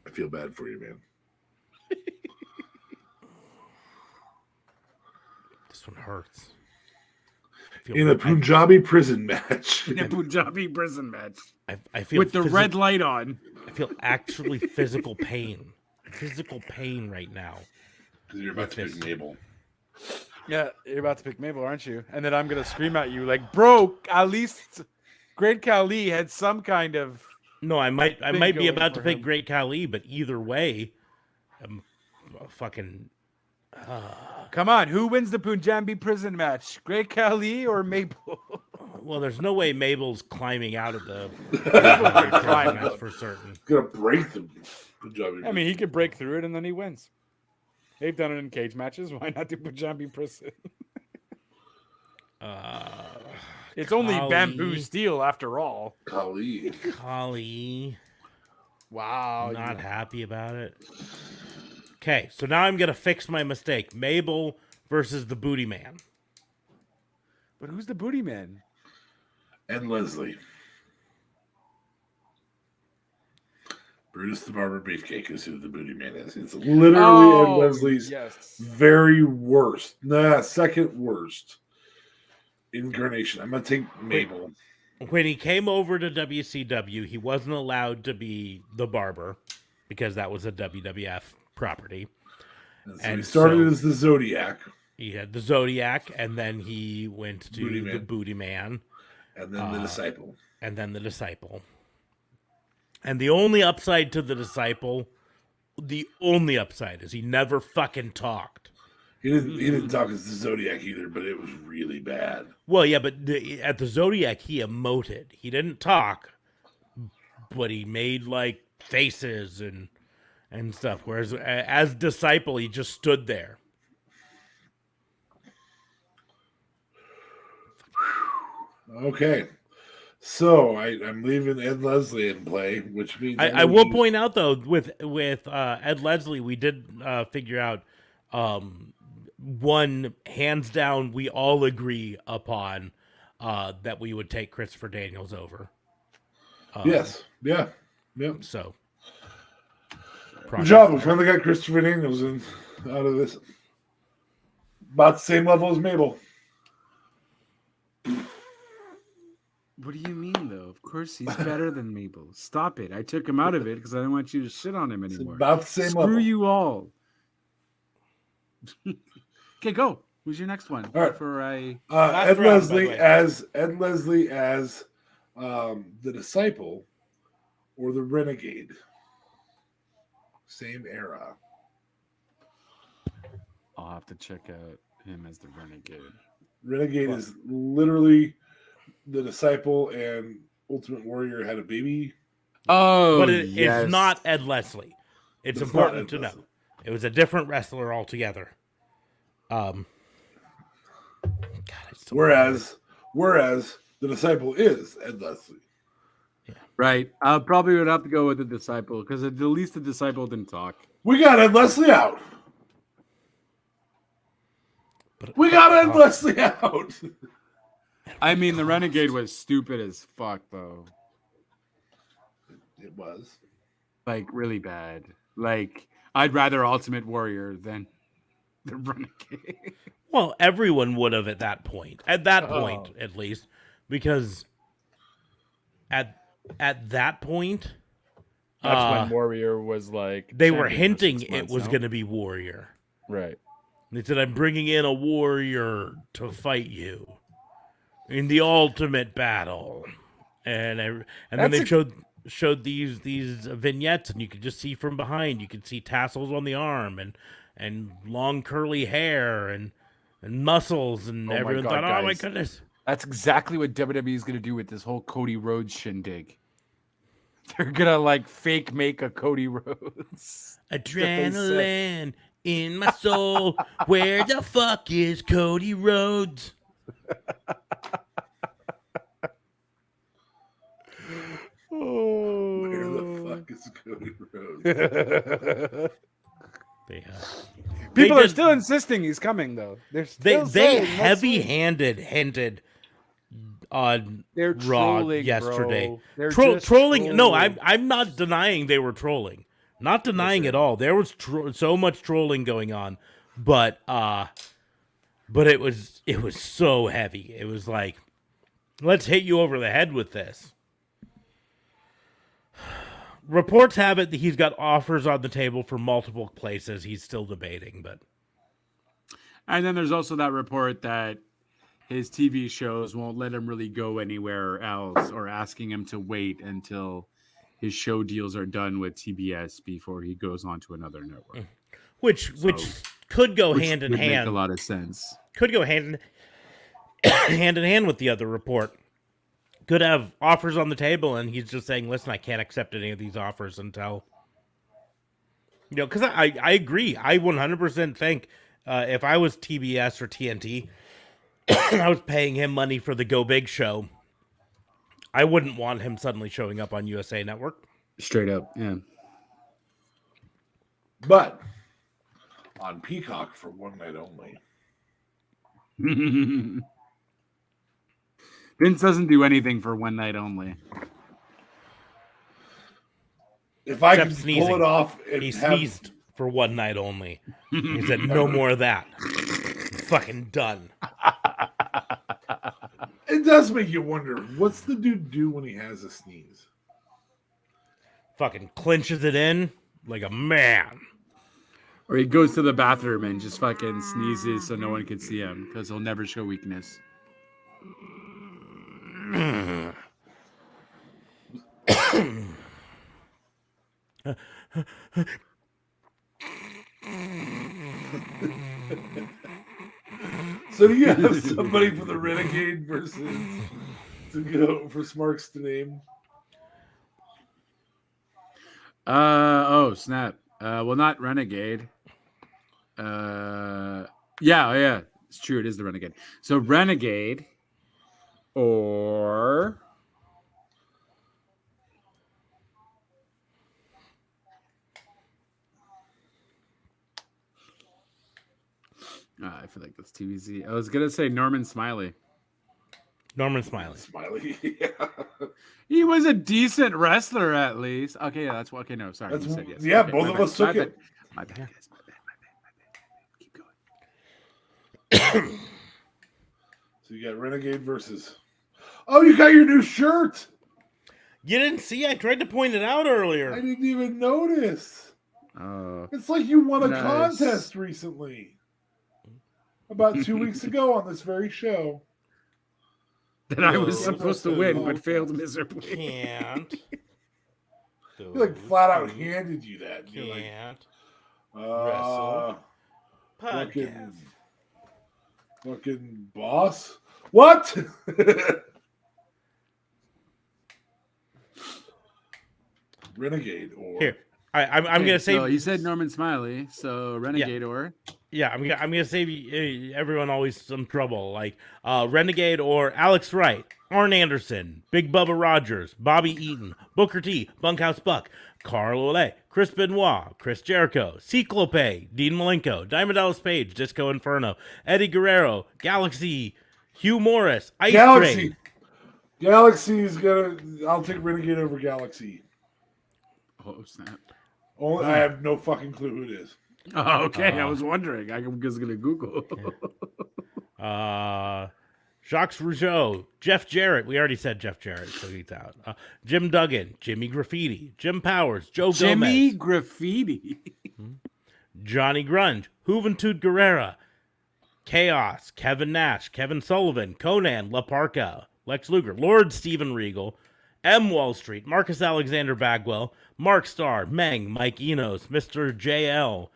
I feel bad for you, man. This one hurts. In a Punjabi prison match. In a Punjabi prison match I feel with the red light on. I feel actually physical pain. Physical pain right now. Because you're about to With pick Mabel. Yeah, you're about to pick Mabel, aren't you? And then I'm gonna scream at you like, "Bro, at least Great Khali had some kind of." No, I might be going about to for pick him. Great Khali, but either way, I'm fucking. Come on, who wins the Punjabi prison match? Great Khali or Mabel? Well, there's no way Mabel's climbing out of the. That's for certain. Gonna break the Punjabi. I mean, he could break through it and then he wins. They've done it in cage matches. Why not do Punjabi prison? It's only Khali. bamboo steel after all. Khali. Khali. Wow. Not happy about it. Okay, so now I'm gonna fix my mistake. Mabel versus the Booty Man. But who's the booty man? And Leslie. Brutus the Barber Beefcake is who the booty man is. It's literally Ed Leslie's yes. very worst, second worst incarnation. I'm gonna take Mabel. When he came over to WCW, he wasn't allowed to be the barber because that was a WWF property. And so And he started so- as the Zodiac, He had the Zodiac, and then he went to Booty the Man. Booty Man, and then the Disciple. and then the Disciple. And the only upside to the Disciple, the only upside is he never fucking talked. He didn't talk as the Zodiac either, but it was really bad. Well, yeah, but at the Zodiac, he emoted. He didn't talk, but he made like faces and stuff. Whereas as Disciple, he just stood there. Okay. So I'm leaving Ed Leslie in play, which means I will point out though, with Ed Leslie, we did figure out one hands down we all agree upon that we would take Christopher Daniels over. Yes. Yeah. Yep. So Good job. We finally got Christopher Daniels out of this. About the same level as Mabel. What do you mean, though? Of course, he's better than Mabel. Stop it. I took him out of it because I don't want you to shit on him It's anymore. about the same Screw level. you all. Okay, go. Who's your next one? All right. For Ed round, Leslie by as the disciple or the renegade. Same era. I'll have to check out him as the renegade. Renegade is literally the disciple and Ultimate Warrior had a baby. Oh, but it's not Ed Leslie. It's It's important not to Ed know. Leslie. It was a different wrestler altogether. God, I still Whereas the disciple is Ed Leslie. Right. I probably would have to go with the disciple because at least the disciple didn't talk. We got Ed Leslie out. We got Ed Leslie out. I mean, the renegade was stupid as fuck, though. It was. Like, really bad. Like, I'd rather Ultimate Warrior than the renegade. Well, everyone would have at that point. At that point, at least, because at that point, That's when Warrior was like. they were champion for hinting 6 it months, was no? going to be Warrior. Right. They said, "I'm bringing in a warrior to fight you in the ultimate battle," and then they showed these vignettes, and you could just see from behind. You could see tassels on the arm and long curly hair and muscles, and Oh my everyone God, thought, "Oh my guys. goodness!" That's exactly what WWE is going to do with this whole Cody Rhodes shindig. They're going to like fake make a Cody Rhodes. Adrenaline in my soul. Where the fuck is Cody Rhodes? Where the fuck is Cody Rhodes? People are still insisting he's coming, though. They're still They saying next week. heavy-handed hinted on They're Raw trolling, yesterday. bro. They're just Trolling. No, trolling. I'm not denying they were trolling. Not denying at all. There was so much trolling going on, but it was so heavy. It was like, let's hit you over the head with this. Reports have it that he's got offers on the table for multiple places. He's still debating, but. And then there's also that report that his TV shows won't let him really go anywhere else, or asking him to wait until his show deals are done with TBS before he goes on to another network. Which could go Which hand in would hand. Make a lot of sense. Could go hand in hand with the other report. Could have offers on the table, and he's just saying, "Listen, I can't accept any of these offers until." Because I agree. I 100% think if I was TBS or TNT, and I was paying him money for the Go Big show, I wouldn't want him suddenly showing up on USA Network. Straight up, yeah. But on Peacock for one night only. Vince doesn't do anything for one night only. If I Except could sneezing. pull it off, He sneezed for one night only. He said, "No more of that. Fucking done." It does make you wonder, what's the dude do when he has a sneeze? Fucking clinches it in like a man. Or he goes to the bathroom and just fucking sneezes so no one can see him because he'll never show weakness. So do you have somebody for the Renegade versus to go for Smarks to name? Oh snap. Well, not Renegade. Yeah, it's true. It is the Renegade. So Renegade or feel like that's too easy. I was gonna say Norman Smiley. Norman Smiley. Smiley. Yeah. He was a decent wrestler, at least. Okay, yeah, that's okay. No, sorry, That's, you said yes. yeah, Okay, both my of bad, us took my it. bad. My bad, guys. Keep going. So you got Renegade versus. Oh, you got your new shirt. You didn't see? I tried to point it out earlier. I didn't even notice. Oh, It's like you won a Nice. contest recently. About 2 weeks ago on this very show. that I was Yeah, supposed to that's win, a but failed podcast. miserably. Can't. He like flat out handed you that. And you're like, Can't. fucking, Podcast. fucking boss. What? Renegade or Here. I'm gonna save. So you said Norman Smiley, so Renegade or Yeah, I'm gonna save everyone always some trouble. Like Renegade or Alex Wright, Arn Anderson, Big Bubba Rogers, Bobby Eaton, Booker T, Bunkhouse Buck, Carl Olay, Chris Benoit, Chris Jericho, Cyclope, Dean Malenko, Diamond Dallas Page, Disco Inferno, Eddie Guerrero, Galaxy, Hugh Morris, Ice Galaxy. Train. Galaxy is gonna. I'll take Renegade over Galaxy. oh snap. Only I have no fucking clue who it is. Oh, okay, I was wondering. I was gonna Google. Jacques Rougeau, Jeff Jarrett. We already said Jeff Jarrett, so he's out. Jim Duggan, Jimmy Graffiti, Jim Powers, Joe Jimmy Gomez, Graffiti. Johnny Grunge, Juventud Guerrera, Chaos, Kevin Nash, Kevin Sullivan, Conan, La Parca, Lex Luger, Lord Steven Regal, M. Wall Street, Marcus Alexander Bagwell, Mark Starr, Meng, Mike Enos, Mr. JL,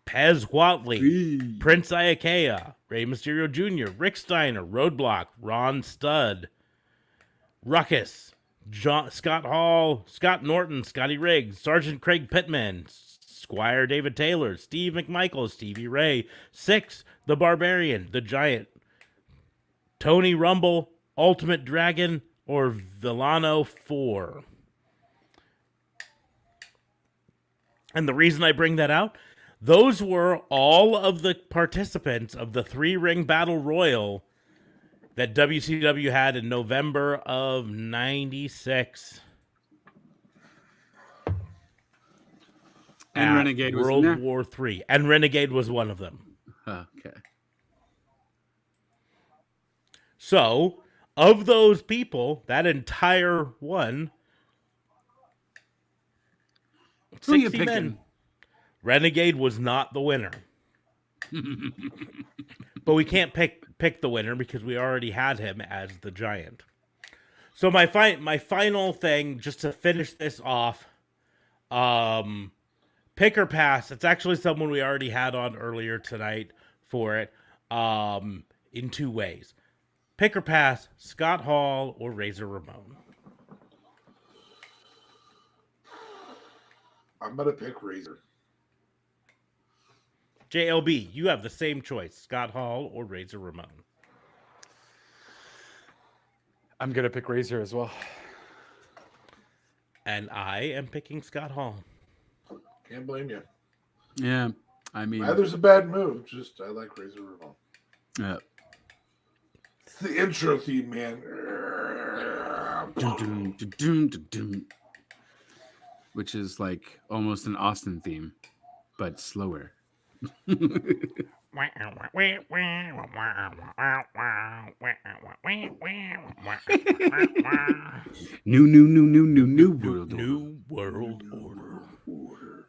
Pez Watley, Prince Iakea, Rey Mysterio Jr., Rick Steiner, Roadblock, Ron Studd, Ruckus, Scott Hall, Scott Norton, Scotty Riggs, Sergeant Craig Pittman, Squire David Taylor, Steve McMichael, Stevie Ray, Six, The Barbarian, The Giant, Tony Rumble, Ultimate Dragon, or Villano 4. And the reason I bring that out, those were all of the participants of the 3-ring battle royal that WCW had in November of 96. And Renegade was in World there? War III. And Renegade was one of them. Okay. So, of those people, that entire one, Who you 60 men. picking? Renegade was not the winner. But we can't pick the winner because we already had him as the Giant. So my final thing, just to finish this off, pick or pass. It's actually someone we already had on earlier tonight for it, in 2 ways. Pick or pass, Scott Hall or Razor Ramon. I'm gonna pick Razor. JLB, you have the same choice, Scott Hall or Razor Ramon. I'm gonna pick Razor as well. And I am picking Scott Hall. Can't blame you. Yeah, I mean, Neither's a bad move. Just I like Razor Ramon. yeah. It's the intro theme, man. Dun, dun, dun, dun, dun, dun. Which is like almost an Austin theme, but slower. New world order. New World Order.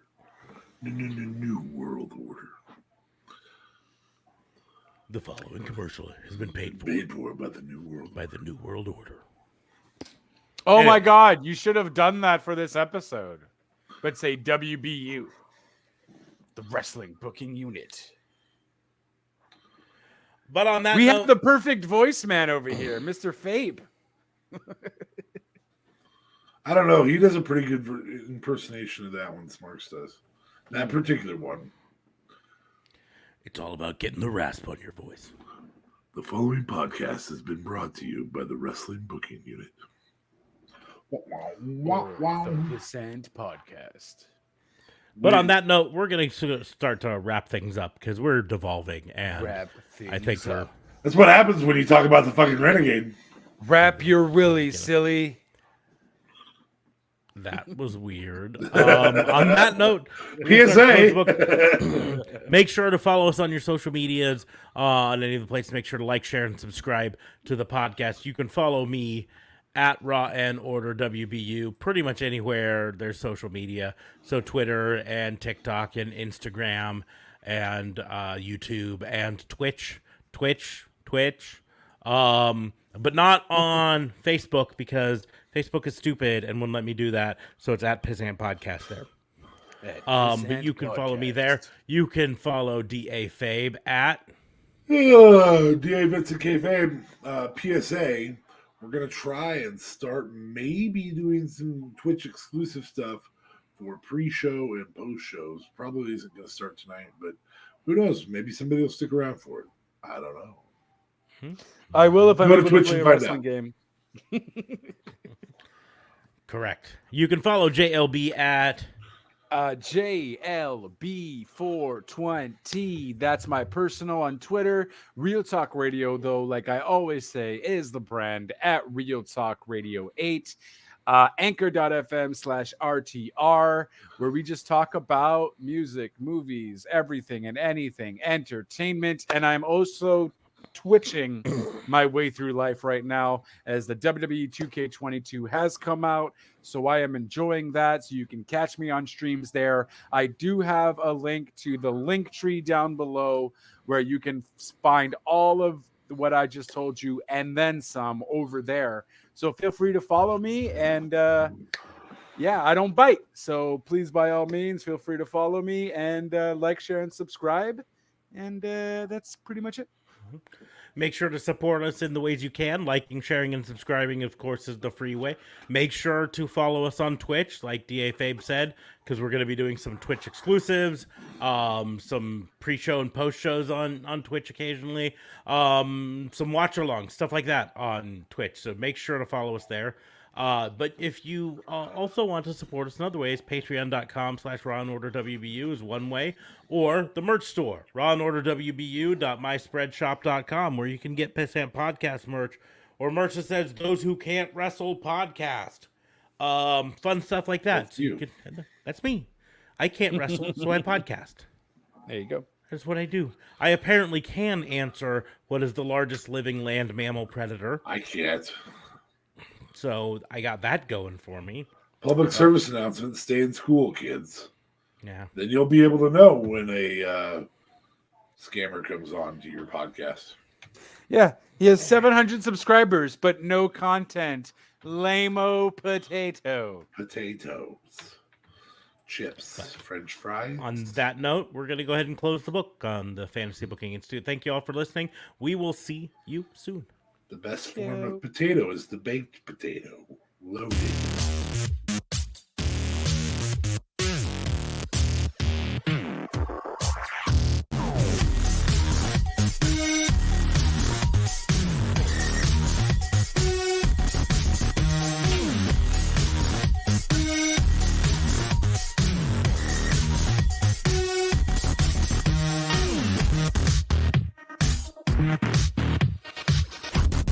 New world order. The following commercial has been paid for Paid for by the New World. by the New World Order. Oh Hey. my God, you should have done that for this episode. But say WBU, the Wrestling Booking Unit. But on that We note, have the perfect voice man over here, Mr. Fabe. I don't know. He does a pretty good impersonation of that one. Smarks does. That particular one. it's all about getting the rasp on your voice. The following podcast has been brought to you by the Wrestling Booking Unit. The Pissant Podcast. But on that note, we're going to start to wrap things up because we're devolving, and Wrap I think things we're up. That's what happens when you talk about the fucking Renegade. Wrap your willy, silly. that was weird. On that note, PSA. make sure to follow us on your social medias, on any of the places. Make sure to like, share, and subscribe to the podcast. You can follow me at Raw and Order WBU pretty much anywhere there's social media. So Twitter and TikTok and Instagram and YouTube and Twitch. But not on Facebook because Facebook is stupid and wouldn't let me do that. So it's at Pissant Podcast there. But you can follow me there. You can follow DA Fabe at DA Vincent Kayfabe, PSA. We're going to try and start maybe doing some Twitch exclusive stuff for pre-show and post-shows. Probably isn't going to start tonight, but who knows? Maybe somebody will stick around for it. I don't know. I will if I'm Go to able Twitch to play and a find wrestling out. game. correct. You can follow JLB at JLB420. That's my personal on Twitter. Real Talk Radio, though, like I always say, is the brand at Real Talk Radio 8. Anchor.fm/RTR, where we just talk about music, movies, everything and anything, entertainment. And I'm also twitching my way through life right now as the WWE 2K22 has come out. So I am enjoying that. So you can catch me on streams there. I do have a link to the link tree down below where you can find all of what I just told you and then some over there. So feel free to follow me. And yeah, I don't bite. So please, by all means, feel free to follow me and like, share, and subscribe. And that's pretty much it. Make sure to support us in the ways you can. Liking, sharing, and subscribing, of course, is the free way. Make sure to follow us on Twitch, like DA Fabe said, because we're going to be doing some Twitch exclusives, some pre-show and post-shows on Twitch occasionally, some watch-alongs, stuff like that on Twitch. So make sure to follow us there. But if you also want to support us in other ways, patreon.com/RawandOrderWBU is one way, or the merch store, rawandorderwbu.myspreadshop.com, where you can get Pissant Podcast merch, or merch that says Those Who Can't Wrestle Podcast. Fun stuff like that. That's you. That's me. I can't wrestle, so I podcast. There you go. That's what I do. I apparently can answer what is the largest living land mammal predator. I can't. So I got that going for me. Public service announcement: stay in school, kids. Yeah. Then you'll be able to know when a scammer comes on to your podcast. Yeah, he has 700 subscribers, but no content. Lame-o potato. Potatoes, chips, French fries. On that note, we're going to go ahead and close the book on the Fantasy Booking Institute. Thank you all for listening. We will see you soon. The best form of potato is the baked potato, loaded.